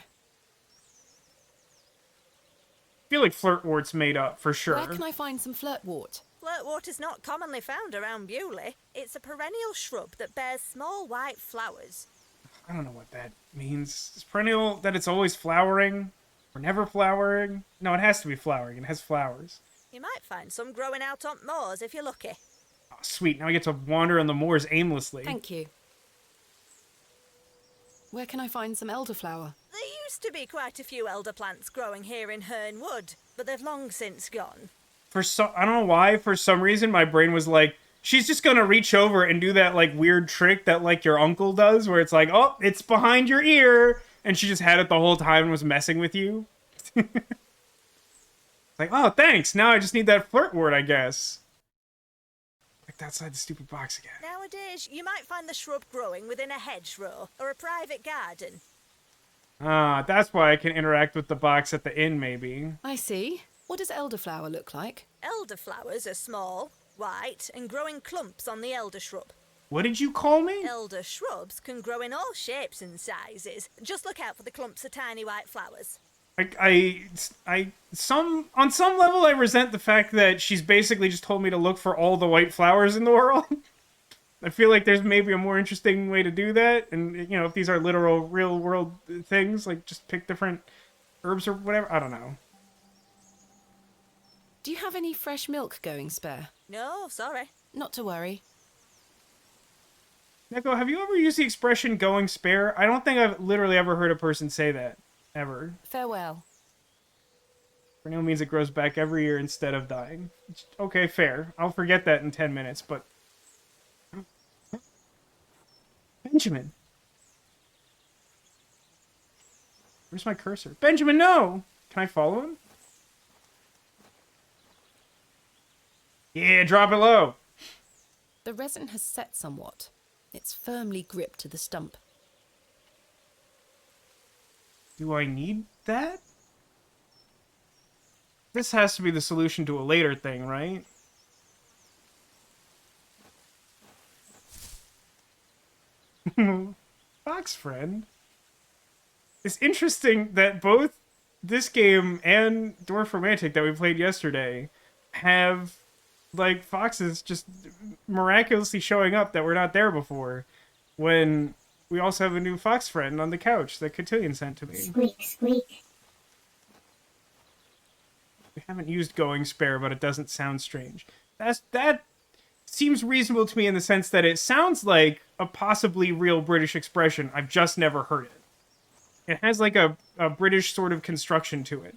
I feel like flirtwort's made up, for sure. Where can I find some flirtwort? Flirtwort is not commonly found around Bewlay. It's a perennial shrub that bears small white flowers. I don't know what that means. Is perennial that it's always flowering? Or never flowering? No, it has to be flowering. It has flowers. You might find some growing out on moors if you're lucky. Oh, sweet. Now I get to wander on the moors aimlessly. Thank you. Where can I find some elderflower? There used to be quite a few elder plants growing here in Herne Wood, but they've long since gone. I don't know why, for some reason, my brain was like, she's just gonna reach over and do that, like, weird trick that, like, your uncle does, where it's like, oh, it's behind your ear, and she just had it the whole time and was messing with you. Like, oh, thanks, now I just need that flirt word, I guess. Like, outside the stupid box again. Nowadays, you might find the shrub growing within a hedgerow or a private garden. Ah, that's why I can interact with the box at the inn, maybe. I see. What does elderflower look like? Elderflowers are small, white, and grow in clumps on the elder shrub. What did you call me? Elder shrubs can grow in all shapes and sizes. Just look out for the clumps of tiny white flowers. On some level, I resent the fact that she's basically just told me to look for all the white flowers in the world. I feel like there's maybe a more interesting way to do that. And, you know, if these are literal, real-world things, like, just pick different herbs or whatever. I don't know. Do you have any fresh milk going spare? No, sorry. Not to worry. Neko, have you ever used the expression going spare? I don't think I've literally ever heard a person say that. Ever. Farewell. Perennial means it grows back every year instead of dying. Okay, fair. I'll forget that in 10 minutes, but... Benjamin! Where's my cursor? Benjamin, no! Can I follow him? Yeah, drop it low! The resin has set somewhat. It's firmly gripped to the stump. Do I need that? This has to be the solution to a later thing, right? Fox friend. It's interesting that both this game and Dwarf Romantic that we played yesterday have, like, foxes just miraculously showing up that were not there before, when we also have a new fox friend on the couch that Cotillion sent to me. Squeak, squeak. We haven't used going spare, but it doesn't sound strange. That seems reasonable to me in the sense that it sounds like a possibly real British expression. I've just never heard it. It has like a British sort of construction to it.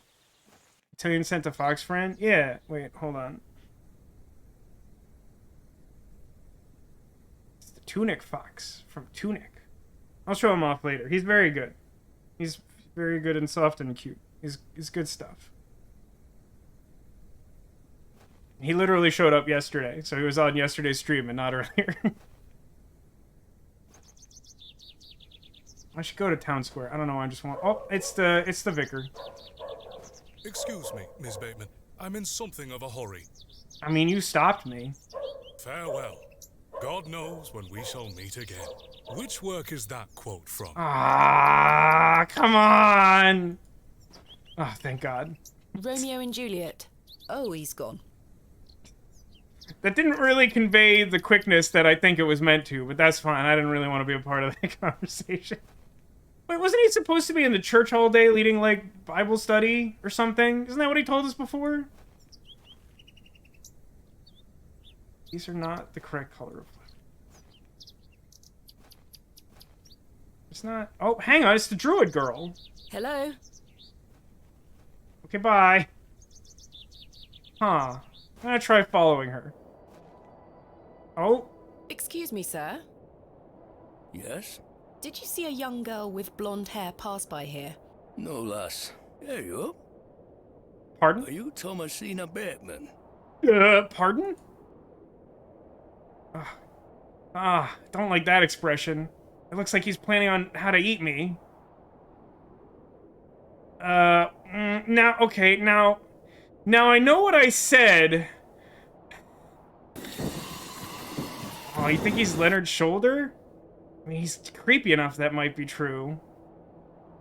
Cotillion sent a fox friend? Yeah, wait, hold on. It's the Tunic Fox from Tunic. I'll show him off later. He's very good. He's very good and soft and cute. He's good stuff. He literally showed up yesterday, so he was on yesterday's stream and not earlier. I should go to Town Square. I don't know. I just want. Oh, it's the vicar. Excuse me, Miss Bateman. I'm in something of a hurry. I mean, you stopped me. Farewell. God knows when we shall meet again. Which work is that quote from? Ah, come on! Oh, thank God. Romeo and Juliet. Oh, he's gone. That didn't really convey the quickness that I think it was meant to, but that's fine. I didn't really want to be a part of that conversation. Wait, wasn't he supposed to be in the church all day leading, like, Bible study or something? Isn't that what he told us before? These are not the correct color of flowers. It's not... Oh, hang on, it's the druid girl. Hello? Okay, bye. Huh. I'm gonna try following her. Oh. Excuse me, sir. Yes? Did you see a young girl with blonde hair pass by here? No, lass. There you are. Pardon? Are you Thomasina Bateman? Pardon? Don't like that expression. It looks like he's planning on how to eat me. Now, okay, now I know what I said. Oh, you think he's Leonard Shoulder? I mean, he's creepy enough that might be true.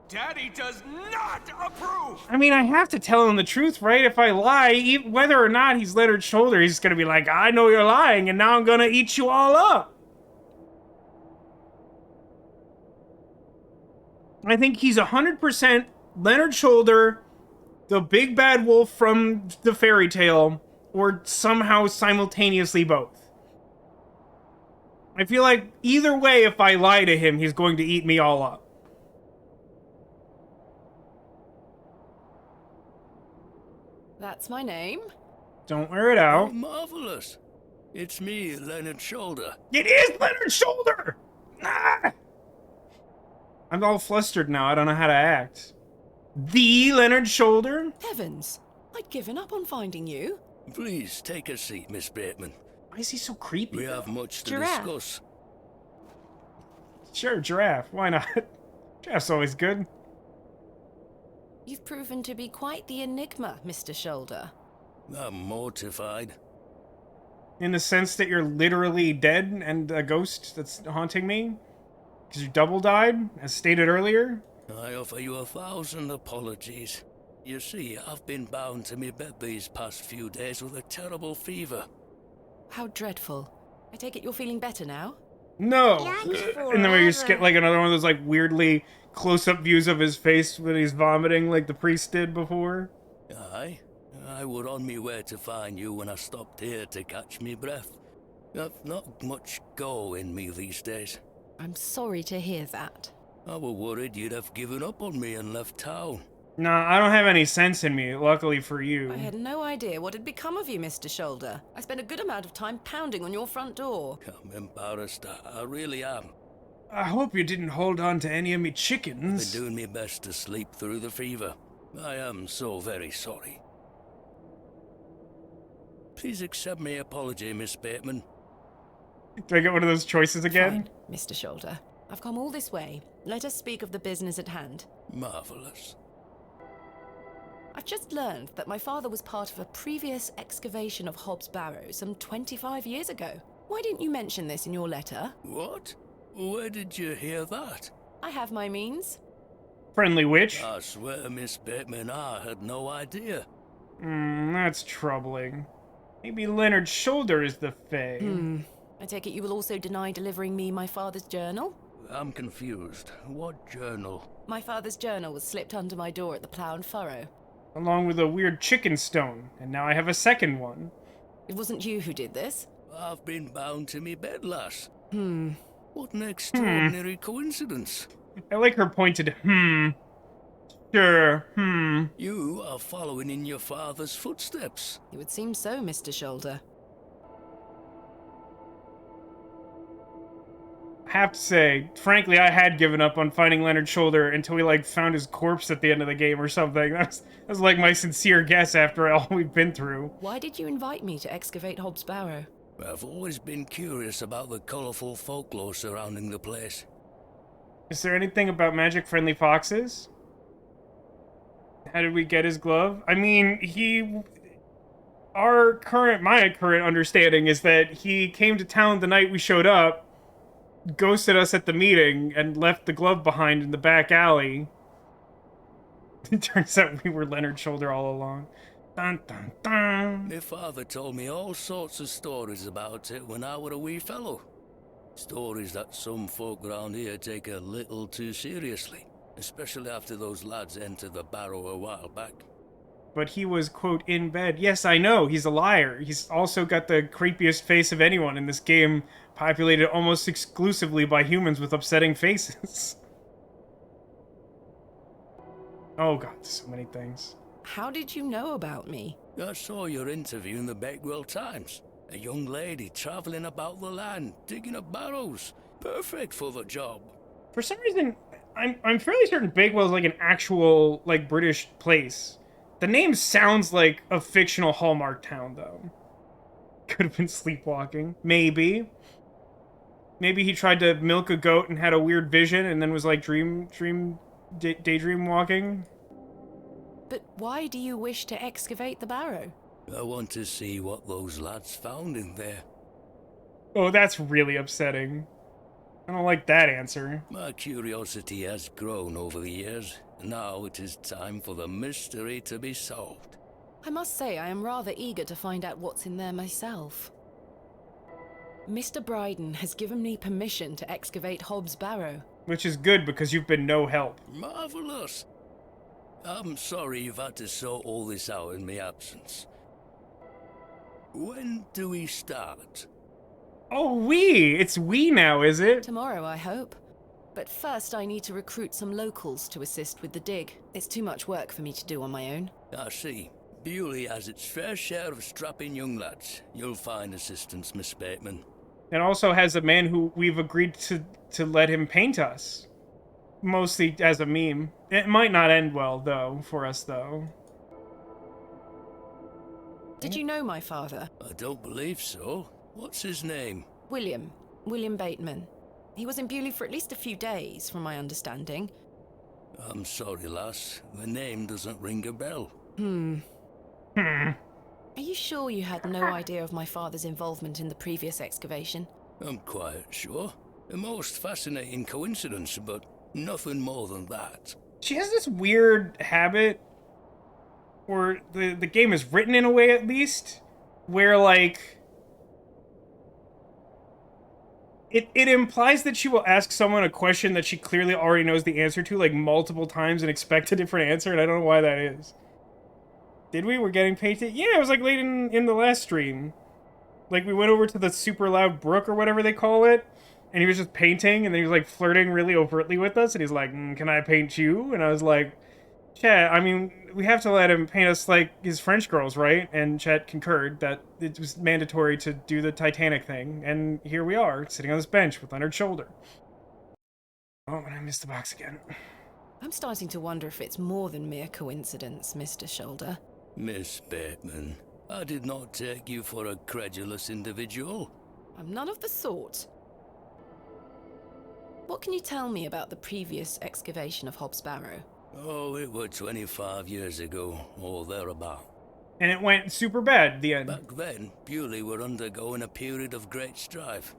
Daddy does not approve! I mean, I have to tell him the truth, right? If I lie, whether or not he's Leonard Shoulder, he's gonna be like, I know you're lying, and now I'm gonna eat you all up. I think he's 100% Leonard Shoulder, the big bad wolf from the fairy tale, or somehow simultaneously both. I feel like either way, if I lie to him, he's going to eat me all up. That's my name. Don't wear it out. Oh, marvelous. It's me, Leonard Shoulder. It is Leonard Shoulder! Ah! I'm all flustered now. I don't know how to act. The Leonard Shoulder? Heavens, I'd given up on finding you. Please take a seat, Miss Bateman. Why is he so creepy? We have much to Giraffe. discuss. Sure, giraffe. Why not? Giraffe's always good. You've proven to be quite the enigma, Mr. Shoulder. I'm mortified. In the sense that you're literally dead and a ghost that's haunting me? Because you double died, as stated earlier? I offer you 1,000 apologies. You see, I've been bound to me bed these past few days with a terrible fever. How dreadful. I take it you're feeling better now? No! And then we just get like another one of those like weirdly close-up views of his face when he's vomiting like the priest did before. Aye. I were on me way to find you when I stopped here to catch me breath. I've not much go in me these days. I'm sorry to hear that. I were worried you'd have given up on me and left town. Nah, I don't have any sense in me, luckily for you. I had no idea what had become of you, Mr. Shoulder. I spent a good amount of time pounding on your front door. I'm embarrassed, I really am. I hope you didn't hold on to any of me I've chickens. been doing my best to sleep through the fever. I am so very sorry. Please accept my apology, Miss Bateman. Do I get one of those choices again? Fine, Mr. Shoulder. I've come all this way. Let us speak of the business at hand. Marvelous. I've just learned that my father was part of a previous excavation of Hob's Barrow some 25 years ago. Why didn't you mention this in your letter? What? Where did you hear that? I have my means. Friendly witch? I swear, Miss Bateman, I had no idea. That's troubling. Maybe Leonard Shoulder is the Fae. I take it you will also deny delivering me my father's journal? I'm confused. What journal? My father's journal was slipped under my door at the Plough and Furrow. Along with a weird chicken stone, and now I have a second one. It wasn't you who did this? I've been bound to me bed, lass. What an extraordinary coincidence. I like her pointed Sure, You are following in your father's footsteps. It would seem so, Mr. Shoulder. I have to say, frankly, I had given up on finding Leonard Shoulder until we, like, found his corpse at the end of the game or something. That was like, my sincere guess after all we've been through. Why did you invite me to excavate Hob's Barrow? I've always been curious about the colourful folklore surrounding the place. Is there anything about magic-friendly foxes? How did we get his glove? I mean, my current understanding is that he came to town the night we showed up, ghosted us at the meeting, and left the glove behind in the back alley. It turns out we were Leonard Shoulder all along. Dun dun dun. My father told me all sorts of stories about it when I were a wee fellow. Stories that some folk around here take a little too seriously, especially after those lads entered the Barrow a while back. But he was, quote, in bed. Yes, I know, he's a liar. He's also got the creepiest face of anyone in this game, populated almost exclusively by humans with upsetting faces. Oh god, so many things. How did you know about me? I saw your interview in the Bakewell Times. A young lady traveling about the land, digging up barrows. Perfect for the job. For some reason, I'm fairly certain Bakewell's like an actual, like, British place. The name sounds like a fictional Hallmark town, though. Could have been sleepwalking. Maybe. Maybe he tried to milk a goat and had a weird vision and then was like daydream walking. But why do you wish to excavate the Barrow? I want to see what those lads found in there. Oh, that's really upsetting. I don't like that answer. My curiosity has grown over the years. Now it is time for the mystery to be solved. I must say I am rather eager to find out what's in there myself. Mr. Bryden has given me permission to excavate Hob's Barrow. Which is good because you've been no help. Marvelous. I'm sorry you've had to sort all this out in my absence. When do we start? Oh, it's we now, is it? Tomorrow, I hope. But first I need to recruit some locals to assist with the dig. It's too much work for me to do on my own. I see. Bewlay has its fair share of strapping young lads. You'll find assistance, Miss Bateman. It also has a man who we've agreed to let him paint us. Mostly as a meme. It might not end well, though, for us, though. Did you know my father? I don't believe so. What's his name? William Bateman. He was in Bewlay for at least a few days, from my understanding. I'm sorry, lass. The name doesn't ring a bell. Are you sure you had no idea of my father's involvement in the previous excavation? I'm quite sure. A most fascinating coincidence, but nothing more than that. She has this weird habit, or the game is written in a way at least, where like it implies that she will ask someone a question that she clearly already knows the answer to like multiple times and expect a different answer, and I don't know why that is. Did we? We're getting painted? Yeah, it was like late in the last stream. Like we went over to the super loud brook or whatever they call it, and he was just painting, and then he was like flirting really overtly with us, and he's like, can I paint you? And I was like, Chet, I mean, we have to let him paint us like his French girls, right? And Chet concurred that it was mandatory to do the Titanic thing, and here we are, sitting on this bench with Leonard Shoulder. Oh, and I missed the box again. I'm starting to wonder if it's more than mere coincidence, Mr. Shoulder. Miss Bateman, I did not take you for a credulous individual. I'm none of the sort. What can you tell me about the previous excavation of Hob's Barrow? Oh, it was 25 years ago, or thereabout. And it went super bad at the end. Back then, Bewlay were undergoing a period of great strife.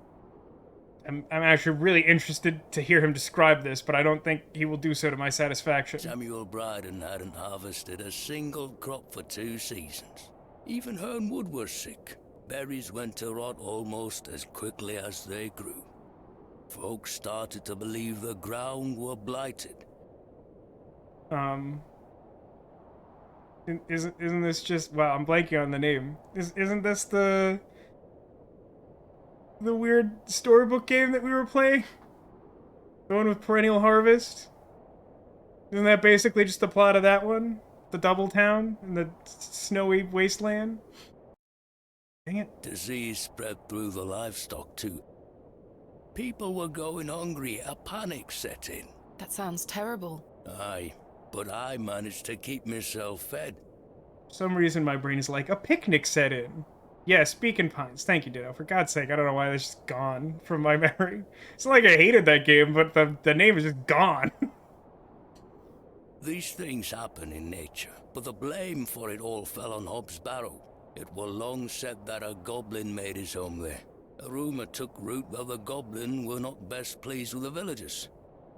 I'm actually really interested to hear him describe this, but I don't think he will do so to my satisfaction. Samuel Bryden hadn't harvested a single crop for 2 seasons. Even Hernwood was sick. Berries went to rot almost as quickly as they grew. Folks started to believe the ground were blighted. Isn't this just... Wow, I'm blanking on the name. Isn't this the weird storybook game that we were playing? The one with Perennial Harvest? Isn't that basically just the plot of that one? The double town in the snowy wasteland? Dang it. Disease spread through the livestock too. People were going hungry, a panic set in. That sounds terrible. Aye, but I managed to keep myself fed. For some reason my brain is like, a picnic set in. Yeah, Speaking Pines. Thank you, Ditto. For God's sake, I don't know why that's just gone from my memory. It's not like I hated that game, but the name is just gone. These things happen in nature, but the blame for it all fell on Hob's Barrow. It was long said that a goblin made his home there. A rumour took root that the goblin were not best pleased with the villagers.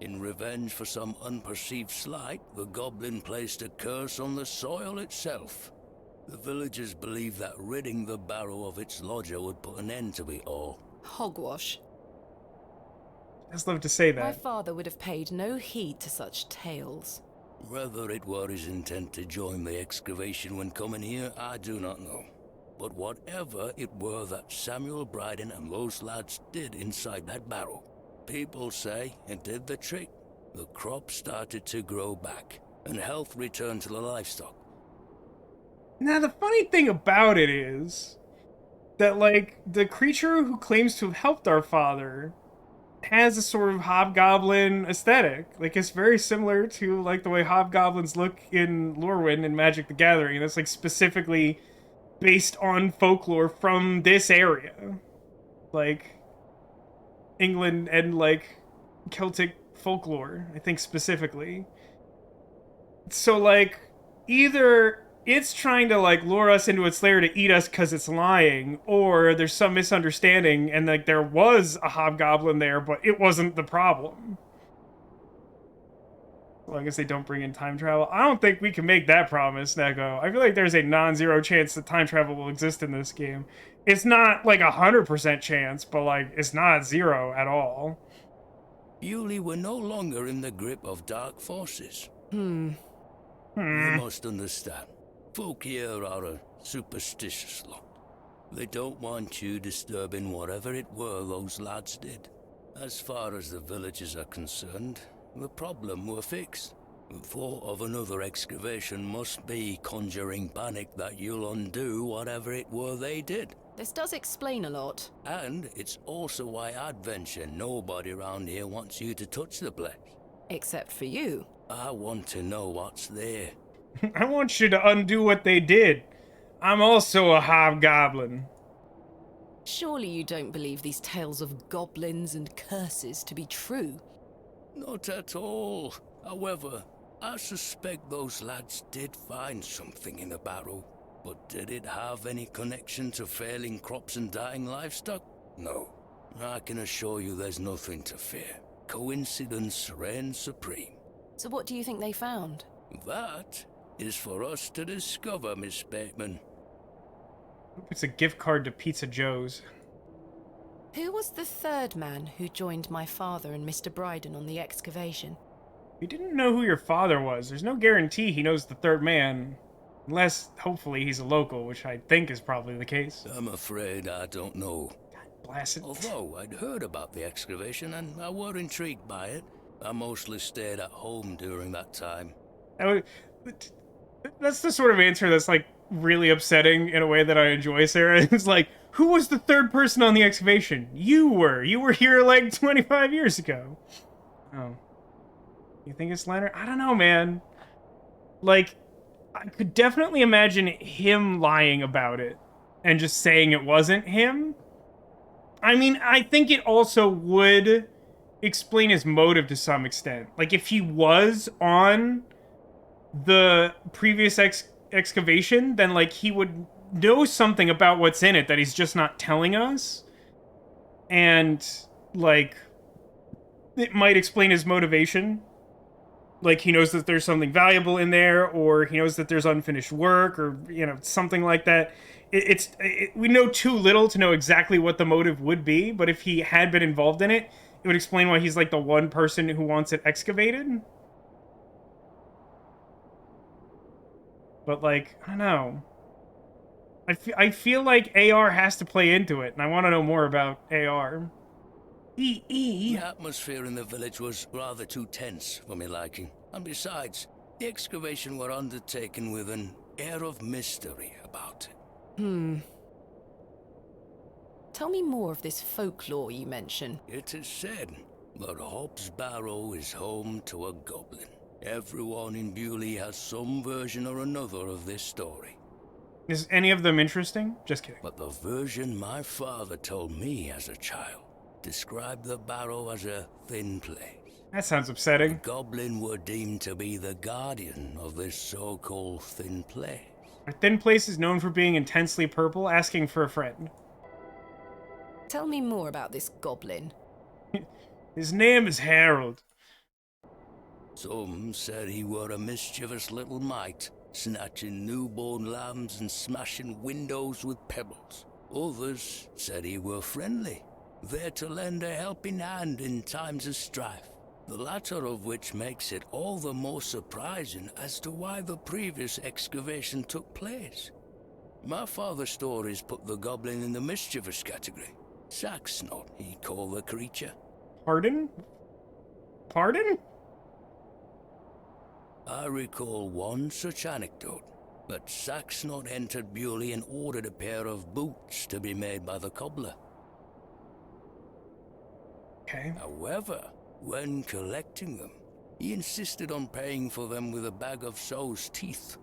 In revenge for some unperceived slight, the goblin placed a curse on the soil itself. The villagers believe that ridding the Barrow of its lodger would put an end to it all. Hogwash. I just love to say that. My father would have paid no heed to such tales. Whether it were his intent to join the excavation when coming here, I do not know. But whatever it were that Samuel Bryden and those lads did inside that barrow, people say it did the trick. The crop started to grow back, and health returned to the livestock. Now, the funny thing about it is that, like, the creature who claims to have helped our father has a sort of hobgoblin aesthetic. Like, it's very similar to, like, the way hobgoblins look in Lorwyn and Magic the Gathering. And that's, like, specifically based on folklore from this area. Like, England and, like, Celtic folklore, I think, specifically. So, like, either it's trying to, like, lure us into its lair to eat us because it's lying, or there's some misunderstanding and, like, there was a hobgoblin there, but it wasn't the problem. As long as they don't bring in time travel. I don't think we can make that promise, Neko. I feel like there's a non-zero chance that time travel will exist in this game. It's not, like, 100% chance, but, like, it's not zero at all. Bewlay were no longer in the grip of dark forces. Hmm. You must understand. Folk here are a superstitious lot. They don't want you disturbing whatever it were those lads did. As far as the villagers are concerned, the problem were fixed. The thought of another excavation must be conjuring panic that you'll undo whatever it were they did. This does explain a lot. And it's also why I'd venture nobody around here wants you to touch the place. Except for you. I want to know what's there. I want you to undo what they did. I'm also a hobgoblin. Surely you don't believe these tales of goblins and curses to be true? Not at all. However, I suspect those lads did find something in the barrow. But did it have any connection to failing crops and dying livestock? No. I can assure you there's nothing to fear. Coincidence reigns supreme. So what do you think they found? That is for us to discover, Miss Bateman. It's a gift card to Pizza Joe's. Who was the third man who joined my father and Mr. Bryden on the excavation? We didn't know who your father was. There's no guarantee he knows the third man. Unless, hopefully, he's a local, which I think is probably the case. I'm afraid I don't know. God bless it. Although I'd heard about the excavation and I were intrigued by it, I mostly stayed at home during that time. That's the sort of answer that's, like, really upsetting in a way that I enjoy, Sarah. It's like, who was the third person on the excavation? You were. You were here, like, 25 years ago. Oh. You think it's Leonard? I don't know, man. Like, I could definitely imagine him lying about it and just saying it wasn't him. I mean, I think it also would explain his motive to some extent. Like, if he was on the previous excavation, then, like, he would know something about what's in it that he's just not telling us. And, like, it might explain his motivation. Like, he knows that there's something valuable in there, or he knows that there's unfinished work, or, you know, something like that. We know too little to know exactly what the motive would be, but if he had been involved in it, it would explain why he's, like, the one person who wants it excavated. But, like, I don't know. I feel like AR has to play into it, and I want to know more about AR. The atmosphere in the village was rather too tense for my liking. And besides, the excavation were undertaken with an air of mystery about it. Tell me more of this folklore you mention. It is said that Hob's Barrow is home to a goblin. Everyone in Bewlay has some version or another of this story. Is any of them interesting? Just kidding. But the version my father told me as a child described the barrow as a thin place. That sounds upsetting. The goblin were deemed to be the guardian of this so-called thin place. Our thin place is known for being intensely purple, asking for a friend. Tell me more about this goblin. His name is Harold. Some said he were a mischievous little mite, snatching newborn lambs and smashing windows with pebbles. Others said he were friendly, there to lend a helping hand in times of strife. The latter of which makes it all the more surprising as to why the previous excavation took place. My father's stories put the goblin in the mischievous category. Sacksnot, he called the creature. Pardon? Pardon? I recall one such anecdote, that Sacksnot entered Bewlay and ordered a pair of boots to be made by the cobbler. Okay. However, when collecting them, he insisted on paying for them with a bag of sow's teeth.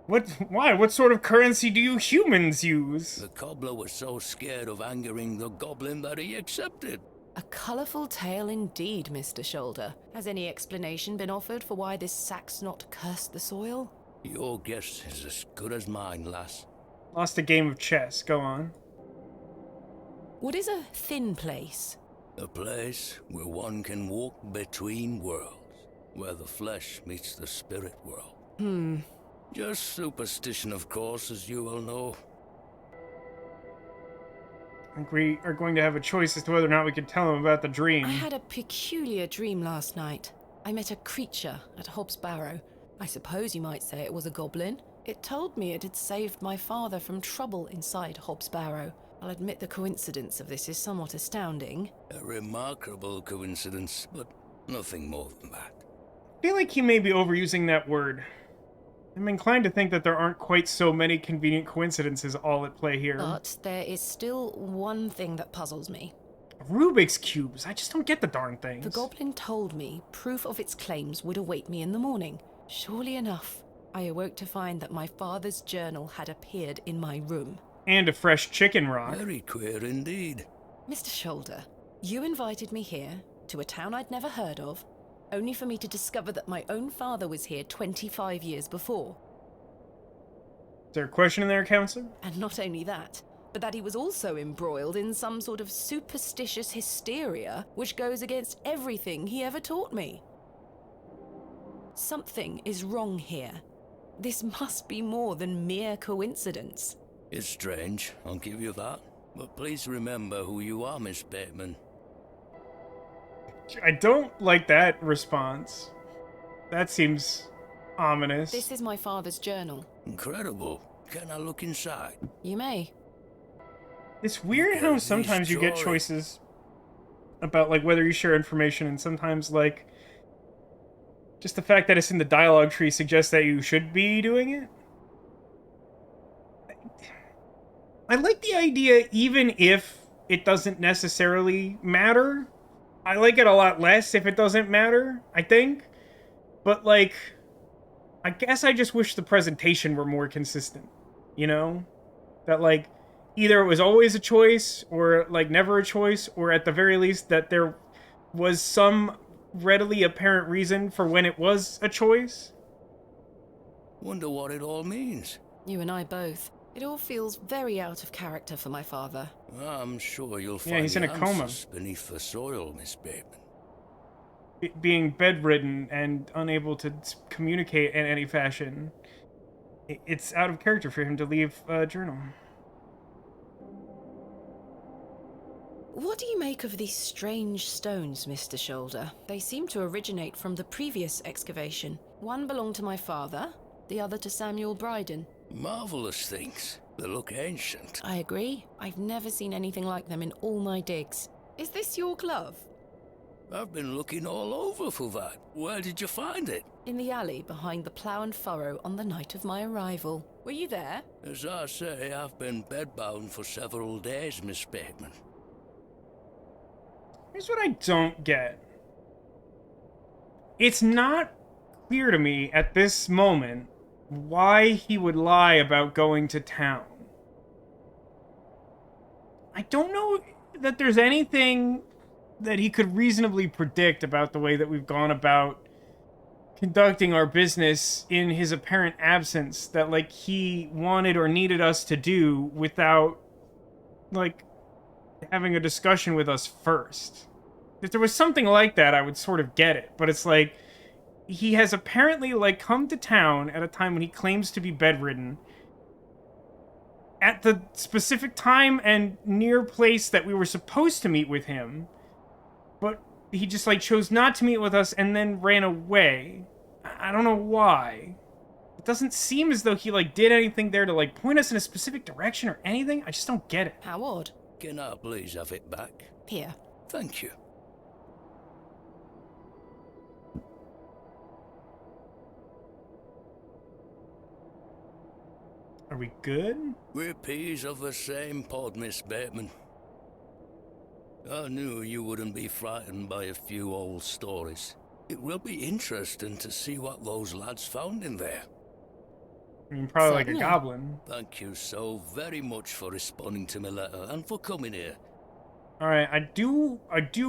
What? Why? What sort of currency do you humans use? The cobbler was so scared of angering the goblin that he accepted. A colourful tale indeed, Mr. Shoulder. Has any explanation been offered for why this Sacksnot cursed the soil? Your guess is as good as mine, lass. Lost a game of chess. Go on. What is a thin place? A place where one can walk between worlds, where the flesh meets the spirit world. Just superstition, of course, as you well know. I think we are going to have a choice as to whether or not we can tell him about the dream. I had a peculiar dream last night. I met a creature at Hob's Barrow. I suppose you might say it was a goblin. It told me it had saved my father from trouble inside Hob's Barrow. I'll admit the coincidence of this is somewhat astounding. A remarkable coincidence, but nothing more than that. I feel like he may be overusing that word. I'm inclined to think that there aren't quite so many convenient coincidences all at play here. But there is still one thing that puzzles me. Rubik's Cubes. I just don't get the darn things. The goblin told me proof of its claims would await me in the morning. Surely enough, I awoke to find that my father's journal had appeared in my room. And a fresh chicken rock. Very queer indeed. Mr. Shoulder, you invited me here, to a town I'd never heard of, only for me to discover that my own father was here 25 years before. Is there a question in there, Counselor? And not only that, but that he was also embroiled in some sort of superstitious hysteria which goes against everything he ever taught me. Something is wrong here. This must be more than mere coincidence. It's strange, I'll give you that. But please remember who you are, Miss Bateman. I don't like that response. That seems ominous. This is my father's journal. Incredible. Can I look inside? You may. It's weird how sometimes you get choices about, like, whether you share information, and sometimes, like, just the fact that it's in the dialogue tree suggests that you should be doing it. I like the idea, even if it doesn't necessarily matter. I like it a lot less if it doesn't matter, I think. But, like, I guess I just wish the presentation were more consistent, you know? That, like, either it was always a choice, or, like, never a choice, or at the very least that there was some readily apparent reason for when it was a choice. Wonder what it all means. You and I both. It all feels very out of character for my father. I'm sure you'll find he's in a coma beneath the soil, Miss Bateman. Being bedridden and unable to communicate in any fashion. It's out of character for him to leave a journal. What do you make of these strange stones, Mr. Shoulder? They seem to originate from the previous excavation. One belonged to my father, the other to Samuel Bryden. Marvelous things. They look ancient. I agree. I've never seen anything like them in all my digs. Is this your glove? I've been looking all over for that. Where did you find it? In the alley behind the plough and furrow on the night of my arrival. Were you there? As I say, I've been bedbound for several days, Miss Bateman. Here's what I don't get. It's not clear to me at this moment why he would lie about going to town. I don't know that there's anything that he could reasonably predict about the way that we've gone about conducting our business in his apparent absence that, like, he wanted or needed us to do without, like, having a discussion with us first. If there was something like that, I would sort of get it. But it's like, he has apparently, like, come to town at a time when he claims to be bedridden. At the specific time and near place that we were supposed to meet with him. But he just, like, chose not to meet with us and then ran away. I don't know why. It doesn't seem as though he, like, did anything there to, like, point us in a specific direction or anything. I just don't get it. How odd. Can I please have it back? Here. Thank you. Are we good? We're peas of the same pod, Miss Bateman. I knew you wouldn't be frightened by a few old stories. It will be interesting to see what those lads found in there. I mean, probably Certainly. like a goblin. Thank you so very much for responding to my letter and for coming here. Alright, I do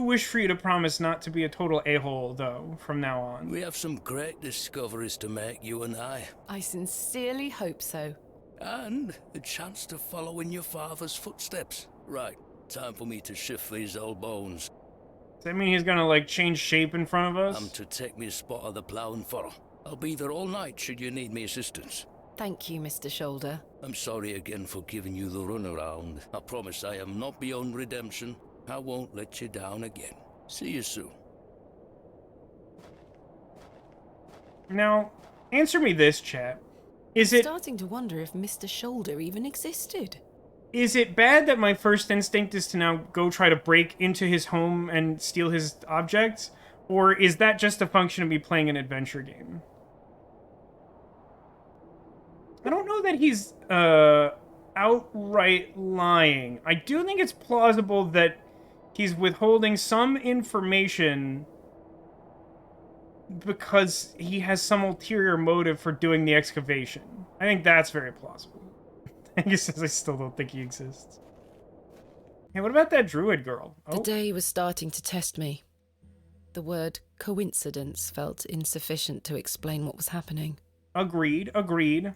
wish for you to promise not to be a total a-hole, though, from now on. We have some great discoveries to make, you and I. I sincerely hope so. And a chance to follow in your father's footsteps. Right, time for me to shift these old bones. Does that mean he's gonna, like, change shape in front of us? I'm to take me a spot of the plough and furrow. I'll be there all night should you need me assistance. Thank you, Mr. Shoulder. I'm sorry again for giving you the runaround. I promise I am not beyond redemption. I won't let you down again. See you soon. Now, answer me this, chat. Is I'm it starting to wonder if Mr. Shoulder even existed. Is it bad that my first instinct is to now go try to break into his home and steal his objects? Or is that just a function of me playing an adventure game? I don't know that he's outright lying. I do think it's plausible that he's withholding some information because he has some ulterior motive for doing the excavation. I think that's very plausible. He says I still don't think he exists. Hey, what about that druid girl? The day was starting to test me. The word coincidence felt insufficient to explain what was happening. Agreed, agreed.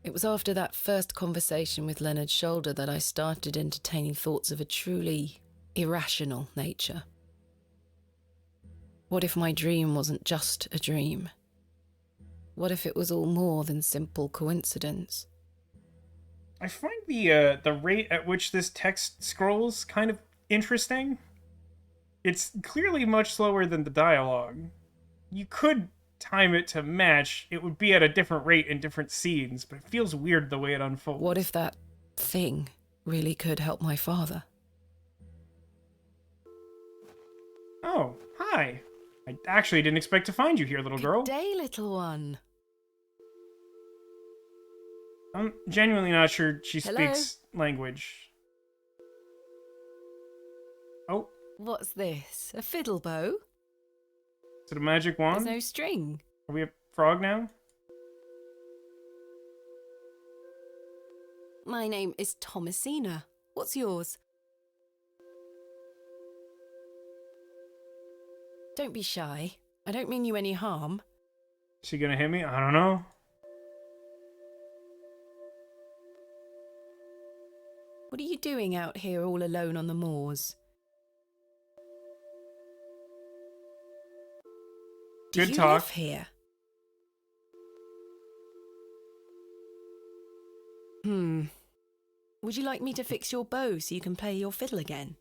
It was after that first conversation with Leonard Shoulder that I started entertaining thoughts of a truly irrational nature. What if my dream wasn't just a dream? What if it was all more than simple coincidence? I find the rate at which this text scrolls kind of interesting. It's clearly much slower than the dialogue. You could time it to match. It would be at a different rate in different scenes, but it feels weird the way it unfolds. What if that thing really could help my father? Oh, hi. I actually didn't expect to find you here, little girl. Good day, little one. I'm genuinely not sure she Hello? speaks language. Oh. What's this? A fiddle bow? Is it a magic wand? There's no string. Are we a frog now? My name is Thomasina. What's yours? Don't be shy. I don't mean you any harm. Is she gonna hit me? I don't know. What are you doing out here all alone on the moors? Good Do you talk. live here? Would you like me to fix your bow so you can play your fiddle again?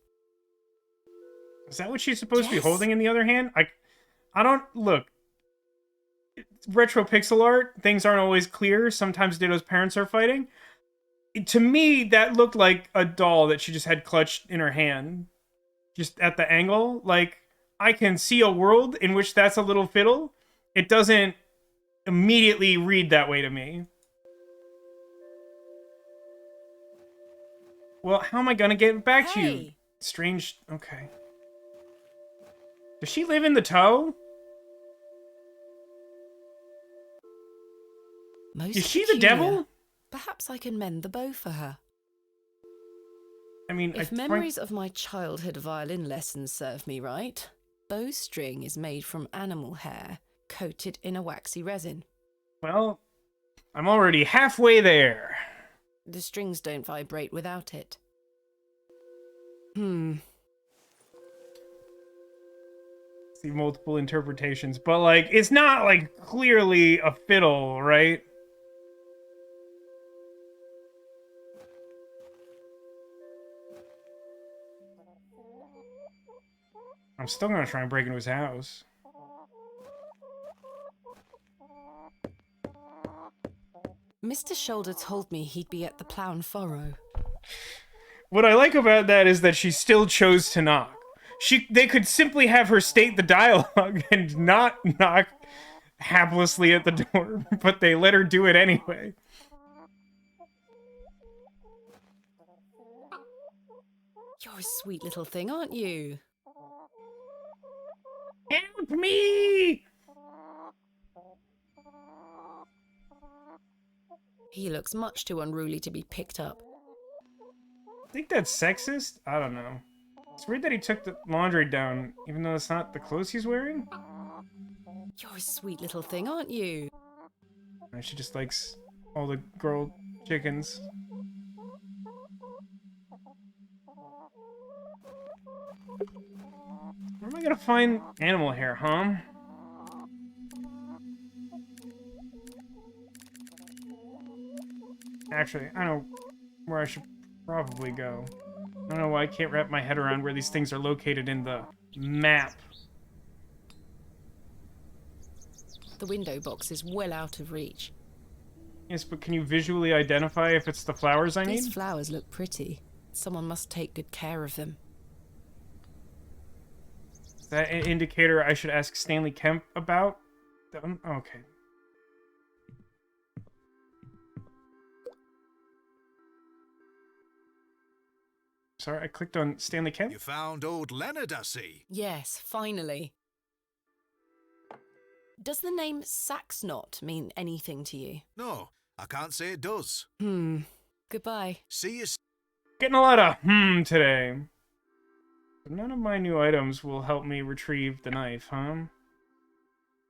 Is that what she's supposed to be Yes. holding in the other hand? I don't... Look. Retro pixel art, things aren't always clear. Sometimes Ditto's parents are fighting. To me, that looked like a doll that she just had clutched in her hand. Just at the angle. Like, I can see a world in which that's a little fiddle. It doesn't immediately read that way to me. Well, how am I gonna get back to you? Hey. Strange... Okay. Does she live in the toe? Most Is she the peculiar. devil? Perhaps I can mend the bow for her. I mean, If memories of my childhood violin lessons serve me right, bowstring is made from animal hair, coated in a waxy resin. Well, I'm already halfway there. The strings don't vibrate without it. see multiple interpretations, but like it's not like clearly a fiddle, right? I'm still gonna try and break into his house. Mr. Shoulder told me he'd be at the Plough and Furrow. What I like about that is that she still chose to knock. They could simply have her state the dialogue and not knock haplessly at the door, but they let her do it anyway. You're a sweet little thing, aren't you? Help me! He looks much too unruly to be picked up. I think that's sexist? I don't know. It's weird that he took the laundry down, even though it's not the clothes he's wearing. You're a sweet little thing, aren't you? She just likes all the grilled chickens. Where am I gonna find animal hair, huh? Actually, I know where I should probably go. I don't know why I can't wrap my head around where these things are located in the map. The window box is well out of reach. Yes, but can you visually identify if it's the flowers I need? These flowers look pretty. Someone must take good care of them. Is that an indicator I should ask Stanley Kemp about? Okay. Sorry, I clicked on Stanley Kemp. You found old Leonard, I see. Yes, finally. Does the name Saxnot mean anything to you? No, I can't say it does. Goodbye. See you. Getting a lot of today. But none of my new items will help me retrieve the knife, huh?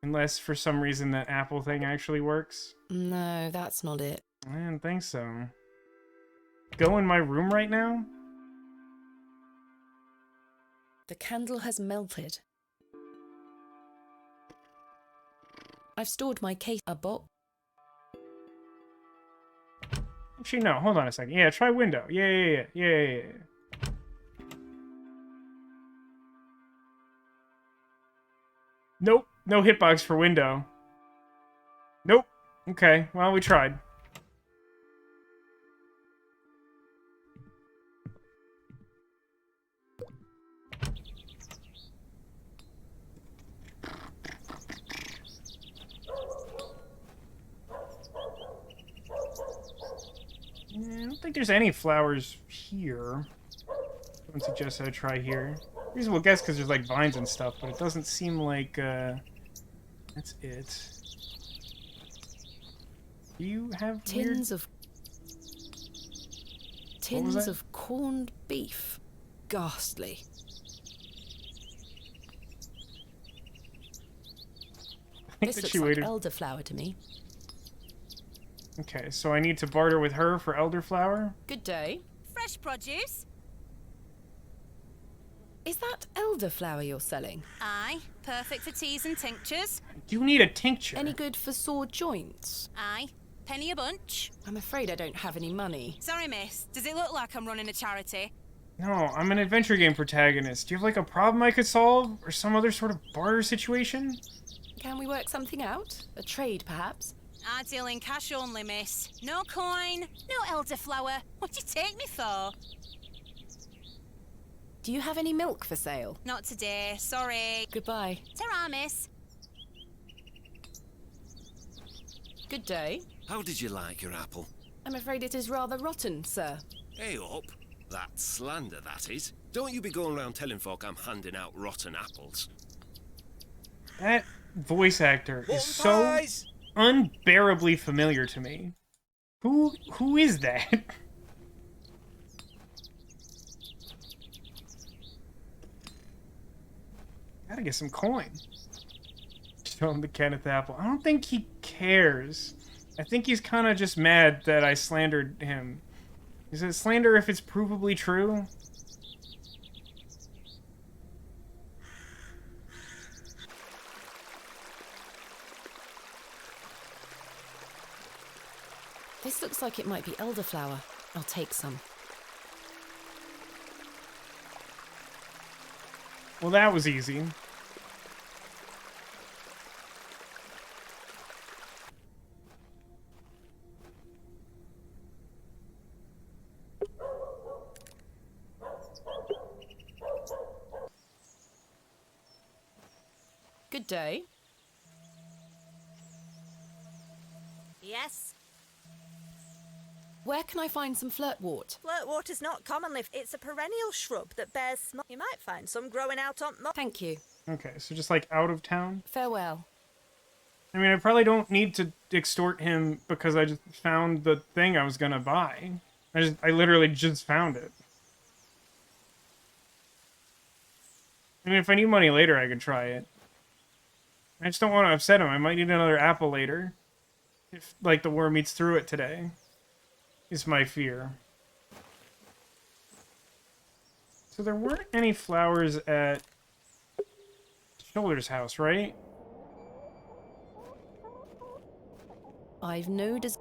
Unless for some reason that apple thing actually works. No, that's not it. I didn't think so. Go in my room right now? The candle has melted. I've stored my case a box. Actually, no. Hold on a second. Yeah, try window. Yeah. Nope. No hitbox for window. Nope. Okay. Well, we tried. I don't think there's any flowers here. I would suggest I try here. Reasonable guess because there's like vines and stuff, but it doesn't seem like that's it. Do you have tins of corned beef? Ghastly. This looks like elderflower to me. Okay, so I need to barter with her for elderflower? Good day. Fresh produce? Is that elderflower you're selling? Aye. Perfect for teas and tinctures. I do need a tincture. Any good for sore joints? Aye. Penny a bunch. I'm afraid I don't have any money. Sorry, miss. Does it look like I'm running a charity? No, I'm an adventure game protagonist. Do you have like a problem I could solve? Or some other sort of barter situation? Can we work something out? A trade, perhaps? I deal in cash only, miss. No coin, no elderflower. What do you take me for? Do you have any milk for sale? Not today, sorry. Goodbye. Ta-ra, miss. Good day. How did you like your apple? I'm afraid it is rather rotten, sir. Hey up. That's slander, that is. Don't you be going around telling folk I'm handing out rotten apples. That voice actor is so unbearably familiar to me. Who is that? Gotta get some coin. Show him the Kenneth apple. I don't think he cares. I think he's kind of just mad that I slandered him. Is it slander if it's provably true? This looks like it might be elderflower. I'll take some. Well, that was easy. Good day. Yes? Where can I find some flirtwort? Flirtwater's not commonly. It's a perennial shrub that bears small. You might find some growing out on. Thank you. Okay, so just like out of town? Farewell. I mean, I probably don't need to extort him because I just found the thing I was gonna buy. I literally just found it. I mean, if I need money later, I could try it. I just don't want to upset him. I might need another apple later. If, like, the worm eats through it today. Is my fear. So there weren't any flowers at Shoulder's house, right? I've no desire.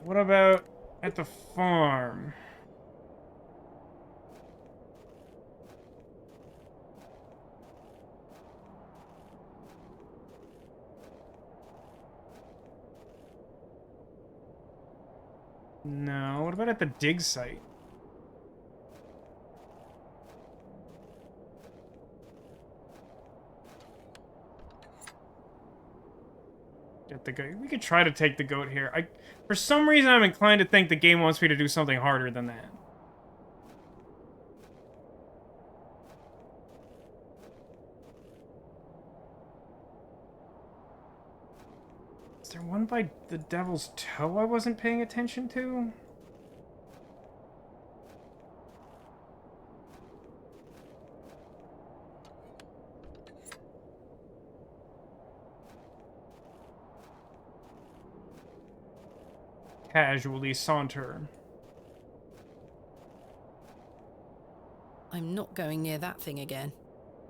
What about at the farm? No, what about at the dig site? Get the goat. We could try to take the goat here. For some reason, I'm inclined to think the game wants me to do something harder than that. Is there one by the Devil's Toe I wasn't paying attention to? Casually saunter. I'm not going near that thing again.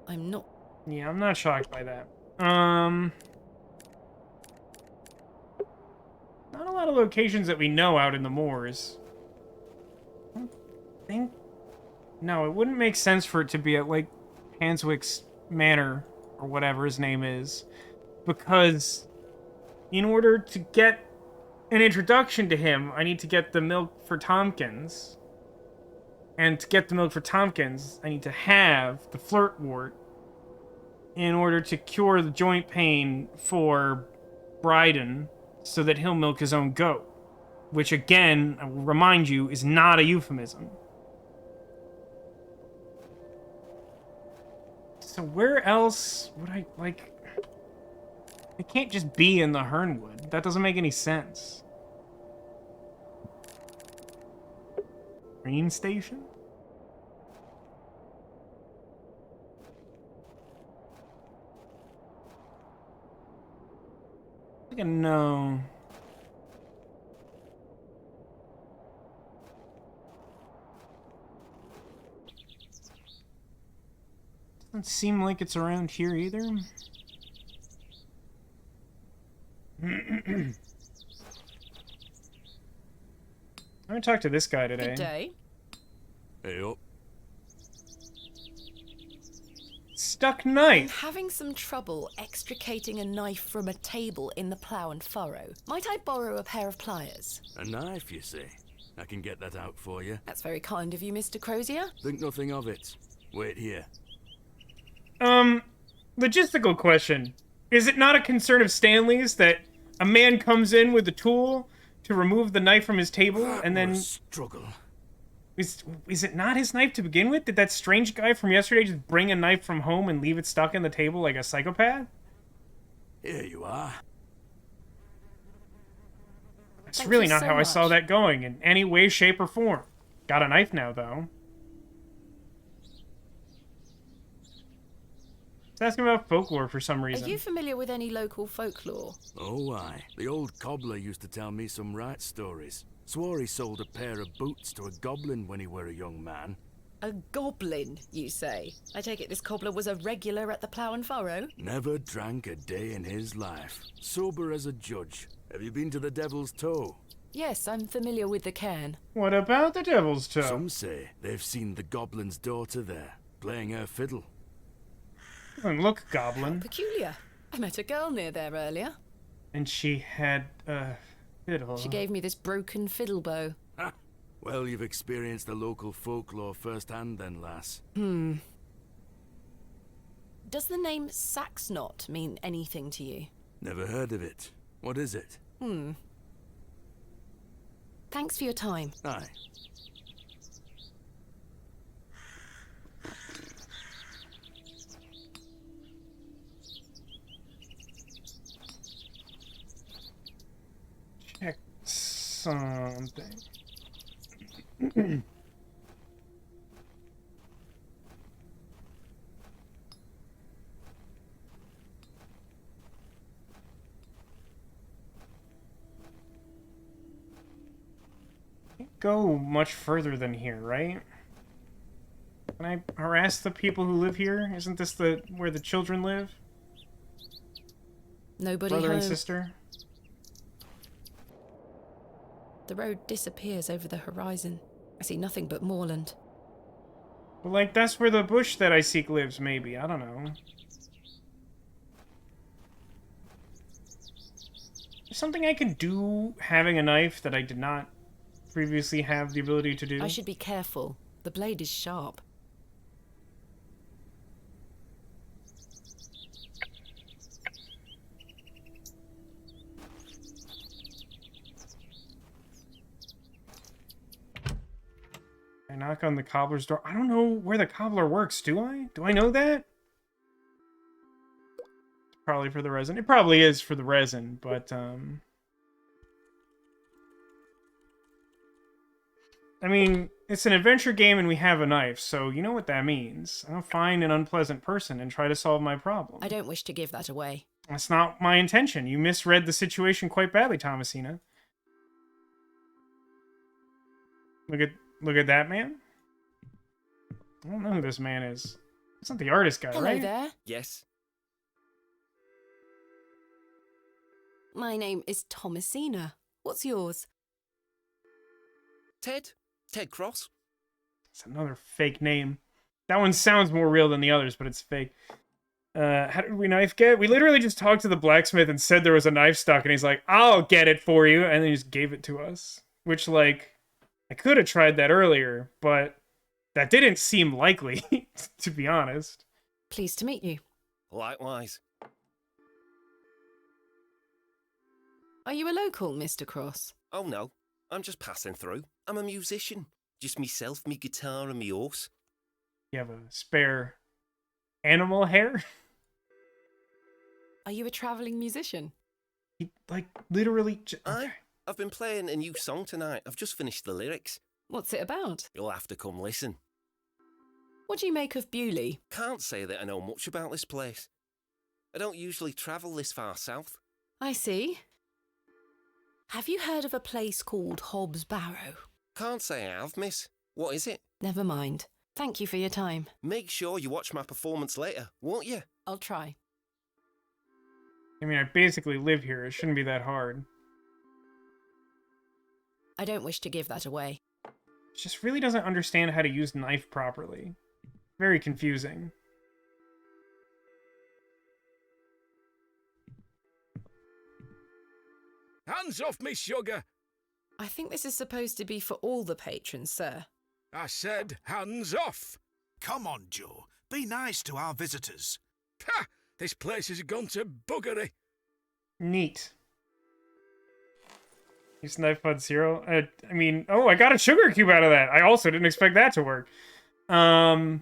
I'm not... Yeah, I'm not shocked by that. Not a lot of locations that we know out in the moors. I don't think... No, it wouldn't make sense for it to be at, like, Hanswick's Manor, or whatever his name is. Because, in order to get an introduction to him, I need to get the milk for Tompkins. And to get the milk for Tompkins, I need to have the flirtwort in order to cure the joint pain for Bryden so that he'll milk his own goat. Which, again, I will remind you, is not a euphemism. So where else would I, like... It can't just be in the Hernwood. That doesn't make any sense. Green Station? Like a no. Doesn't seem like it's around here either. I'm gonna talk to this guy today. Good day. Hey up. Stuck knife. I'm having some trouble extricating a knife from a table in the plough and furrow. Might I borrow a pair of pliers? A knife, you say? I can get that out for you. That's very kind of you, Mr. Crozier. Think nothing of it. Wait here. Logistical question. Is it not a concern of Stanley's that a man comes in with a tool to remove the knife from his table and then... struggle. Is it not his knife to begin with? Did that strange guy from yesterday just bring a knife from home and leave it stuck in the table like a psychopath? Here you are. That's really not how I saw that going in any way, shape, or form. Got a knife now, though. Let's ask him about folklore for some reason. Are you familiar with any local folklore? Oh, aye. The old cobbler used to tell me some right stories. Swore he sold a pair of boots to a goblin when he were a young man. A goblin, you say? I take it this cobbler was a regular at the Plough and Furrow? Never drank a day in his life. Sober as a judge. Have you been to the Devil's Toe? Yes, I'm familiar with the cairn. What about the Devil's Toe? Some say they've seen the goblin's daughter there, playing her fiddle. Doesn't look goblin. Peculiar. I met a girl near there earlier. And she had a fiddle. She gave me this broken fiddle bow. Ha! Well, you've experienced the local folklore firsthand then, lass. Does the name Saxnot mean anything to you? Never heard of it. What is it? Thanks for your time. Aye. Check something. Can't go much further than here, right? Can I harass the people who live here? Isn't this where the children live? Nobody Brother home. and sister? The road disappears over the horizon. I see nothing but moorland. Well, like, that's where the bush that I seek lives, maybe. I don't know. There's something I can do having a knife that I did not previously have the ability to do. I should be careful. The blade is sharp. I knock on the cobbler's door. I don't know where the cobbler works, do I? Do I know that? It's probably for the resin. It probably is for the resin, but, I mean, it's an adventure game and we have a knife, so you know what that means. I'll find an unpleasant person and try to solve my problem. I don't wish to give that away. That's not my intention. You misread the situation quite badly, Thomasina. Look at that man. I don't know who this man is. It's not the artist guy, Hello right? there. Yes. My name is Thomasina. What's yours? Ted? Ted Cross? It's another fake name. That one sounds more real than the others, but it's fake. How did we knife get? We literally just talked to the blacksmith and said there was a knife stuck, and he's like, I'll get it for you, and then he just gave it to us. Which, like, I could have tried that earlier, but that didn't seem likely, to be honest. Pleased to meet you. Likewise. Are you a local, Mr. Cross? Oh no, I'm just passing through. I'm a musician. Just myself, me guitar and me horse. You have a spare animal hair? Are you a travelling musician? He, like, literally... I've been playing a new song tonight. I've just finished the lyrics. What's it about? You'll have to come listen. What do you make of Bewlay? Can't say that I know much about this place. I don't usually travel this far south. I see. Have you heard of a place called Hobb's Barrow? Can't say I have, miss. What is it? Never mind. Thank you for your time. Make sure you watch my performance later, won't you? I'll try. I mean, I basically live here. It shouldn't be that hard. I don't wish to give that away. Just really doesn't understand how to use knife properly. Very confusing. Hands off me, sugar! I think this is supposed to be for all the patrons, sir. I said hands off! Come on, Joe. Be nice to our visitors. Ha! This place has gone to buggery. Neat. Use knife pod zero. I mean, oh, I got a sugar cube out of that. I also didn't expect that to work. I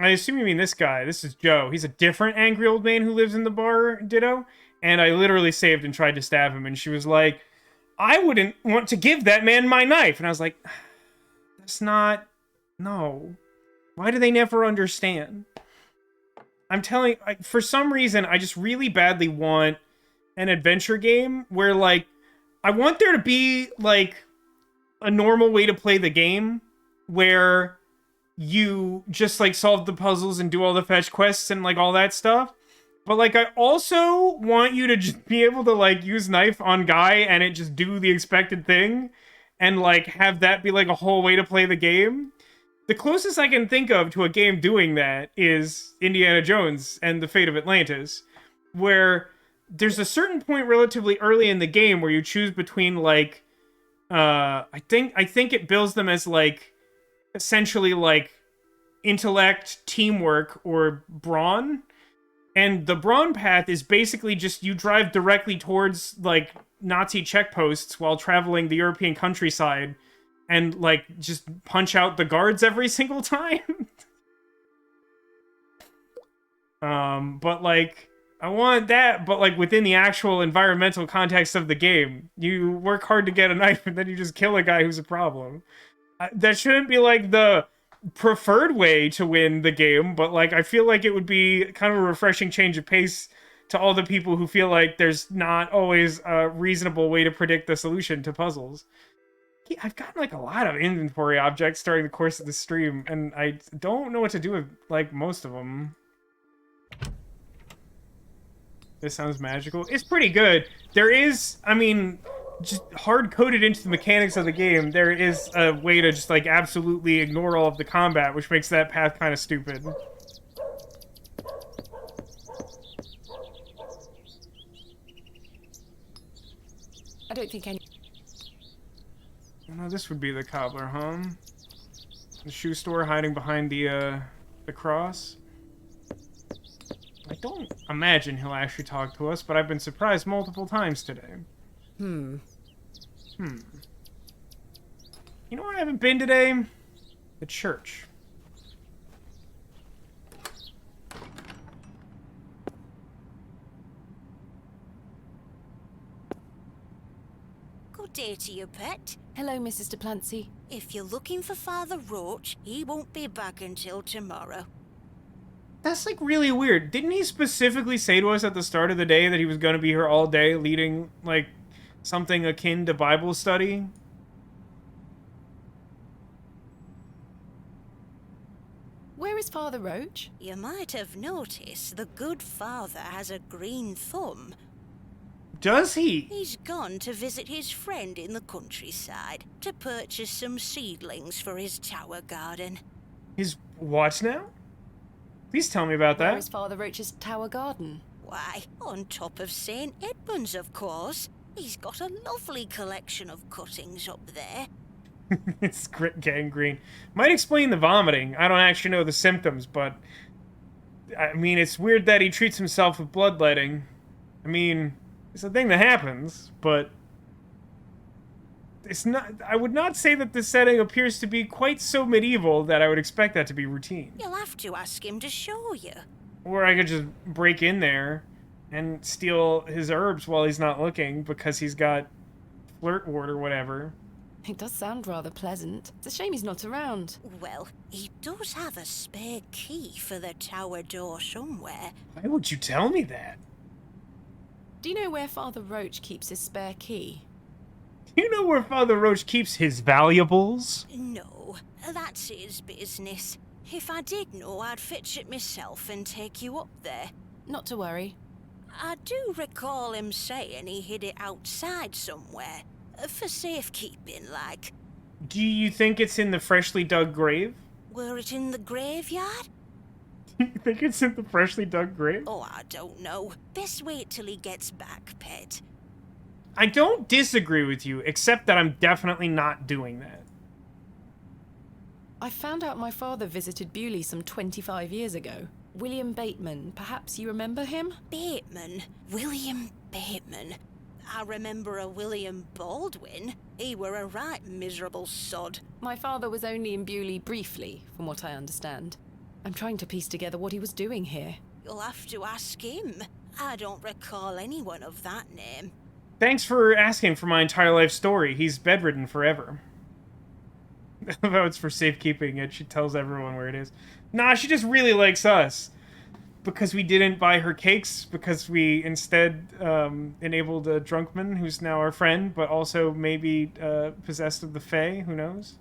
assume you mean this guy. This is Joe. He's a different angry old man who lives in the bar, ditto. And I literally saved and tried to stab him, and she was like, I wouldn't want to give that man my knife. And I was like, that's not... No. Why do they never understand? I'm telling... for some reason, I just really badly want an adventure game where, like, I want there to be, like, a normal way to play the game where you just like solve the puzzles and do all the fetch quests and like all that stuff. But like I also want you to just be able to like use knife on guy and it just do the expected thing and like have that be like a whole way to play the game. The closest I can think of to a game doing that is Indiana Jones and the Fate of Atlantis, where there's a certain point relatively early in the game where you choose between like I think it bills them as like essentially like intellect, teamwork, or brawn. And the brawn path is basically just you drive directly towards like Nazi checkposts while traveling the European countryside and like just punch out the guards every single time. But like I want that, but like within the actual environmental context of the game. You work hard to get a knife and then you just kill a guy who's a problem. That shouldn't be like the preferred way to win the game, but like I feel like it would be kind of a refreshing change of pace to all the people who feel like there's not always a reasonable way to predict the solution to puzzles. Yeah, I've gotten like a lot of inventory objects during the course of the stream, and I don't know what to do with like most of them. This sounds magical. It's pretty good. There is, I mean, just hard-coded into the mechanics of the game, there is a way to just, like, absolutely ignore all of the combat, which makes that path kind of stupid. I don't think any... No, this would be the cobbler, huh? The shoe store hiding behind the cross. I don't imagine he'll actually talk to us, but I've been surprised multiple times today. You know where I haven't been today? The church. Good day to you, pet. Hello, Mrs. Duplancy. If you're looking for Father Roach, he won't be back until tomorrow. That's, like, really weird. Didn't he specifically say to us at the start of the day that he was going to be here all day leading, like, something akin to Bible study? Where is Father Roach? You might have noticed the good father has a green thumb. Does he? He's gone to visit his friend in the countryside to purchase some seedlings for his tower garden. His what now? Please tell me about that. Where is Father Roach's tower garden? Why, on top of St. Edmund's, of course. He's got a lovely collection of cuttings up there. It's gangrene. Might explain the vomiting. I don't actually know the symptoms, but... I mean, it's weird that he treats himself with bloodletting. I mean, it's a thing that happens, but... It's not... I would not say that this setting appears to be quite so medieval that I would expect that to be routine. You'll have to ask him to show you. Or I could just break in there and steal his herbs while he's not looking because he's got flirt ward or whatever. It does sound rather pleasant. It's a shame he's not around. Well, he does have a spare key for the tower door somewhere. Why would you tell me that? Do you know where Father Roach keeps his spare key? Do you know where Father Roach keeps his valuables? No, that's his business. If I did know, I'd fetch it myself and take you up there. Not to worry. I do recall him saying he hid it outside somewhere. For safekeeping, like. Do you think it's in the freshly dug grave? Were it in the graveyard? You think it's in the freshly dug grave? Oh, I don't know. Best wait till he gets back, pet. I don't disagree with you, except that I'm definitely not doing that. I found out my father visited Bewlay some 25 years ago. William Bateman, perhaps you remember him? Bateman? William Bateman? I remember a William Baldwin. He were a right miserable sod. My father was only in Bewlay briefly, from what I understand. I'm trying to piece together what he was doing here. You'll have to ask him. I don't recall anyone of that name. Thanks for asking for my entire life story. He's bedridden forever. I love how it's for safekeeping and she tells everyone where it is. Nah, she just really likes us. Because we didn't buy her cakes, because we instead enabled a drunkman who's now our friend, but also maybe possessed of the Fae, who knows?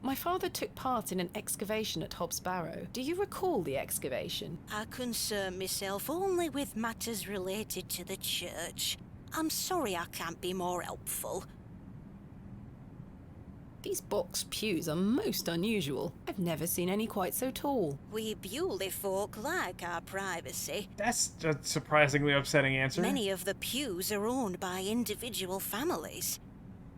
My father took part in an excavation at Hobbs Barrow. Do you recall the excavation? I concern myself only with matters related to the church. I'm sorry I can't be more helpful. These box pews are most unusual. I've never seen any quite so tall. We Bewlay folk like our privacy. That's a surprisingly upsetting answer. Many of the pews are owned by individual families.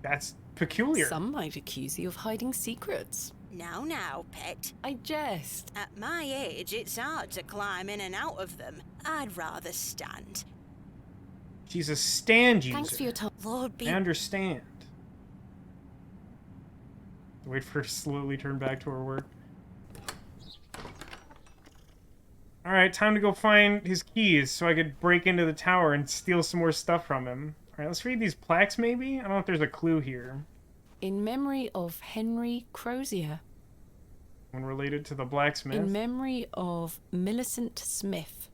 That's peculiar. Some might accuse you of hiding secrets. Now, pet. I jest. At my age, it's hard to climb in and out of them. I'd rather stand. She's a stand user. Thanks for your time. Lord be... I understand. Wait for her to slowly turn back to her work. Alright, time to go find his keys so I could break into the tower and steal some more stuff from him. Alright, let's read these plaques maybe? I don't know if there's a clue here. In memory of Henry Crozier. One related to the blacksmith. In memory of Millicent Smith.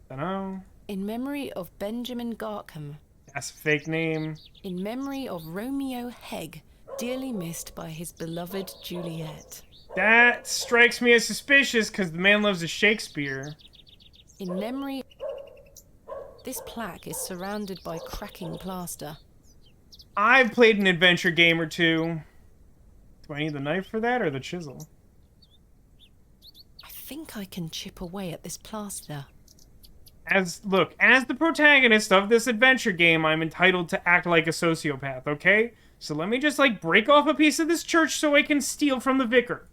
Dunno. In memory of Benjamin Garkham. That's a fake name. In memory of Romeo Hegg, dearly missed by his beloved Juliet. That strikes me as suspicious because the man loves a Shakespeare. In memory... This plaque is surrounded by cracking plaster. I've played an adventure game or two. Do I need the knife for that or the chisel? I think I can chip away at this plaster. Look, as the protagonist of this adventure game, I'm entitled to act like a sociopath, okay? So let me just, like, break off a piece of this church so I can steal from the vicar.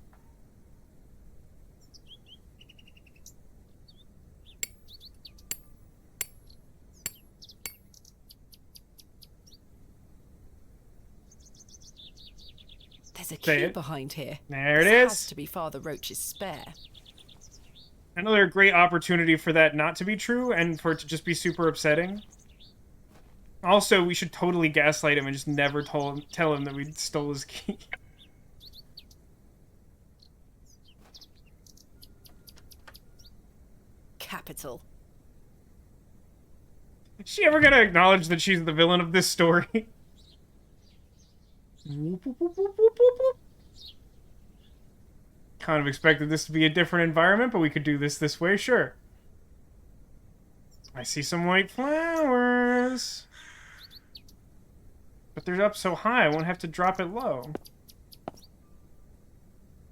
There's a key behind here. There it this is. Has to be Father Roach's spare. Another great opportunity for that not to be true and for it to just be super upsetting. Also, we should totally gaslight him and just never tell him that we stole his key. Capital. Is she ever gonna acknowledge that she's the villain of this story? Kind of expected this to be a different environment, but we could do this way, sure. I see some white flowers. But they're up so high, I won't have to drop it low.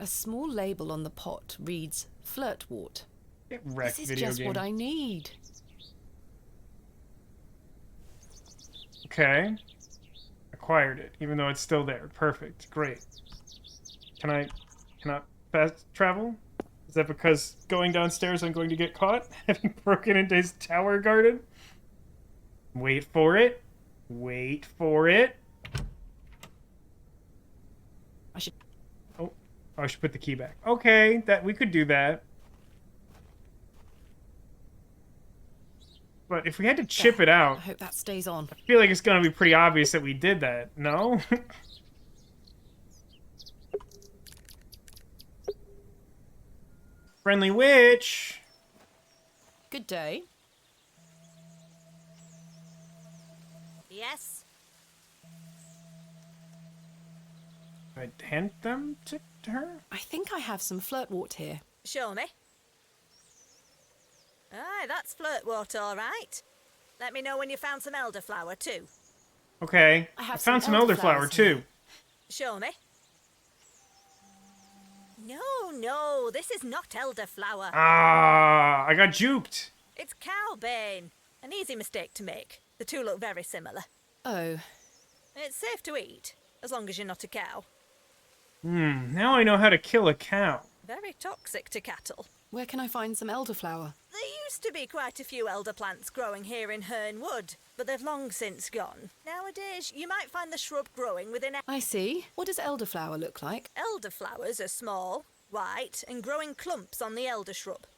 A small label on the pot reads Flirtwort. Get wrecked, this is video just game. what I need. Okay. Acquired it, even though it's still there. Perfect. Great. Can I fast travel? Is that because going downstairs I'm going to get caught? Having broken into his tower garden? Wait for it. Wait for it. I should put the key back. Okay, we could do that. But if we had to chip it out... I hope that stays on. I feel like it's going to be pretty obvious that we did that. No? Friendly witch! Good day. Yes? I hand them to her? I think I have some flirtwort here. Show me. Aye, that's flirtwort, all right. Let me know when you found some elderflower, too. Okay. I found some elderflower, too. Show me. No, this is not elderflower. Ah, I got juked. It's cowbane. An easy mistake to make. The two look very similar. Oh. It's safe to eat, as long as you're not a cow. Now I know how to kill a cow. Very toxic to cattle. Where can I find some elderflower? There used to be quite a few elder plants growing here in Herne Wood, but they've long since gone. Nowadays, you might find the shrub growing within... I see. What does elderflower look like? Elderflowers are small, white, and grow in clumps on the elder shrub.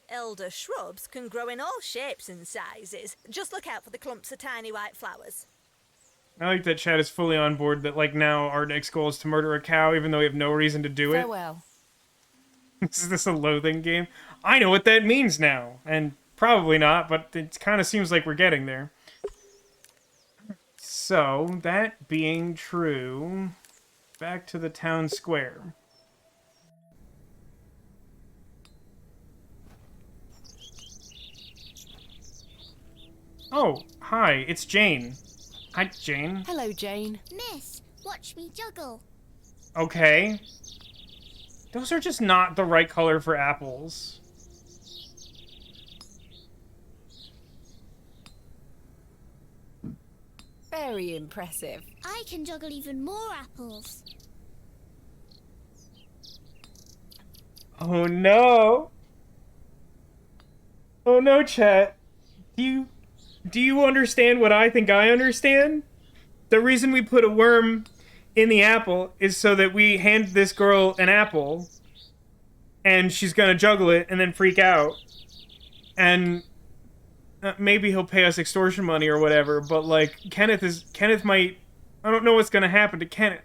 Elder shrubs can grow in all shapes and sizes. Just look out for the clumps of tiny white flowers. I like that Chad is fully on board that, like, now our next goal is to murder a cow even though we have no reason to do it. Farewell. Is this a loathing game? I know what that means now. And probably not, but it kind of seems like we're getting there. So, that being true... back to the town square. Oh, hi, it's Jane. Hi, Jane. Hello, Jane. Miss, watch me juggle. Okay. Those are just not the right color for apples. Very impressive. I can juggle even more apples. Oh no. Oh no, chat. Do you understand what I think I understand? The reason we put a worm in the apple is so that we hand this girl an apple and she's gonna juggle it and then freak out. And maybe he'll pay us extortion money or whatever, but like Kenneth might, I don't know what's gonna happen to Kenneth.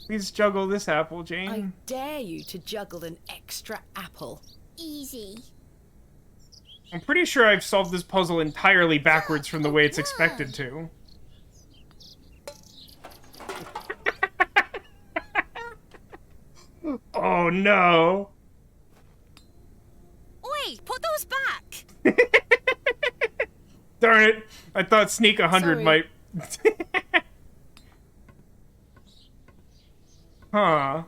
Please juggle this apple, Jane. I dare you to juggle an extra apple. Easy. I'm pretty sure I've solved this puzzle entirely backwards from the way it's expected to. Oh no. Oi, put those back! Darn it. I thought Sneak 100 Sorry. might... Huh.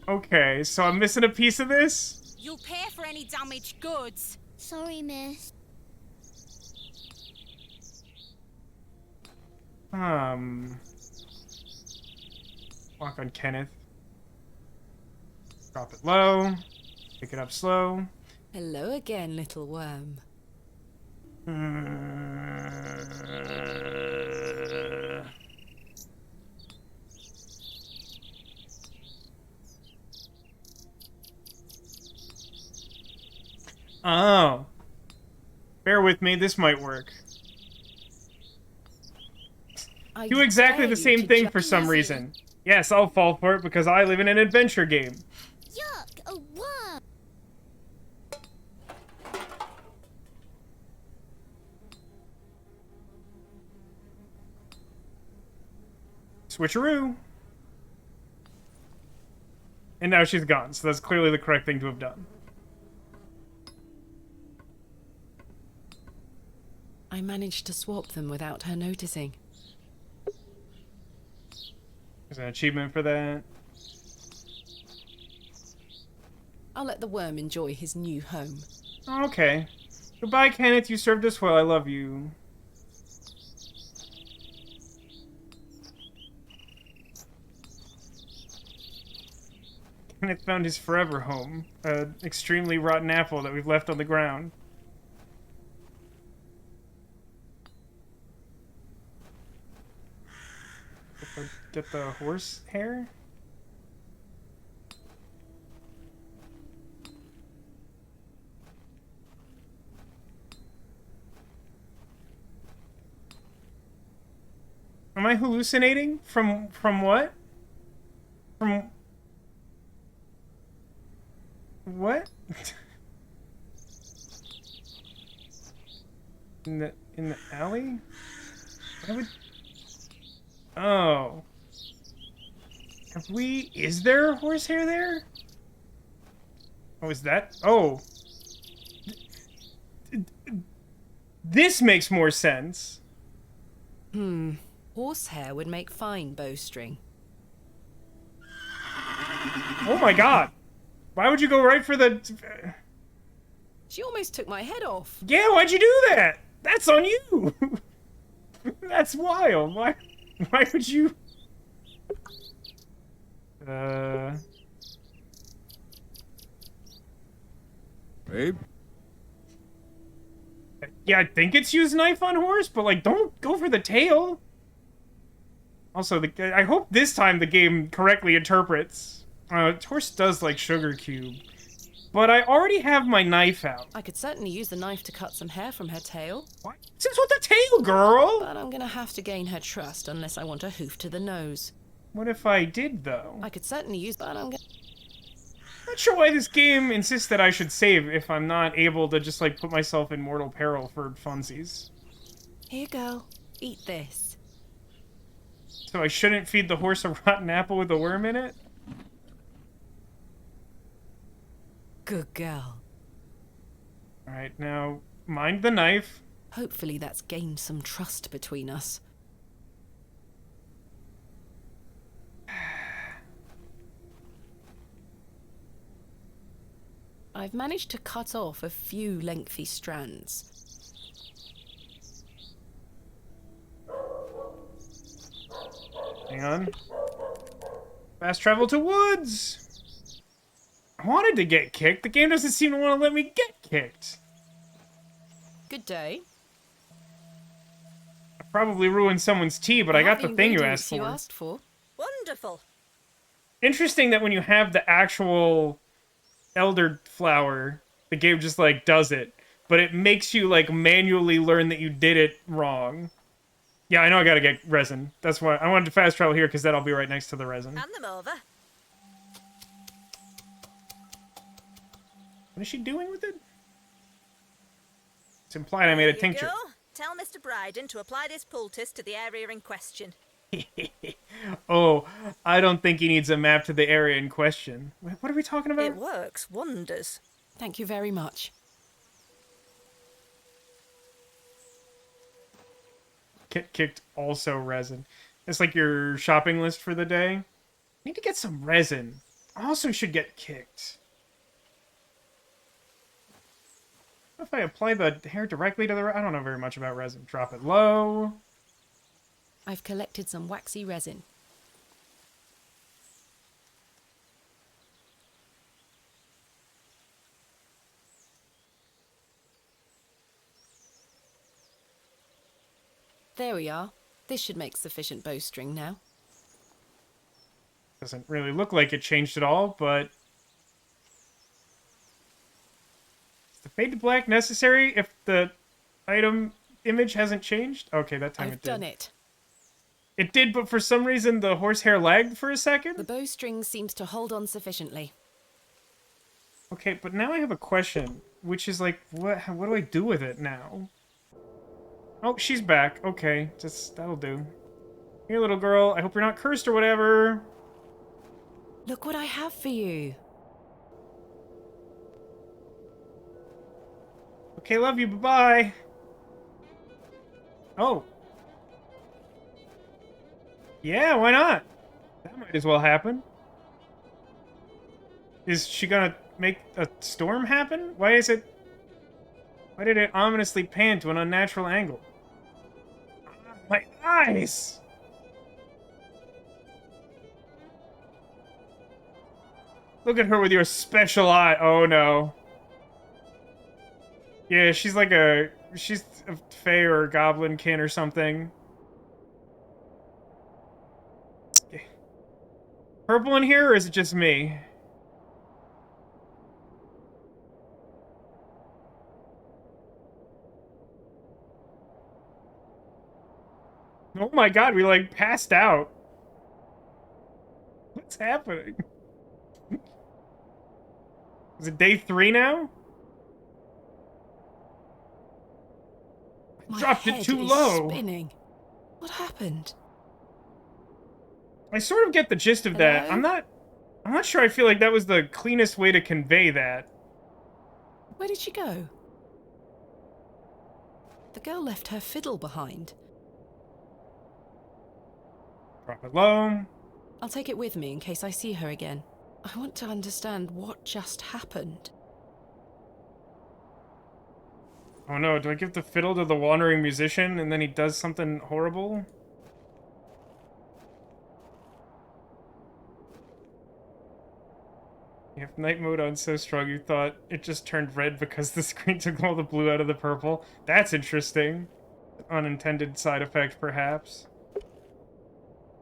Okay, so I'm missing a piece of this? You'll pay for any damaged goods. Sorry, miss. Walk on Kenneth. Drop it low. Pick it up slow. Hello again, little worm. Oh. Bear with me, this might work. I Do exactly dare the you same to thing ju- for some reason. Yes, I'll fall for it because I live in an adventure game. Yuck, a worm. Switcheroo. And now she's gone, so that's clearly the correct thing to have done. I managed to swap them without her noticing. There's an achievement for that. I'll let the worm enjoy his new home. Okay. Goodbye, Kenneth. You served us well. I love you. Kenneth found his forever home. An extremely rotten apple that we've left on the ground. Get the horse hair? Am I hallucinating? From what? From what? in the alley? Why would... Oh. Have we... Is there horsehair there? Oh, is that... Oh. This makes more sense. Horsehair would make fine bowstring. Oh my god. Why would you go right for the... She almost took my head off. Yeah, why'd you do that? That's on you. That's wild. Why would you... Babe? Yeah, I think it's use knife on horse, but like, don't go for the tail. Also, I hope this time the game correctly interprets. Horse does like sugar cube. But I already have my knife out. I could certainly use the knife to cut some hair from her tail. What? Since what the tail, girl? But I'm gonna have to gain her trust unless I want a hoof to the nose. What if I did, though? I could certainly use, but I'm gonna... Not sure why this game insists that I should save if I'm not able to just, like, put myself in mortal peril for funsies. Here, girl. Eat this. So I shouldn't feed the horse a rotten apple with a worm in it? Good girl. Alright, now, mind the knife. Hopefully that's gained some trust between us. I've managed to cut off a few lengthy strands. Hang on. Fast travel to woods! I wanted to get kicked. The game doesn't seem to want to let me get kicked. Good day. I probably ruined someone's tea, but I got the thing you asked for. Wonderful. Interesting that when you have the actual elder flower, the game just, like, does it. But it makes you, like, manually learn that you did it wrong. Yeah, I know I gotta get resin. That's why I wanted to fast travel here, because that'll be right next to the resin. Hand them over. What is she doing with it? It's implied I made a tincture. Go. Tell Mr. Bryden to apply this poultice to the area in question. Oh, I don't think he needs a map to the area in question. What are we talking about? It works wonders. Thank you very much. Get kicked also resin. It's like your shopping list for the day. Need to get some resin. Also should get kicked. What if I apply the hair directly to the I don't know very much about resin. Drop it low. I've collected some waxy resin. There we are. This should make sufficient bowstring now. Doesn't really look like it changed at all, but... Is the fade to black necessary if the item image hasn't changed? Okay, that time it did. I've done it. It did, but for some reason the horsehair lagged for a second? The bowstring seems to hold on sufficiently. Okay, but now I have a question, which is like, what do I do with it now? Oh, she's back. Okay, that'll do. Here, little girl, I hope you're not cursed or whatever. Look what I have for you. Okay, love you, bye-bye. Oh. Yeah, why not? That might as well happen. Is she gonna make a storm happen? Why did it ominously pan to an unnatural angle? My eyes! Look at her with your special eye. Oh no. Yeah, she's a fae or a goblin kin or something. Purple in here, or is it just me? Oh my god, we like passed out. What's happening? Is it day 3 now? I dropped it too low. Spinning. What happened? I sort of get the gist of that. I'm not sure I feel like that was the cleanest way to convey that. Where did she go? The girl left her fiddle behind. Drop it low. I'll take it with me in case I see her again. I want to understand what just happened. Oh no, do I give the fiddle to the wandering musician and then he does something horrible? You have night mode on so strong you thought it just turned red because the screen took all the blue out of the purple. That's interesting. Unintended side effect, perhaps.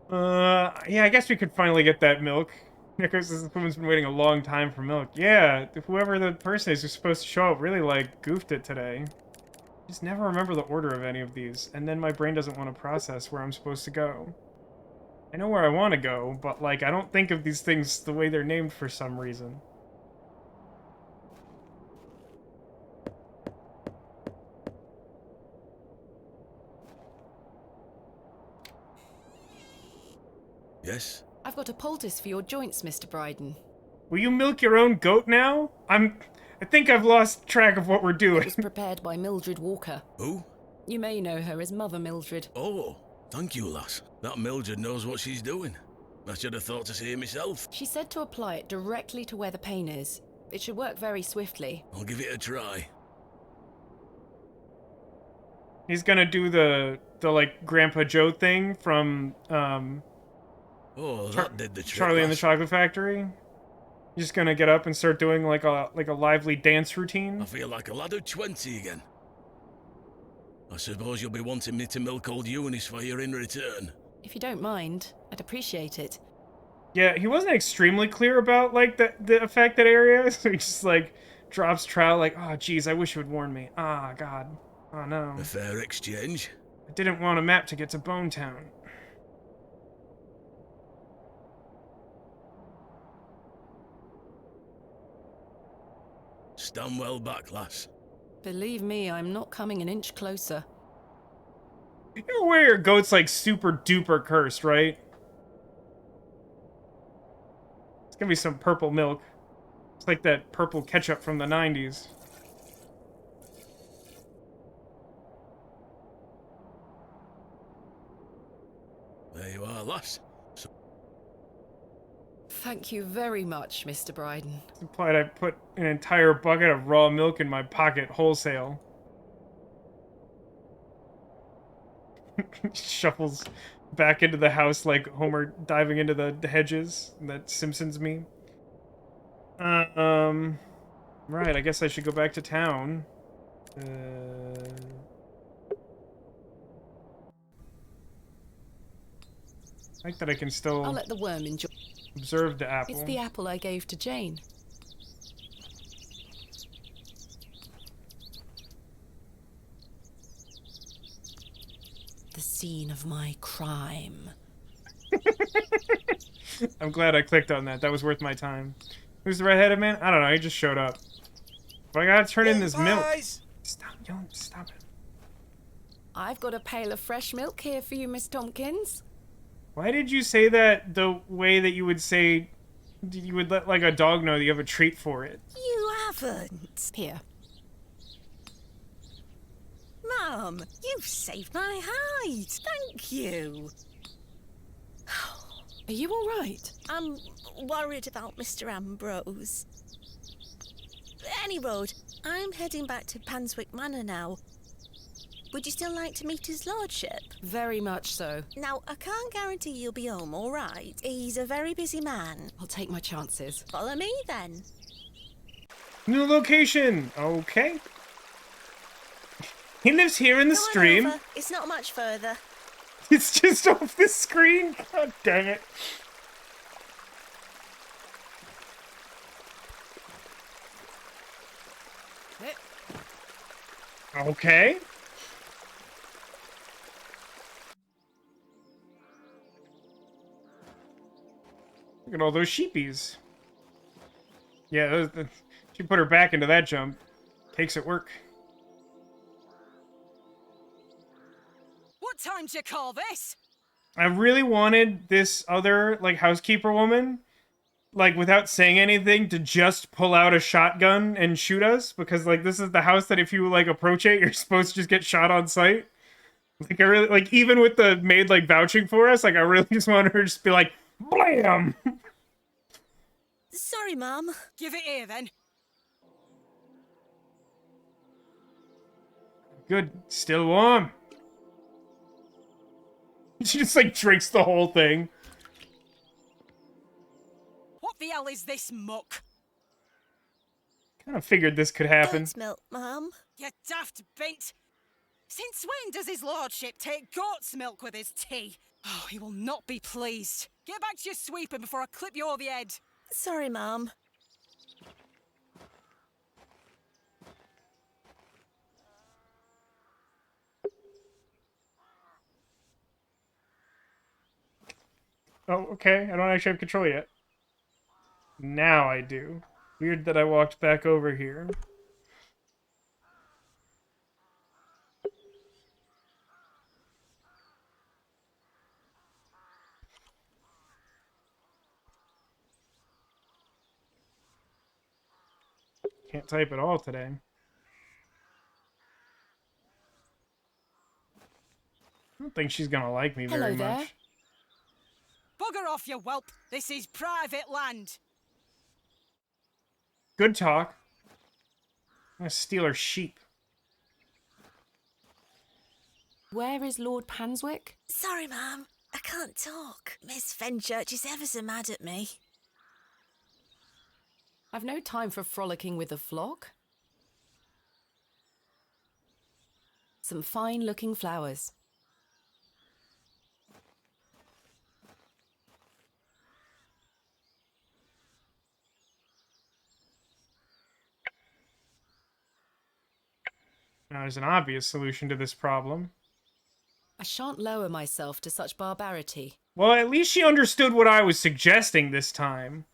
Yeah, I guess we could finally get that milk. Because this woman's been waiting a long time for milk. Yeah, whoever the person is who's supposed to show up really, like, goofed it today. Just never remember the order of any of these, and then my brain doesn't want to process where I'm supposed to go. I know where I want to go, but, like, I don't think of these things the way they're named for some reason. Yes? I've got a poultice for your joints, Mr. Bryden. Will you milk your own goat now? I think I've lost track of what we're doing. It was prepared by Mildred Walker. Who? You may know her as Mother Mildred. Oh, thank you, lass. That Mildred knows what she's doing. I should have thought to see it myself. She said to apply it directly to where the pain is. It should work very swiftly. I'll give it a try. He's gonna do the like Grandpa Joe thing from Oh, that did the trick. Charlie and the lass. Chocolate Factory. He's just gonna get up and start doing like a lively dance routine. I feel like a lad of 20 again. I suppose you'll be wanting me to milk old Eunice for you in return. If you don't mind, I'd appreciate it. Yeah, he wasn't extremely clear about like the affected area, so he just like drops trowel like, oh geez, I wish you would warn me. Ah, God. Oh no. A fair exchange. I didn't want a map to get to Bone Town. Stand well back, lass. Believe me, I'm not coming an inch closer. You're aware your goat's like super duper cursed, right? It's gonna be some purple milk. It's like that purple ketchup from the 90s. There you are, lass. Thank you very much, Mr. Bryden. It's implied I put an entire bucket of raw milk in my pocket wholesale. Shuffles back into the house like Homer diving into the hedges. That Simpsons meme. Right, I guess I should go back to town. I like that I can still I'll let the worm enjoy. observe the apple. It's the apple I gave to Jane. The scene of my crime. I'm glad I clicked on that. That was worth my time. Who's the red-headed man? I don't know. He just showed up. But I gotta turn in this milk. Stop yelling. Stop it. I've got a pail of fresh milk here for you, Miss Tompkins. Why did you say that the way that you would say... You would let, like, a dog know that you have a treat for it? You haven't. Here. Mum, you've saved my hide. Thank you. Are you all right? I'm worried about Mr. Ambrose. Any road, I'm heading back to Panswick Manor now. Would you still like to meet his lordship? Very much so. Now, I can't guarantee you'll be home, all right? He's a very busy man. I'll take my chances. Follow me, then. New location! Okay. He lives here in the Go on stream. over. It's not much further. It's just off the screen. God dang it. Okay. Look at all those sheepies. Yeah, she put her back into that jump. Takes it work. What time do you call this? I really wanted this other, like, housekeeper woman, like, without saying anything, to just pull out a shotgun and shoot us, because, like, this is the house that if you, like, approach it, you're supposed to just get shot on sight. Like, I really, like, even with the maid, like, vouching for us, like, I really just wanted her to just be like, BLAM! Sorry, Mum. Give it here, then. Good. Still warm. She just, like, drinks the whole thing. What the hell is this muck? Kind of figured this could happen. Goat's milk, Mum. You daft bint. Since when does his lordship take goat's milk with his tea? Oh, he will not be pleased. Get back to your sweeping before I clip you over the head. Sorry, Mum. Oh, okay. I don't actually have control yet. Now I do. Weird that I walked back over here. Can't type at all today. I don't think she's gonna like me very much. Bugger off, you whelp. This is private land. Good talk. I'm gonna steal her sheep. Where is Lord Panswick? Sorry, Ma'am. I can't talk. Miss Fenchurch is ever so mad at me. I've no time for frolicking with the flock. Some fine-looking flowers. Now, there's an obvious solution to this problem. I shan't lower myself to such barbarity. Well, at least she understood what I was suggesting this time.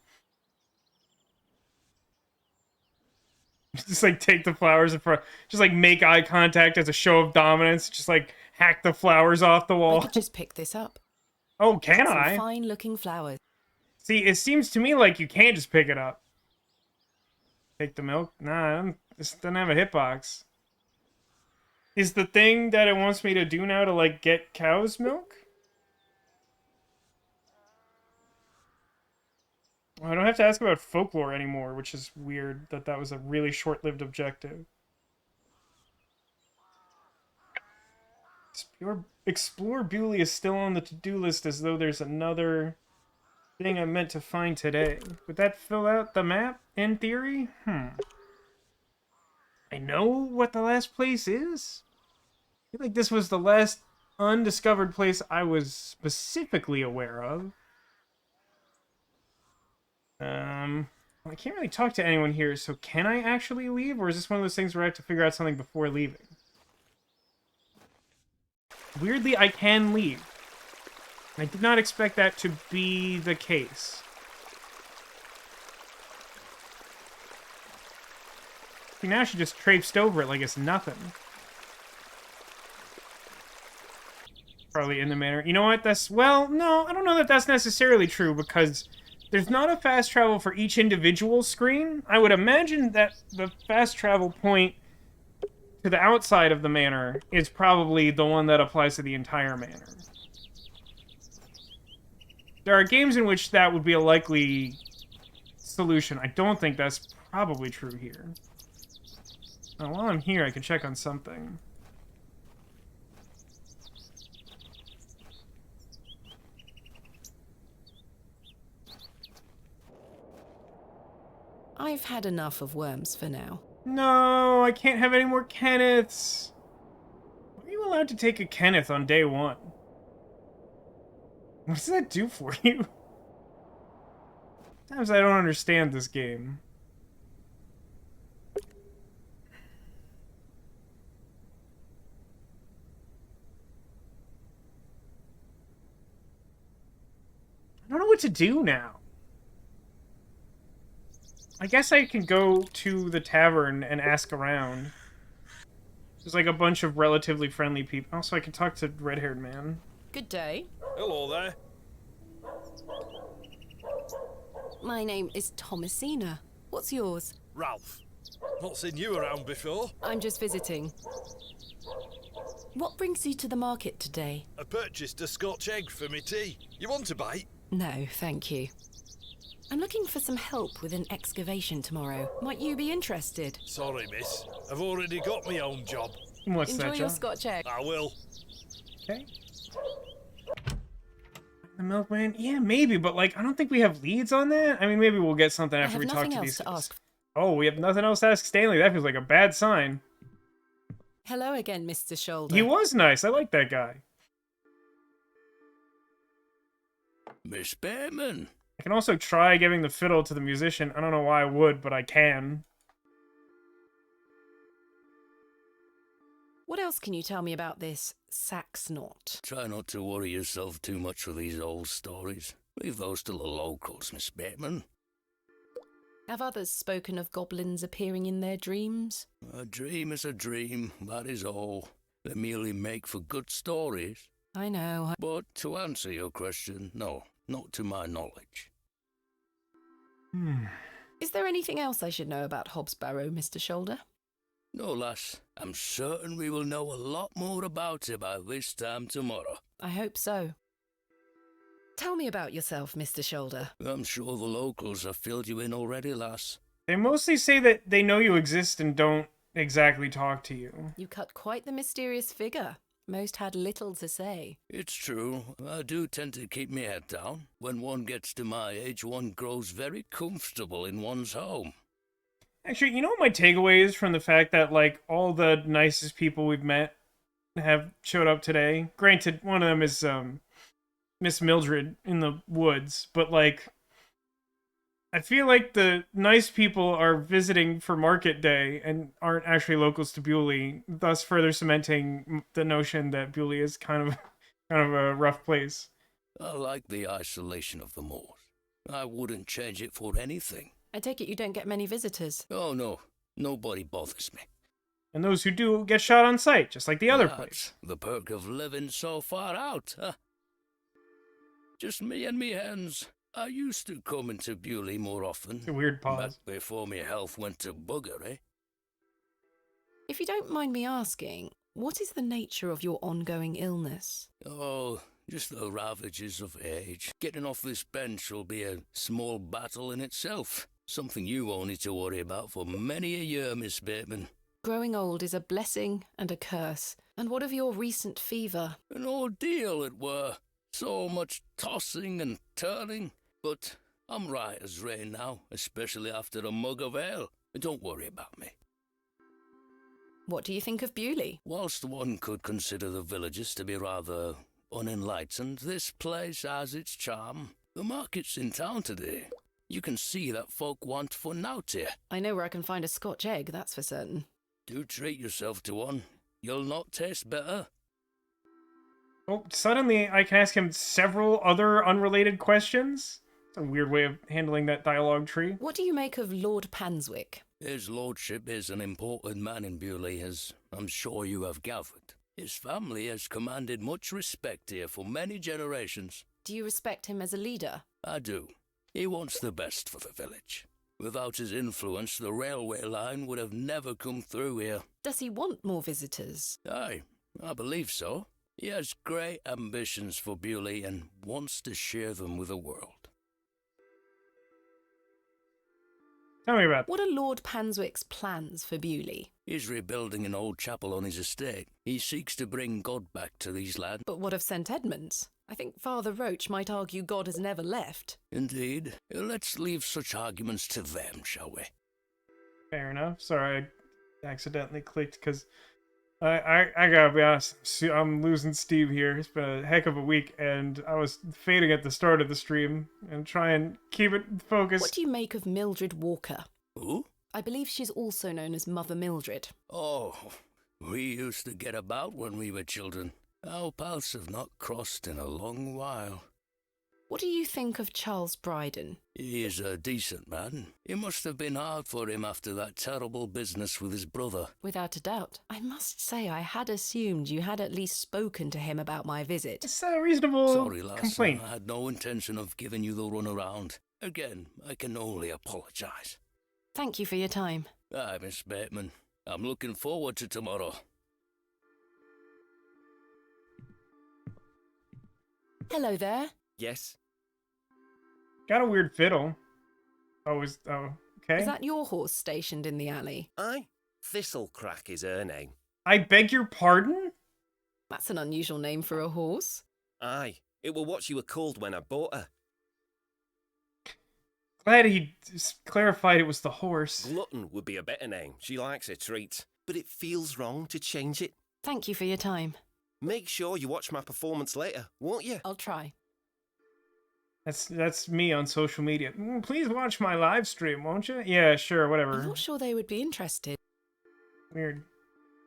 Just like take the flowers in front, just like make eye contact as a show of dominance, just like hack the flowers off the wall. I could just pick this up. Oh, can Some I? fine-looking flowers. See, it seems to me like you can't just pick it up. Take the milk? Nah, this doesn't have a hitbox. Is the thing that it wants me to do now to, like, get cow's milk? I don't have to ask about folklore anymore, which is weird that that was a really short-lived objective. Explore Bewlay is still on the to-do list as though there's another thing I meant to find today. Would that fill out the map, in theory? I know what the last place is? I feel like this was the last undiscovered place I was specifically aware of. I can't really talk to anyone here, so can I actually leave? Or is this one of those things where I have to figure out something before leaving? Weirdly, I can leave. I did not expect that to be the case. See, now she just traipsed over it like it's nothing. Probably in the manor. You know what? Well, no, I don't know that that's necessarily true, because there's not a fast travel for each individual screen. I would imagine that the fast travel point to the outside of the manor is probably the one that applies to the entire manor. There are games in which that would be a likely solution. I don't think that's probably true here. Now, while I'm here, I can check on something. I've had enough of worms for now. No, I can't have any more Kenneths. Are you allowed to take a Kenneth on day one? What does that do for you? Sometimes I don't understand this game. I don't know what to do now. I guess I can go to the tavern and ask around. There's like a bunch of relatively friendly people. Also, I can talk to red-haired man. Good day. Hello there. My name is Thomasina. What's yours? Ralph. Not seen you around before. I'm just visiting. What brings you to the market today? I purchased a Scotch egg for me tea. You want a bite? No, thank you. I'm looking for some help with an excavation tomorrow. Might you be interested? Sorry, miss. I've already got my own job. What's Enjoy that your job? Scotch egg. I will. Okay. The milkman? Yeah, maybe, but like, I don't think we have leads on that. I mean, maybe we'll get something after we talk to these guys. Oh, we have nothing else to ask Stanley. That feels like a bad sign. Hello again, Mr. Shoulder. He was nice. I like that guy. Miss Behrman. I can also try giving the fiddle to the musician. I don't know why I would, but I can. What else can you tell me about this sax knot? Try not to worry yourself too much with these old stories. Leave those to the locals, Miss Behrman. Have others spoken of goblins appearing in their dreams? A dream is a dream, that is all. They merely make for good stories. I know. But to answer your question, no, not to my knowledge. Is there anything else I should know about Hobbs Barrow, Mr. Shoulder? No, lass. I'm certain we will know a lot more about it by this time tomorrow. I hope so. Tell me about yourself, Mr. Shoulder. I'm sure the locals have filled you in already, lass. They mostly say that they know you exist and don't exactly talk to you. You cut quite the mysterious figure. Most had little to say. It's true. I do tend to keep my head down. When one gets to my age, one grows very comfortable in one's home. Actually, you know what my takeaway is from the fact that, like, all the nicest people we've met have showed up today? Granted, one of them is, Miss Mildred in the woods, but, like, I feel like the nice people are visiting for market day and aren't actually locals to Bewlay, thus further cementing the notion that Bewlay is kind of a rough place. I like the isolation of the moors. I wouldn't change it for anything. I take it you don't get many visitors. Oh, no. Nobody bothers me. And those who do get shot on sight, just like the other place. The perk of living so far out, huh? Just me and me hens. I used to come into Bewlay more often. It's a weird pause. Back before my health went to bugger, eh? If you don't mind me asking, what is the nature of your ongoing illness? Oh, just the ravages of age. Getting off this bench will be a small battle in itself. Something you won't need to worry about for many a year, Miss Bateman. Growing old is a blessing and a curse. And what of your recent fever? An ordeal it were. So much tossing and turning. But I'm right as rain now, especially after a mug of ale. Don't worry about me. What do you think of Bewlay? Whilst one could consider the villagers to be rather unenlightened, this place has its charm. The market's in town today. You can see that folk want fun out here. I know where I can find a Scotch egg, that's for certain. Do treat yourself to one. You'll not taste better. Oh, suddenly I can ask him several other unrelated questions? It's a weird way of handling that dialogue tree. What do you make of Lord Panswick? His lordship is an important man in Bewlay, as I'm sure you have gathered. His family has commanded much respect here for many generations. Do you respect him as a leader? I do. He wants the best for the village. Without his influence, the railway line would have never come through here. Does he want more visitors? Aye, I believe so. He has great ambitions for Bewlay and wants to share them with the world. Tell me about What are Lord Panswick's plans for Bewlay? He's rebuilding an old chapel on his estate. He seeks to bring God back to these lands. But what of St. Edmunds? I think Father Roach might argue God has never left. Indeed. Let's leave such arguments to them, shall we? Fair enough. Sorry, I accidentally clicked because I gotta be honest, I'm losing steam here. It's been a heck of a week, and I was fading at the start of the stream and try and keep it focused. What do you make of Mildred Walker? Who? I believe she's also known as Mother Mildred. Oh, we used to get about when we were children. Our paths have not crossed in a long while. What do you think of Charles Bryden? He is a decent man. It must have been hard for him after that terrible business with his brother. Without a doubt. I must say I had assumed you had at least spoken to him about my visit. It's a reasonable Sorry, lass. complaint. I had no intention of giving you the runaround. Again, I can only apologise. Thank you for your time. Aye, Miss Bateman. I'm looking forward to tomorrow. Hello there. Yes? Got a weird fiddle. Oh, okay. Is that your horse stationed in the alley? Aye. Thistlecrack is her name. I beg your pardon? That's an unusual name for a horse. Aye. It were what she were called when I bought her. Glad he clarified it was the horse. Glutton would be a better name. She likes her treats. But it feels wrong to change it. Thank you for your time. Make sure you watch my performance later, won't you? I'll try. That's me on social media. Please watch my live stream, won't you? Yeah, sure, whatever. I'm not sure they would be interested. Weird.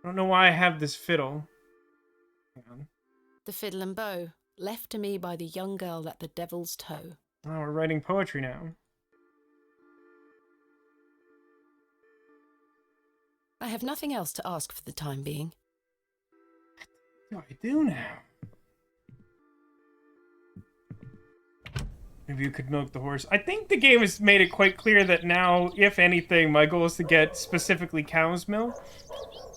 I don't know why I have this fiddle. Hang on. The fiddle and bow, left to me by the young girl at the Devil's Toe. Oh, we're writing poetry now. I have nothing else to ask for the time being. What do I do now? Maybe you could milk the horse. I think the game has made it quite clear that now, if anything, my goal is to get specifically cow's milk.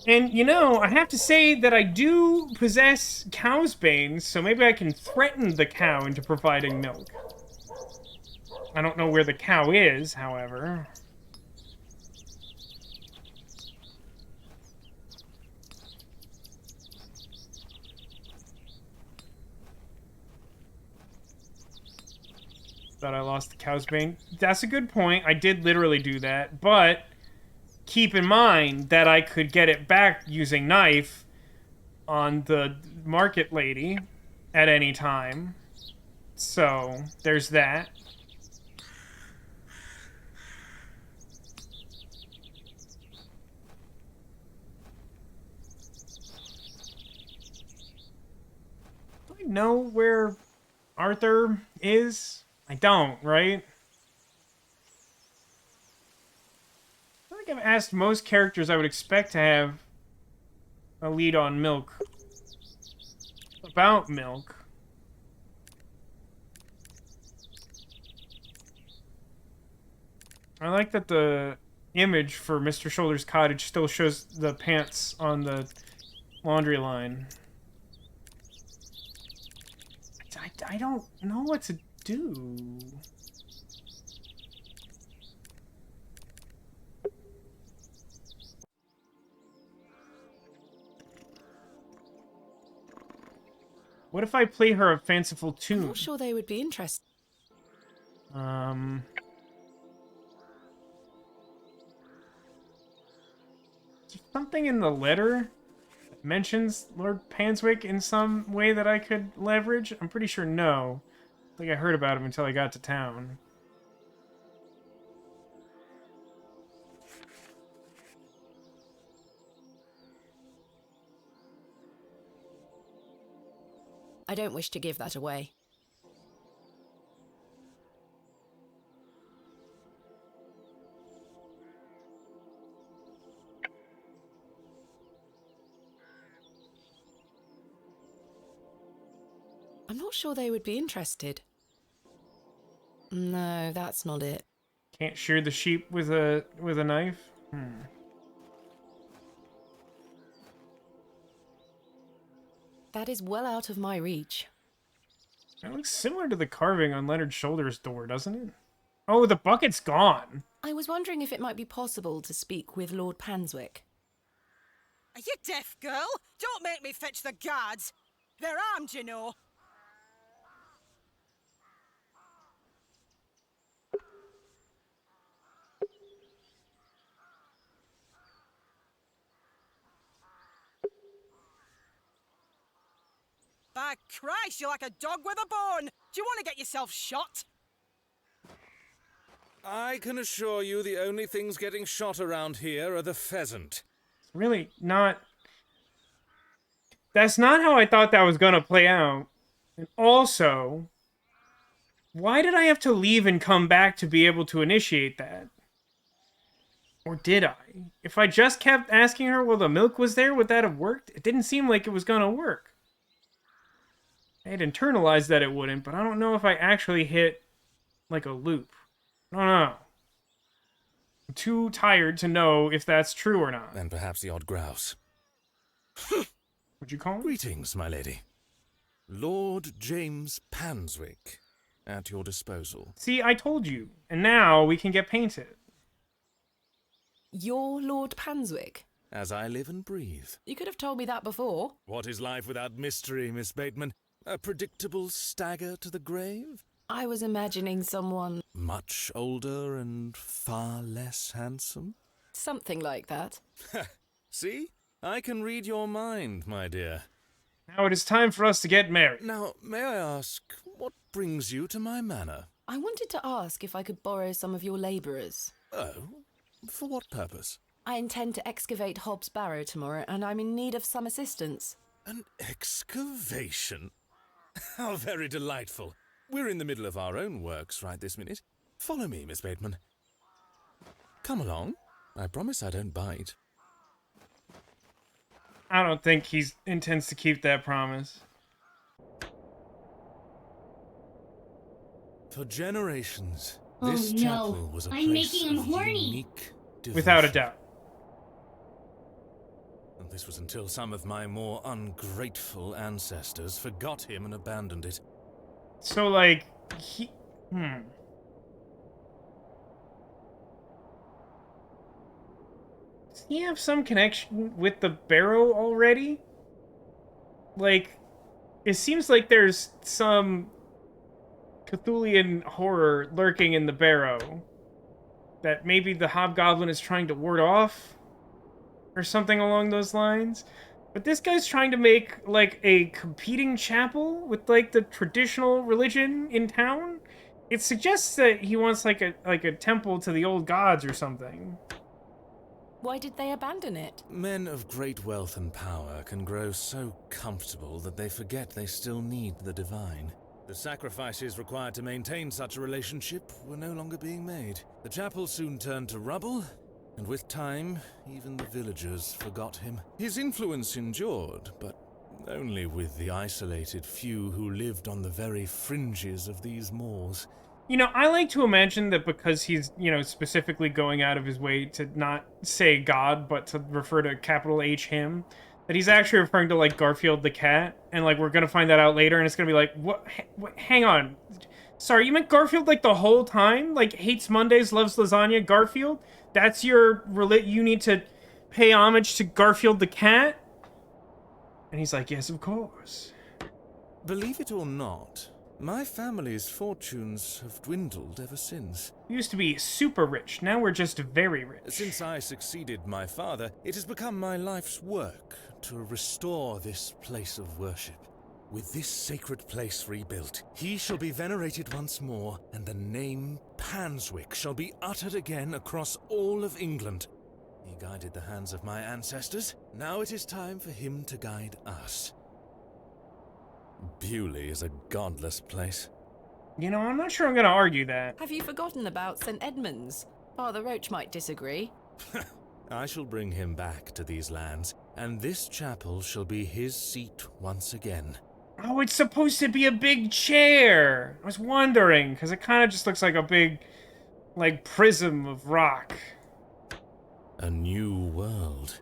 And, you know, I have to say that I do possess cow's bane, so maybe I can threaten the cow into providing milk. I don't know where the cow is, however. Thought I lost the cow's bane. That's a good point. I did literally do that, but keep in mind that I could get it back using knife on the market lady at any time. So, there's that. Do I know where Arthur is? I don't, right? I think I've asked most characters I would expect to have a lead on milk. About milk. I like that the image for Mr. Shoulder's cottage still shows the pants on the laundry line. I don't know what to do. What if I play her a fanciful tune? I'm not sure they would be interested. Something in the letter that mentions Lord Panswick in some way that I could leverage? I'm pretty sure no. I think I heard about him until I got to town. I don't wish to give that away. I'm not sure they would be interested. No, that's not it. Can't shear the sheep with a knife? That is well out of my reach. It looks similar to the carving on Leonard Shoulder's door, doesn't it? Oh, the bucket's gone. I was wondering if it might be possible to speak with Lord Panswick. Are you deaf, girl? Don't make me fetch the guards. They're armed, you know. By Christ, you're like a dog with a bone. Do you want to get yourself shot? I can assure you the only things getting shot around here are the pheasant. Really not... That's not how I thought that was gonna play out. And also, why did I have to leave and come back to be able to initiate that? Or did I? If I just kept asking her while the milk was there, would that have worked? It didn't seem like it was gonna work. I had internalized that it wouldn't, but I don't know if I actually hit, like, a loop. I don't know. I'm too tired to know if that's true or not. And perhaps the odd grouse. What'd you call him? Greetings, my lady. Lord James Panswick, at your disposal. See, I told you. And now we can get painted. You're Lord Panswick? As I live and breathe. You could have told me that before. What is life without mystery, Miss Bateman? A predictable stagger to the grave? I was imagining someone... Much older and far less handsome? Something like that. See? I can read your mind, my dear. Now it is time for us to get married. Now, may I ask, what brings you to my manor? I wanted to ask if I could borrow some of your labourers. Oh? For what purpose? I intend to excavate Hob's Barrow tomorrow, and I'm in need of some assistance. An excavation? How very delightful. We're in the middle of our own works right this minute. Follow me, Miss Bateman. Come along. I promise I don't bite. I don't think he intends to keep that promise. For generations, Oh, this no. chapel was a I'm place making him of horny. unique Without a devotion. doubt. And this was until some of my more ungrateful ancestors forgot him and abandoned it. So, like, Does he have some connection with the Barrow already? Like, it seems like there's some Cthulhian horror lurking in the Barrow that maybe the Hobgoblin is trying to ward off, or something along those lines. But this guy's trying to make, like, a competing chapel with, like, the traditional religion in town. It suggests that he wants, like a temple to the old gods or something. Why did they abandon it? Men of great wealth and power can grow so comfortable that they forget they still need the divine. The sacrifices required to maintain such a relationship were no longer being made. The chapel soon turned to rubble, and with time, even the villagers forgot him. His influence endured, but only with the isolated few who lived on the very fringes of these moors. You know, I like to imagine that because he's, you know, specifically going out of his way to not say God, but to refer to capital H him, that he's actually referring to, like, Garfield the cat, and, like, we're gonna find that out later, and it's gonna be like, what, hang on. Sorry, you meant Garfield, like, the whole time? Like, hates Mondays, loves lasagna, Garfield? That's your, you need to pay homage to Garfield the cat? And he's like, yes, of course. Believe it or not, my family's fortunes have dwindled ever since. We used to be super rich, now we're just very rich. Since I succeeded my father, it has become my life's work to restore this place of worship. With this sacred place rebuilt, he shall be venerated once more, and the name Panswick shall be uttered again across all of England. He guided the hands of my ancestors. Now it is time for him to guide us. Bewlay is a godless place. You know, I'm not sure I'm gonna argue that. Have you forgotten about St. Edmund's? Father Roach might disagree. I shall bring him back to these lands, and this chapel shall be his seat once again. Oh, it's supposed to be a big chair! I was wondering, because it kind of just looks like a big, like, prism of rock. A new world.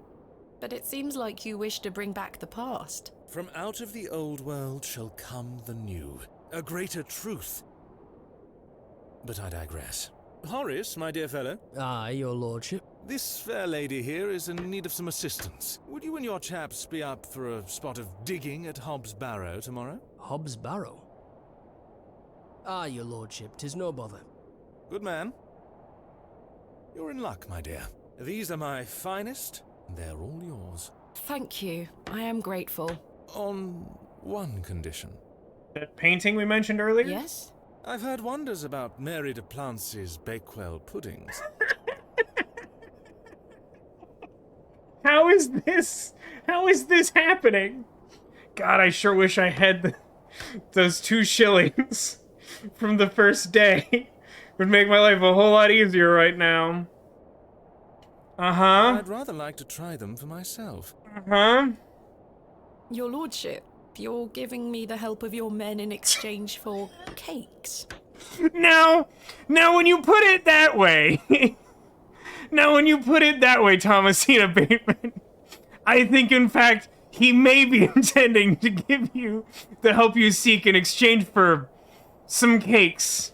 But it seems like you wish to bring back the past. From out of the old world shall come the new, a greater truth. But I digress. Horace, my dear fellow. Aye, your lordship. This fair lady here is in need of some assistance. Would you and your chaps be up for a spot of digging at Hobbs Barrow tomorrow? Hobbs Barrow? Aye, your lordship, 'tis no bother. Good man. You're in luck, my dear. These are my finest, and they're all yours. Thank you. I am grateful. On one condition. That painting we mentioned earlier? Yes? I've heard wonders about Mary de Plancy's Bakewell puddings. How is this happening? God, I sure wish I had those 2 shillings from the first day. Would make my life a whole lot easier right now. Uh-huh. I'd rather like to try them for myself. Uh-huh. Your lordship, you're giving me the help of your men in exchange for cakes. Now when you put it that way, Thomasina Bateman, I think, in fact, he may be intending to give you the help you seek in exchange for some cakes.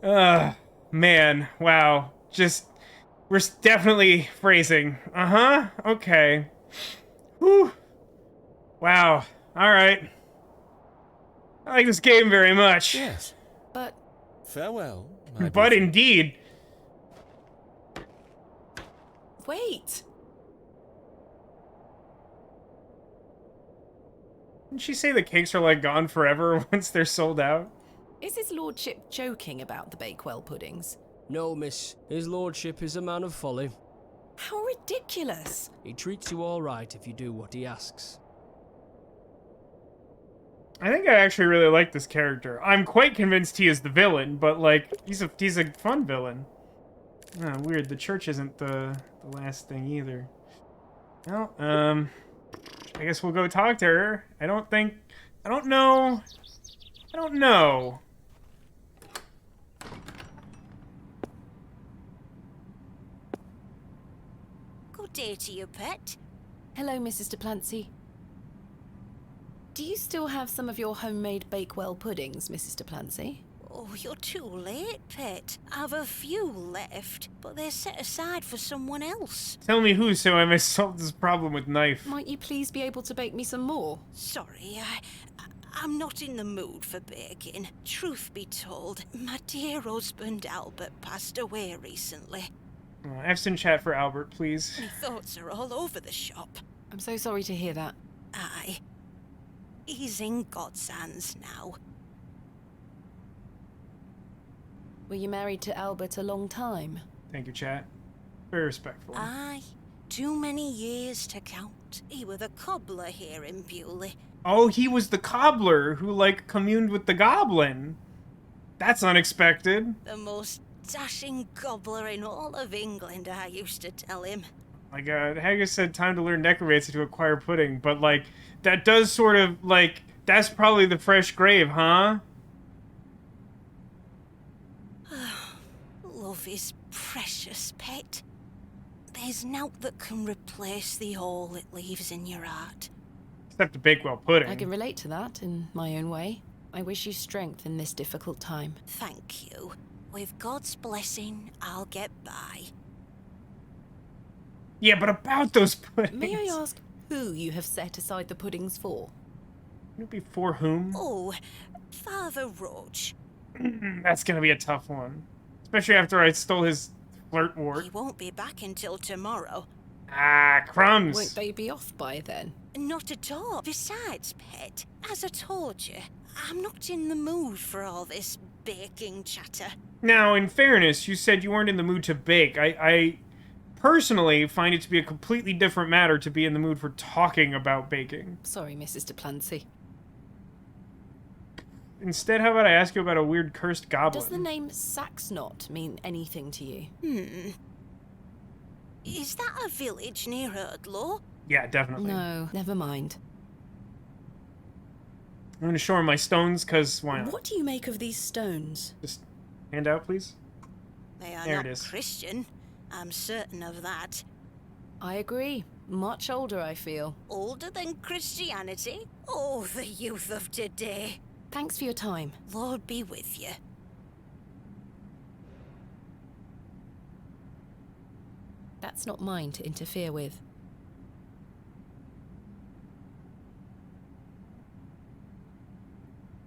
Man, wow. We're definitely phrasing. Uh-huh, okay. Whew. Wow, alright. I like this game very much. Yes. But... Farewell, But indeed. Wait! Didn't she say the cakes are, like, gone forever once they're sold out? Is his lordship joking about the Bakewell puddings? No, miss. His lordship is a man of folly. How ridiculous! He treats you all right if you do what he asks. I think I actually really like this character. I'm quite convinced he is the villain, but, like, he's a fun villain. Oh, weird. The church isn't the last thing either. Well, I guess we'll go talk to her. I don't know. Good day to you, pet. Hello, Mrs. Duplancy. Do you still have some of your homemade Bakewell puddings, Mrs. Duplancy? Oh, you're too late, pet. I've a few left, but they're set aside for someone else. Tell me who, so I may solve this problem with knife. Might you please be able to bake me some more? Sorry, I'm not in the mood for baking. Truth be told, my dear husband Albert passed away recently. F-Sin chat for Albert, please. My thoughts are all over the shop. I'm so sorry to hear that. Aye. He's in God's hands now. Were you married to Albert a long time? Thank you, chat. Very respectful. Aye. Too many years to count. He were the cobbler here in Bewlay. Oh, he was the cobbler who, like, communed with the goblin. That's unexpected. The most dashing gobbler in all of England, I used to tell him. Like, Haggis said time to learn necromancy to acquire pudding, but, like, that does sort of, like, that's probably the fresh grave, huh? Love is precious, pet. There's naught that can replace the hole it leaves in your heart. Except the Bakewell pudding. I can relate to that in my own way. I wish you strength in this difficult time. Thank you. With God's blessing, I'll get by. Yeah, but about those puddings. May I ask who you have set aside the puddings for? It'd be for whom? Oh, Father Roach. That's gonna be a tough one. Especially after I stole his flirt wart. He won't be back until tomorrow. Ah, crumbs. Won't they be off by then? Not at all. Besides, pet, as I told you, I'm not in the mood for all this baking chatter. Now, in fairness, you said you weren't in the mood to bake. I personally find it to be a completely different matter to be in the mood for talking about baking. Sorry, Mrs. Duplancy. Instead, how about I ask you about a weird cursed goblin? Does the name Saxnot mean anything to you? Is that a village near Erdlaw? Yeah, definitely. No, never mind. I'm gonna show her my stones, because why not? What do you make of these stones? Just hand out, please. They are There not it is. Christian. I'm certain of that. I agree. Much older, I feel. Older than Christianity? Oh, the youth of today. Thanks for your time. Lord be with you. That's not mine to interfere with.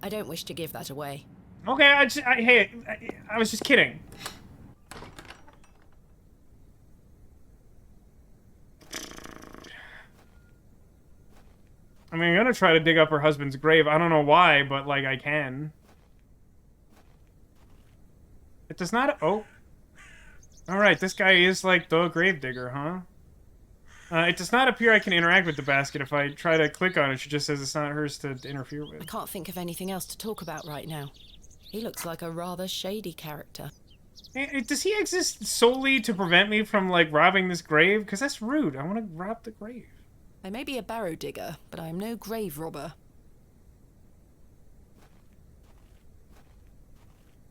I don't wish to give that away. Okay, I was just kidding. I mean, I'm gonna try to dig up her husband's grave. I don't know why, but, like, I can. It does not... Oh. Alright, this guy is, like, the gravedigger, huh? It does not appear I can interact with the basket. If I try to click on it, she just says it's not hers to interfere with. I can't think of anything else to talk about right now. He looks like a rather shady character. Does he exist solely to prevent me from, like, robbing this grave? Because that's rude. I want to rob the grave. I may be a barrow digger, but I am no grave robber.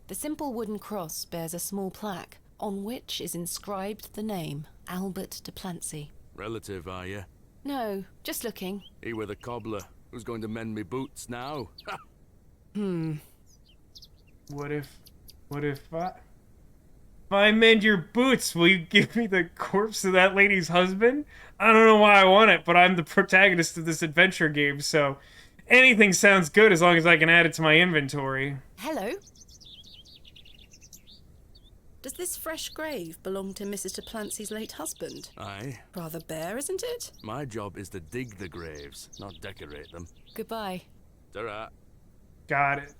The simple wooden cross bears a small plaque, on which is inscribed the name Albert Duplancy. Relative, are you? No, just looking. He were the cobbler. Who's going to mend me boots now? What if I mend your boots, will you give me the corpse of that lady's husband? I don't know why I want it, but I'm the protagonist of this adventure game, so anything sounds good as long as I can add it to my inventory. Hello. Does this fresh grave belong to Mrs. Duplancy's late husband? Aye. Rather bare, isn't it? My job is to dig the graves, not decorate them. Goodbye. Ta-ra. Got it.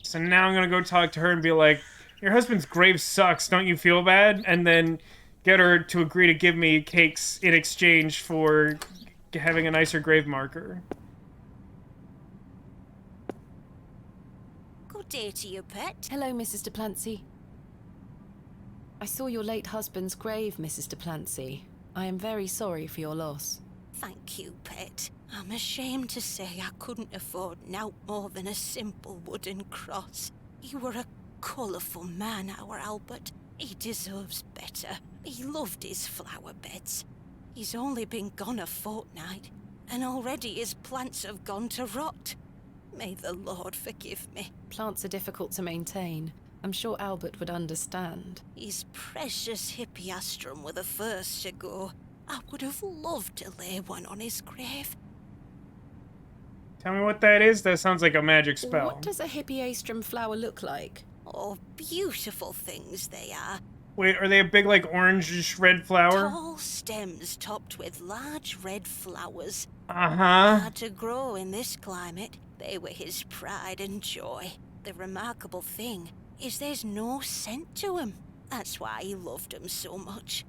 So now I'm gonna go talk to her and be like, your husband's grave sucks, don't you feel bad? And then get her to agree to give me cakes in exchange for having a nicer grave marker. Good day to you, pet. Hello, Mrs. Duplancy. I saw your late husband's grave, Mrs. Duplancy. I am very sorry for your loss. Thank you, pet. I'm ashamed to say I couldn't afford naught more than a simple wooden cross. You were a colourful man, our Albert. He deserves better. He loved his flower beds. He's only been gone a fortnight, and already his plants have gone to rot. May the Lord forgive me. Plants are difficult to maintain. I'm sure Albert would understand. His precious hippeastrum were the first to go. I would have loved to lay one on his grave. Tell me what that is. That sounds like a magic spell. What does a hippeastrum flower look like? Oh, beautiful things they are. Wait, are they a big, like, orange red flower? Tall stems topped with large red flowers. Uh-huh. Hard to grow in this climate. They were his pride and joy. The remarkable thing is there's no scent to 'em. That's why he loved 'em so much.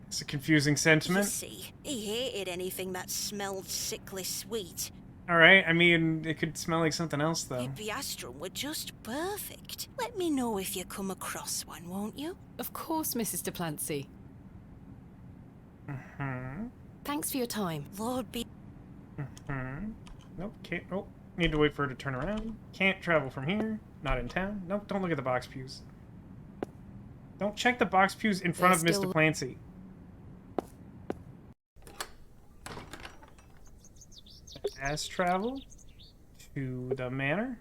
It's a confusing sentiment. You see, he hated anything that smelled sickly sweet. Alright, I mean, it could smell like something else, though. Hippeastrum were just perfect. Let me know if you come across one, won't you? Of course, Mrs. Duplancy. Mm-hmm. Thanks for your time. Lord be... Mm-hmm. Nope, can't... Oh, need to wait for her to turn around. Can't travel from here. Not in town. Nope, don't look at the box pews. Don't check the box pews in front of Miss Duplancy. Fast travel to the manor.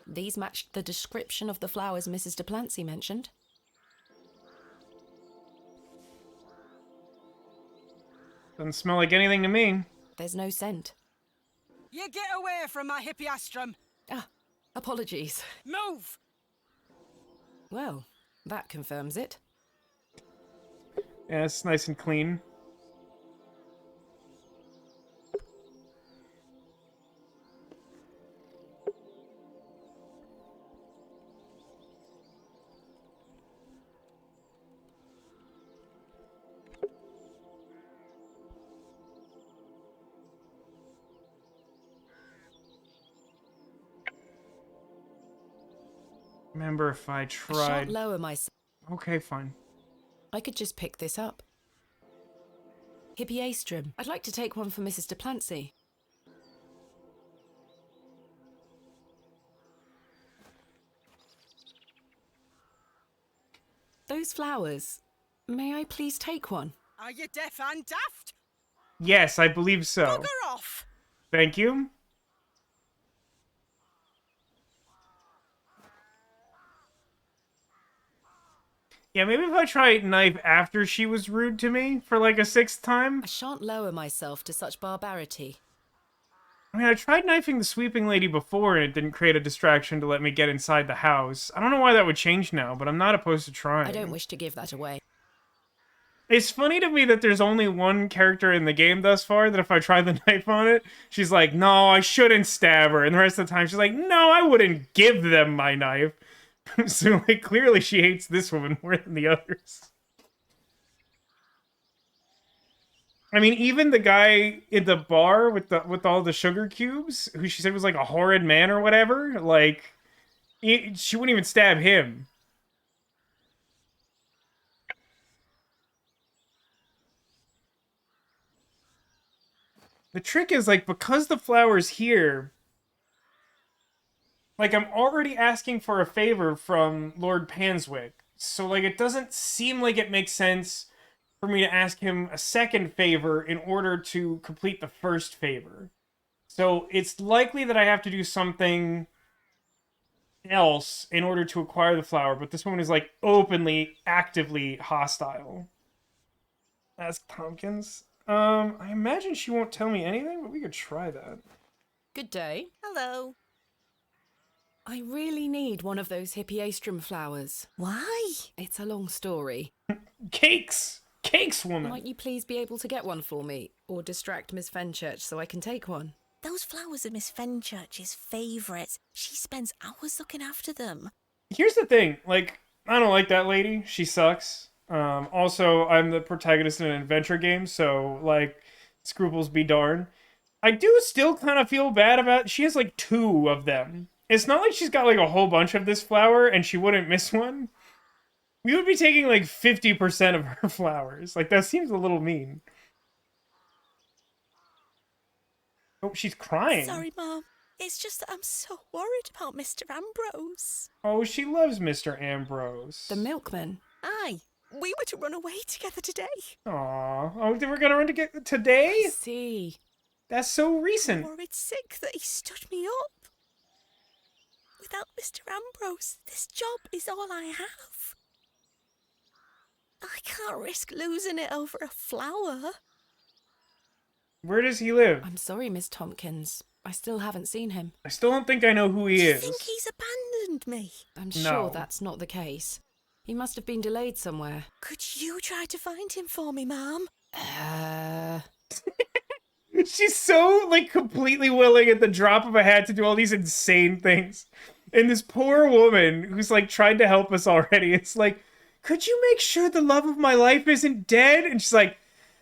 These matched the description of the flowers Mrs. Duplancy mentioned. Doesn't smell like anything to me. There's no scent. You get away from my hippeastrum! Ah, apologies. Move! Well, that confirms it. Yeah, it's nice and clean. Remember if I I tried... shan't lower myself. Okay, fine. I could just pick this up. Hippeastrum. I'd like to take one for Mrs. Duplancy. Those flowers. May I please take one? Are you deaf and daft? Yes, I believe so. Bugger off! Thank you. Yeah, maybe if I try knife after she was rude to me for like a 6th time. I shan't lower myself to such barbarity. I mean, I tried knifing the sweeping lady before and it didn't create a distraction to let me get inside the house. I don't know why that would change now, but I'm not opposed to trying. I don't wish to give that away. It's funny to me that there's only one character in the game thus far that if I try the knife on it, she's like, no, I shouldn't stab her. And the rest of the time she's like, no, I wouldn't give them my knife. So, like, clearly she hates this woman more than the others. I mean, even the guy in the bar with all the sugar cubes, who she said was like a horrid man or whatever, like, she wouldn't even stab him. The trick is, like, because the flower's here... Like, I'm already asking for a favor from Lord Panswick. So, like, it doesn't seem like it makes sense for me to ask him a second favor in order to complete the first favor. So, it's likely that I have to do something else in order to acquire the flower. But this woman is, like, openly, actively hostile. Ask Tompkins. I imagine she won't tell me anything, but we could try that. Good day. Hello. I really need one of those hippeastrum flowers. Why? It's a long story. Cakes! Cakes, woman! Might you please be able to get one for me? Or distract Miss Fenchurch so I can take one? Those flowers are Miss Fenchurch's favourites. She spends hours looking after them. Here's the thing, like, I don't like that lady. She sucks. Also, I'm the protagonist in an adventure game, so, like, scruples be darned. I do still kind of feel bad about... She has, like, 2 of them. It's not like she's got, like, a whole bunch of this flower and she wouldn't miss one. We would be taking, like, 50% of her flowers. Like, that seems a little mean. Oh, she's crying. Sorry, Mom. It's just that I'm so worried about Mr. Ambrose. Oh, she loves Mr. Ambrose. The milkman. Aye, we were to run away together today. Aw. Oh, they were gonna run together today? I see. That's so recent. I'm worried sick that he stood me up. Without Mr. Ambrose, this job is all I have. I can't risk losing it over a flower. Where does he live? I'm sorry, Miss Tompkins. I still haven't seen him. I still don't think I know who he is. Do you think he's abandoned me? I'm sure that's not the case. He must have been delayed somewhere. Could you try to find him for me, Mum? She's so, like, completely willing at the drop of a hat to do all these insane things. And this poor woman who's, like, tried to help us already, it's like, could you make sure the love of my life isn't dead? And she's like,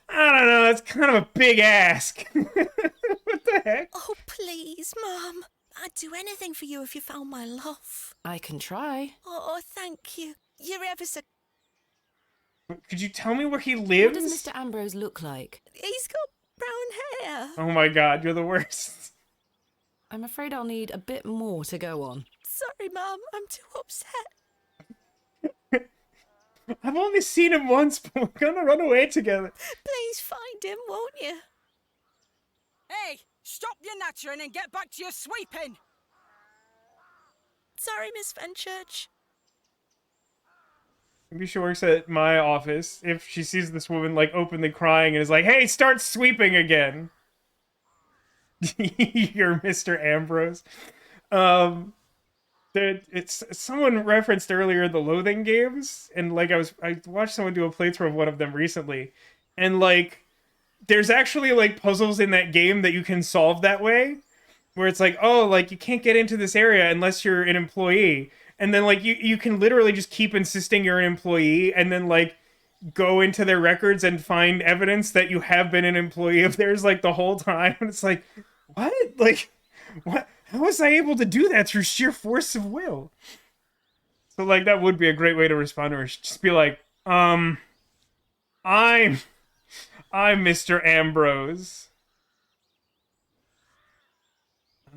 I don't know, it's kind of a big ask. What the heck? Oh, please, Mum. I'd do anything for you if you found my love. I can try. Oh, thank you. You're ever so... Could you tell me where he lives? What does Mr. Ambrose look like? He's got brown hair. Oh my god, you're the worst. I'm afraid I'll need a bit more to go on. Sorry, Mum. I'm too upset. I've only seen him once, but we're gonna run away together. Please find him, won't you? Hey, stop your nattering and get back to your sweeping. Sorry, Miss Fenchurch. Maybe she works at my office if she sees this woman, like, openly crying and is like, hey, start sweeping again. You're Mr. Ambrose. It's someone referenced earlier the Loathing games, and, like, I watched someone do a playthrough of one of them recently, and, like, there's actually, like, puzzles in that game that you can solve that way, where it's like, oh, like, you can't get into this area unless you're an employee. And then, like, you can literally just keep insisting you're an employee and then, like, go into their records and find evidence that you have been an employee of theirs, like, the whole time. And it's like, what? Like, what? How was I able to do that through sheer force of will? So, like, that would be a great way to respond to her. Just be like, I'm Mr. Ambrose.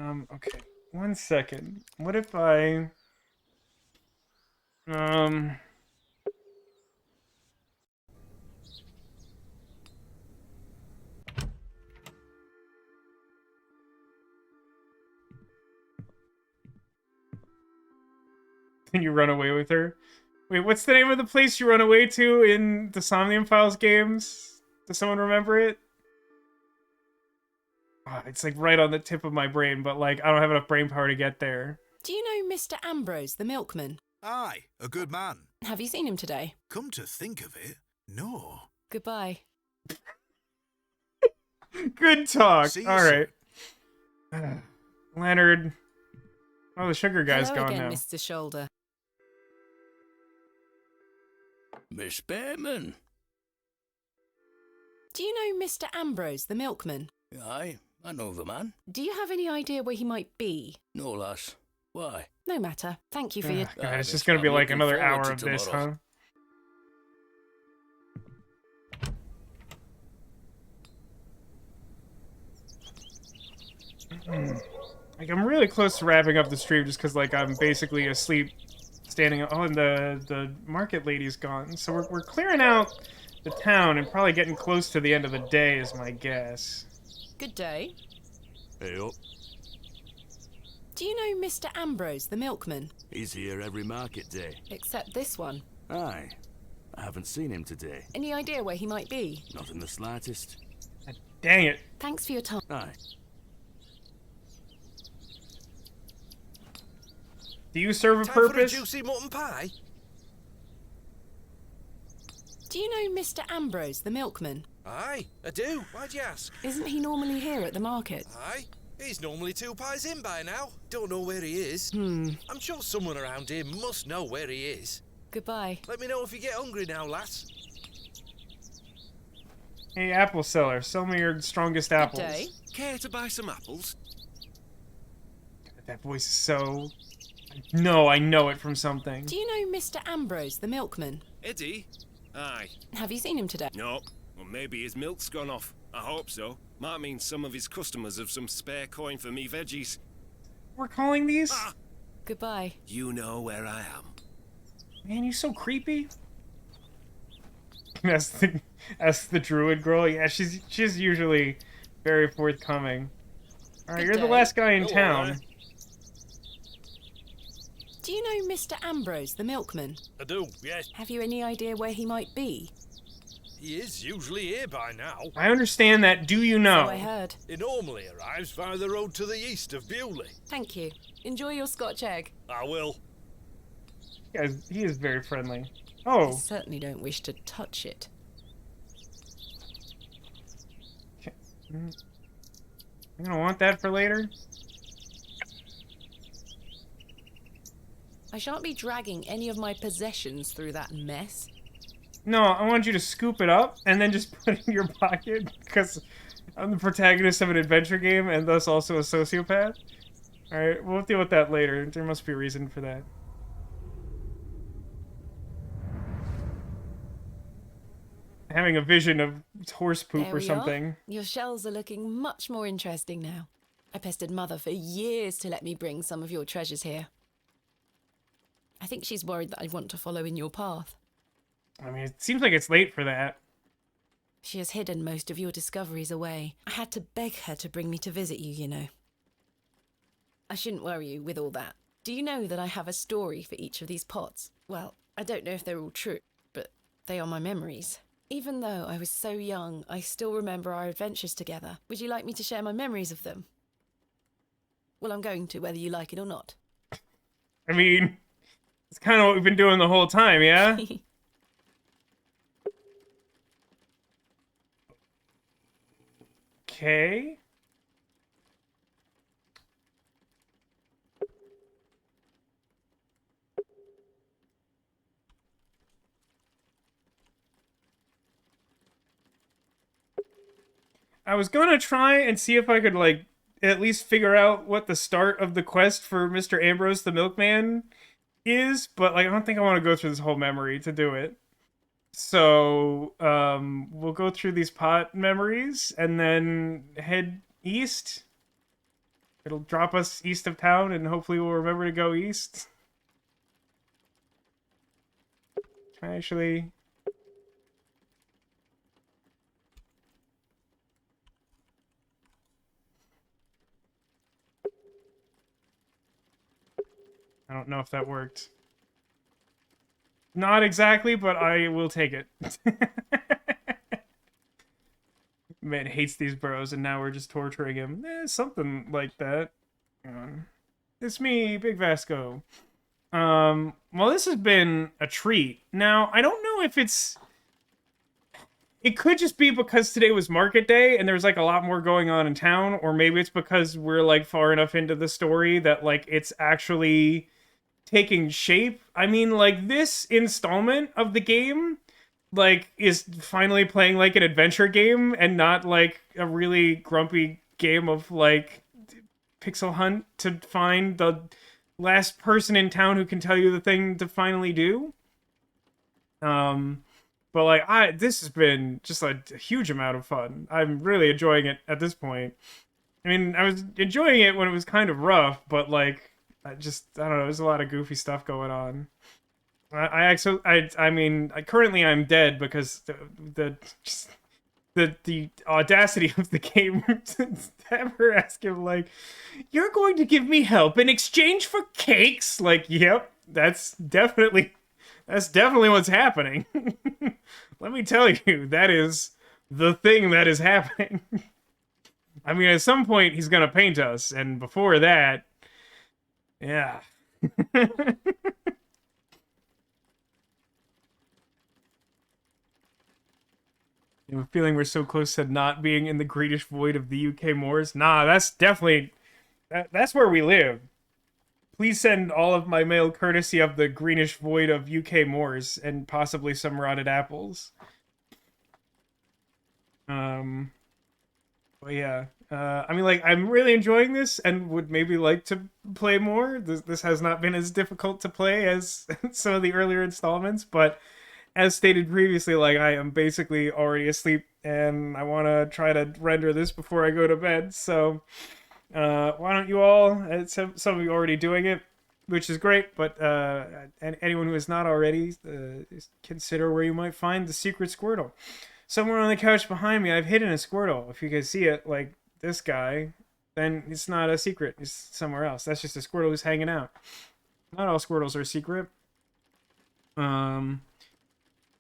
Okay. 1 second. What if I... Can you run away with her? Wait, what's the name of the place you run away to in the Somnium Files games? Does someone remember it? It's like right on the tip of my brain, but like I don't have enough brain power to get there. Do you know Mr. Ambrose, the milkman? Aye, a good man. Have you seen him today? Come to think of it, no. Goodbye. Good talk. See you all right. Leonard. Oh, the sugar guy's Hello gone again, now. Mr. Shoulder. Miss Bateman. Do you know Mr. Ambrose, the milkman? Aye, I know the man. Do you have any idea where he might be? No, lass. Why? No matter. Thank you for your... God, it's just gonna be like another hour of this, huh? Like, I'm really close to wrapping up the stream just because, like, I'm basically asleep standing... Oh, and the market lady's gone. So we're clearing out the town and probably getting close to the end of the day is my guess. Good day. Hey up. Do you know Mr. Ambrose, the milkman? He's here every market day. Except this one. Aye. I haven't seen him today. Any idea where he might be? Not in the slightest. Dang it. Thanks for your time. Aye. Do you serve a Time purpose? for a juicy mutton pie? Do you know Mr. Ambrose, the milkman? Aye, I do. Why'd you ask? Isn't he normally here at the market? Aye. He's normally 2 pies in by now. Don't know where he is. Hmm. I'm sure someone around here must know where he is. Goodbye. Let me know if you get hungry now, lass. Hey, apple seller, sell me your strongest apples. Good day. Care to buy some apples? That voice is so... No, I know it from something. Do you know Mr. Ambrose, the milkman? Eddie? Aye. Have you seen him today? No. Well, maybe his milk's gone off. I hope so. Might mean some of his customers have some spare coin for me veggies. we're calling these? Goodbye. You know where I am. Man, you're so creepy. That's the druid girl. Yeah, she's usually very forthcoming. All right, Good you're the day. last guy in town. Do you know Mr. Ambrose, the milkman? I do, yes. Have you any idea where he might be? He is usually here by now. I understand that. Do you know? So I heard. He normally arrives via the road to the east of Bewlay. Thank you. Enjoy your Scotch egg. I will. Guys, he is very friendly. I Oh, certainly don't wish to touch it. you gonna want that for later? I shan't be dragging any of my possessions through that mess. No, I want you to scoop it up and then just put it in your pocket because I'm the protagonist of an adventure game and thus also a sociopath. Alright, we'll deal with that later. There must be a reason for that. Having a vision of horse poop There or we something. are. Your shells are looking much more interesting now. I pestered Mother for years to let me bring some of your treasures here. I think she's worried that I want to follow in your path. I mean, it seems like it's late for that. She has hidden most of your discoveries away. I had to beg her to bring me to visit you, you know. I shouldn't worry you with all that. Do you know that I have a story for each of these pots? Well, I don't know if they're all true, but they are my memories. Even though I was so young, I still remember our adventures together. Would you like me to share my memories of them? Well, I'm going to, whether you like it or not. I mean, it's kind of what we've been doing the whole time, yeah? Okay. I was gonna try and see if I could, like, at least figure out what the start of the quest for Mr. Ambrose the Milkman is, but, like, I don't think I want to go through this whole memory to do it. So, we'll go through these pot memories and then head east. It'll drop us east of town and hopefully we'll remember to go east. Can I actually... I don't know if that worked. Not exactly, but I will take it. Man hates these burrows, and now we're just torturing him. Something like that. Hang on. It's me, Big Vasco. Well, this has been a treat. Now, I don't know if it's... It could just be because today was market day, and there's, like, a lot more going on in town, or maybe it's because we're, like, far enough into the story that, like, it's actually taking shape. I mean, like, this installment of the game, like, is finally playing like an adventure game and not like a really grumpy game of, like, pixel hunt to find the last person in town who can tell you the thing to finally do. But, like, this has been just a huge amount of fun. I'm really enjoying it at this point. I mean, I was enjoying it when it was kind of rough, but, like, I don't know, there's a lot of goofy stuff going on. I mean, currently I'm dead because the audacity of the game to ever ask him, like, you're going to give me help in exchange for cakes? Like, yep, that's definitely what's happening. Let me tell you, that is the thing that is happening. I mean, at some point he's gonna paint us, and before that, yeah. I have a feeling we're so close to not being in the greenish void of the UK moors. Nah, that's definitely... That's where we live. Please send all of my mail courtesy of the greenish void of UK moors and possibly some rotted apples. But yeah. I mean, like, I'm really enjoying this and would maybe like to play more. This has not been as difficult to play as some of the earlier installments, but as stated previously, like, I am basically already asleep and I want to try to render this before I go to bed, so Why don't you all, some of you already doing it, which is great, but anyone who is not already, consider where you might find the secret Squirtle. Somewhere on the couch behind me, I've hidden a Squirtle. If you can see it, like this guy, then it's not a secret. It's somewhere else. That's just a Squirtle who's hanging out. Not all Squirtles are secret.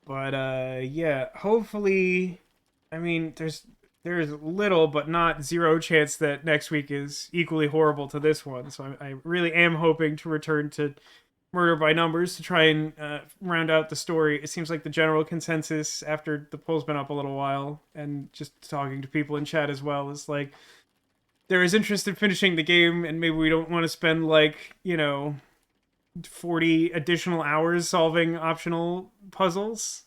Yeah, hopefully, I mean, there's little but not zero chance that next week is equally horrible to this one. So I really am hoping to return to Murder by Numbers to try and round out the story. It seems like the general consensus after the poll's been up a little while and just talking to people in chat as well is like there is interest in finishing the game, and maybe we don't want to spend like, 40 additional hours solving optional puzzles.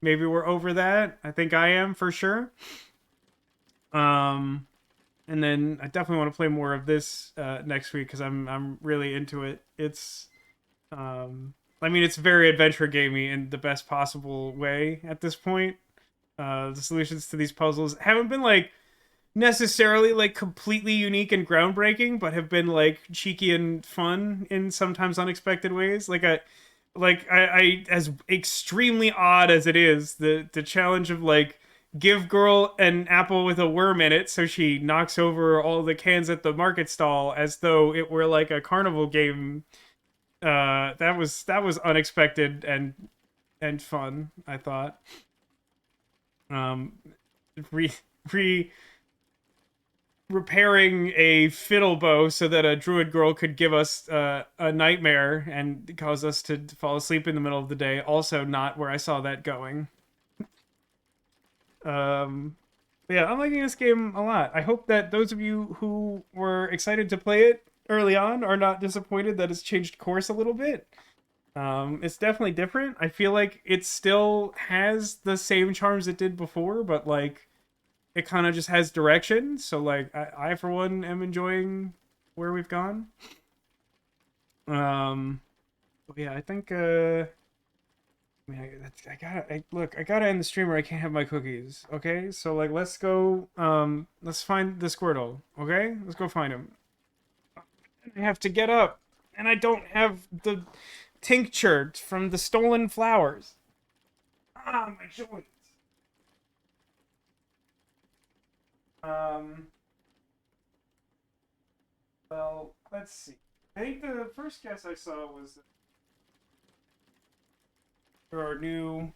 Maybe we're over that. I think I am for sure. And then I definitely want to play more of this next week because I'm really into it. It's I mean, it's very adventure gamey in the best possible way at this point. The solutions to these puzzles haven't been like necessarily like completely unique and groundbreaking, but have been like cheeky and fun in sometimes unexpected ways. I as extremely odd as it is, the challenge of like give girl an apple with a worm in it so she knocks over all the cans at the market stall as though it were like a carnival game. That was unexpected and fun, I thought. Repairing a fiddle bow so that a druid girl could give us a nightmare and cause us to fall asleep in the middle of the day. Also not where I saw that going. Yeah, I'm liking this game a lot. I hope that those of you who were excited to play it early on are not disappointed that it's changed course a little bit. It's definitely different. I feel like it still has the same charms it did before, but like it kind of just has direction. So like I for one am enjoying where we've gone. Yeah, I think I gotta end the stream or I can't have my cookies. Okay, so like let's go. Let's find the Squirtle. Okay, let's go find him. I have to get up, and I don't have the tincture from the stolen flowers. Ah, my joints. Well, let's see. I think the first guess I saw was for our new.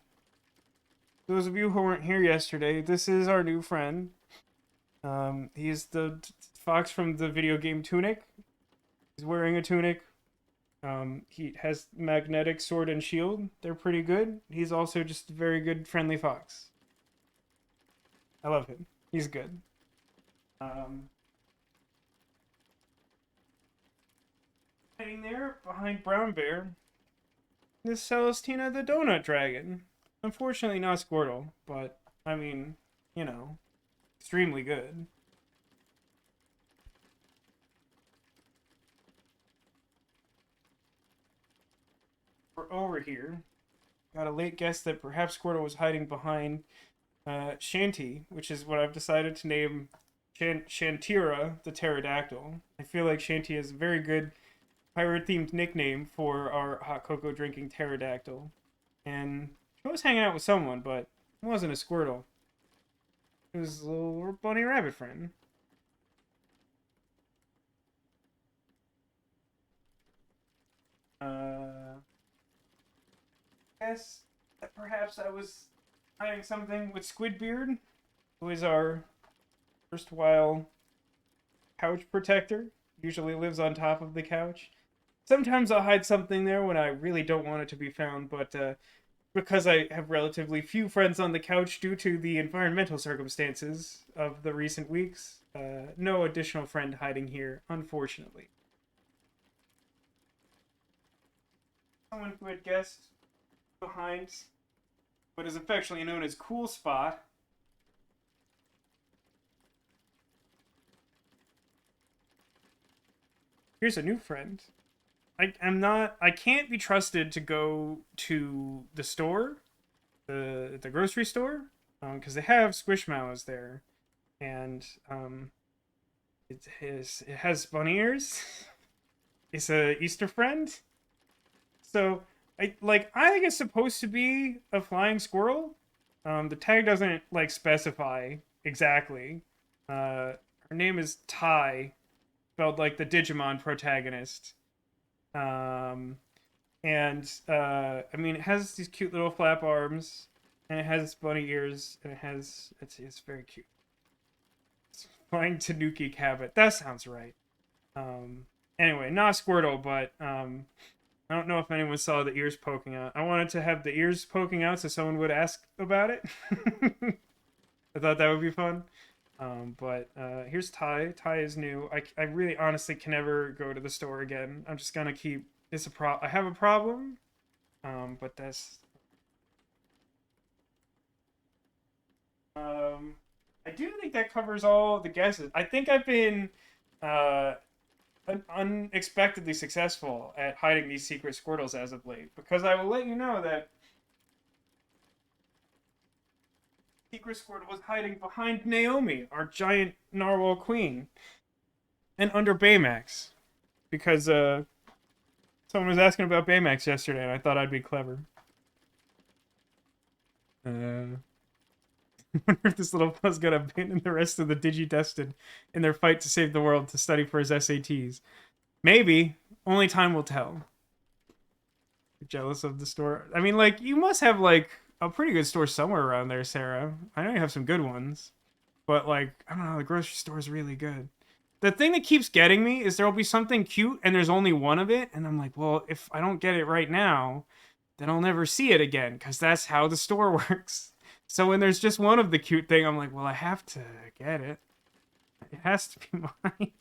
Those of you who weren't here yesterday, this is our new friend. He's the fox from the video game Tunic. He's wearing a tunic. He has magnetic sword and shield. They're pretty good. He's also just a very good, friendly fox. I love him. He's good. Hiding there behind Brown Bear is Celestina the Donut Dragon. Unfortunately not Squirtle, but I mean, extremely good. We're over here. Got a late guess that perhaps Squirtle was hiding behind Shanty, which is what I've decided to name Shantira the Pterodactyl. I feel like Shanty is a very good pirate-themed nickname for our hot cocoa drinking pterodactyl. And she was hanging out with someone, but it wasn't a Squirtle. It was a little bunny rabbit friend. Guess that perhaps I was hiding something with Squidbeard, who is our erstwhile couch protector. Usually lives on top of the couch. Sometimes I'll hide something there when I really don't want it to be found, but because I have relatively few friends on the couch due to the environmental circumstances of the recent weeks, no additional friend hiding here, unfortunately. Someone who had guessed behind what is affectionately known as Cool Spot. Here's a new friend. I can't be trusted to go to the store, the grocery store, because they have Squishmallows there, and It has bunny ears. It's a Easter friend. So I think it's supposed to be a flying squirrel. The tag doesn't like specify exactly. Her name is Tai, spelled like the Digimon protagonist. I mean, it has these cute little flap arms, and it has bunny ears, and it's very cute. It's flying Tanuki Cabot. That sounds right. Anyway, not Squirtle, but I don't know if anyone saw the ears poking out. I wanted to have the ears poking out so someone would ask about it. I thought that would be fun. But here's Ty. Ty is new. I really honestly can never go to the store again. I'm just gonna keep... I have a problem. But that's... I do think that covers all the guesses. I think I've been unexpectedly successful at hiding these secret Squirtles as of late, because I will let you know that secret Squirtle was hiding behind Naomi, our giant narwhal queen, and under Baymax, because someone was asking about Baymax yesterday, and I thought I'd be clever. I wonder if this little fuzz gonna abandon the rest of the Digi-Destined in their fight to save the world to study for his SATs. Maybe. Only time will tell. You're jealous of the store? I mean, like, you must have, like, a pretty good store somewhere around there, Sarah. I know you have some good ones. But, like, I don't know, the grocery store is really good. The thing that keeps getting me is there will be something cute and there's only one of it. And I'm like, well, if I don't get it right now, then I'll never see it again, because that's how the store works. So when there's just one of the cute thing, I'm like, well, I have to get it. It has to be mine.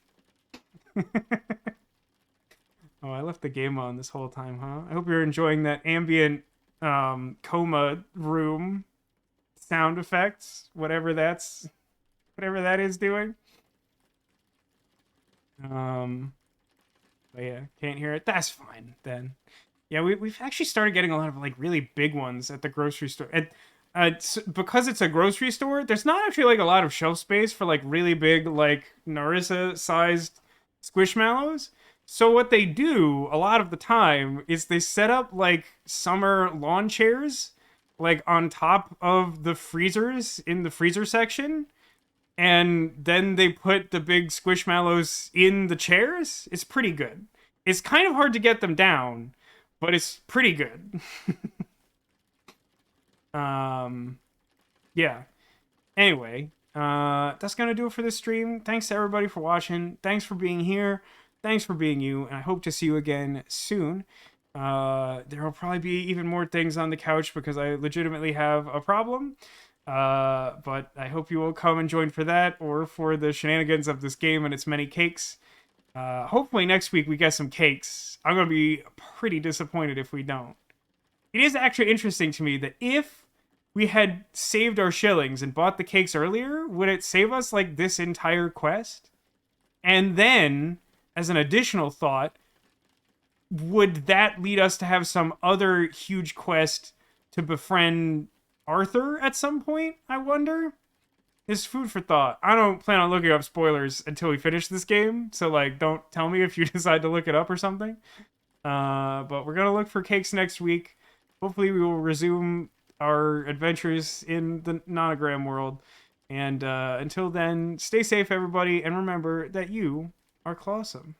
Oh, I left the game on this whole time, huh? I hope you're enjoying that ambient coma room sound effects, whatever that is doing. But yeah, can't hear it. That's fine then. Yeah, we've actually started getting a lot of like really big ones at the grocery store. Because it's a grocery store, there's not actually like a lot of shelf space for like really big like Narissa-sized Squishmallows. So what they do a lot of the time is they set up like summer lawn chairs like on top of the freezers in the freezer section, and then they put the big Squishmallows in the chairs. It's pretty good. It's kind of hard to get them down, but it's pretty good. Yeah. Anyway, that's gonna do it for this stream. Thanks to everybody for watching. Thanks for being here. Thanks for being you, and I hope to see you again soon. There will probably be even more things on the couch because I legitimately have a problem. But I hope you will come and join for that, or for the shenanigans of this game and its many cakes. Hopefully next week we get some cakes. I'm gonna be pretty disappointed if we don't. It is actually interesting to me that if we had saved our shillings and bought the cakes earlier, would it save us like this entire quest? And then, as an additional thought, would that lead us to have some other huge quest to befriend Arthur at some point, I wonder? It's food for thought. I don't plan on looking up spoilers until we finish this game, so like, don't tell me if you decide to look it up or something. But we're gonna look for cakes next week. Hopefully we will resume our adventures in the nonogram world. And until then, stay safe, everybody, and remember that you are clawsome.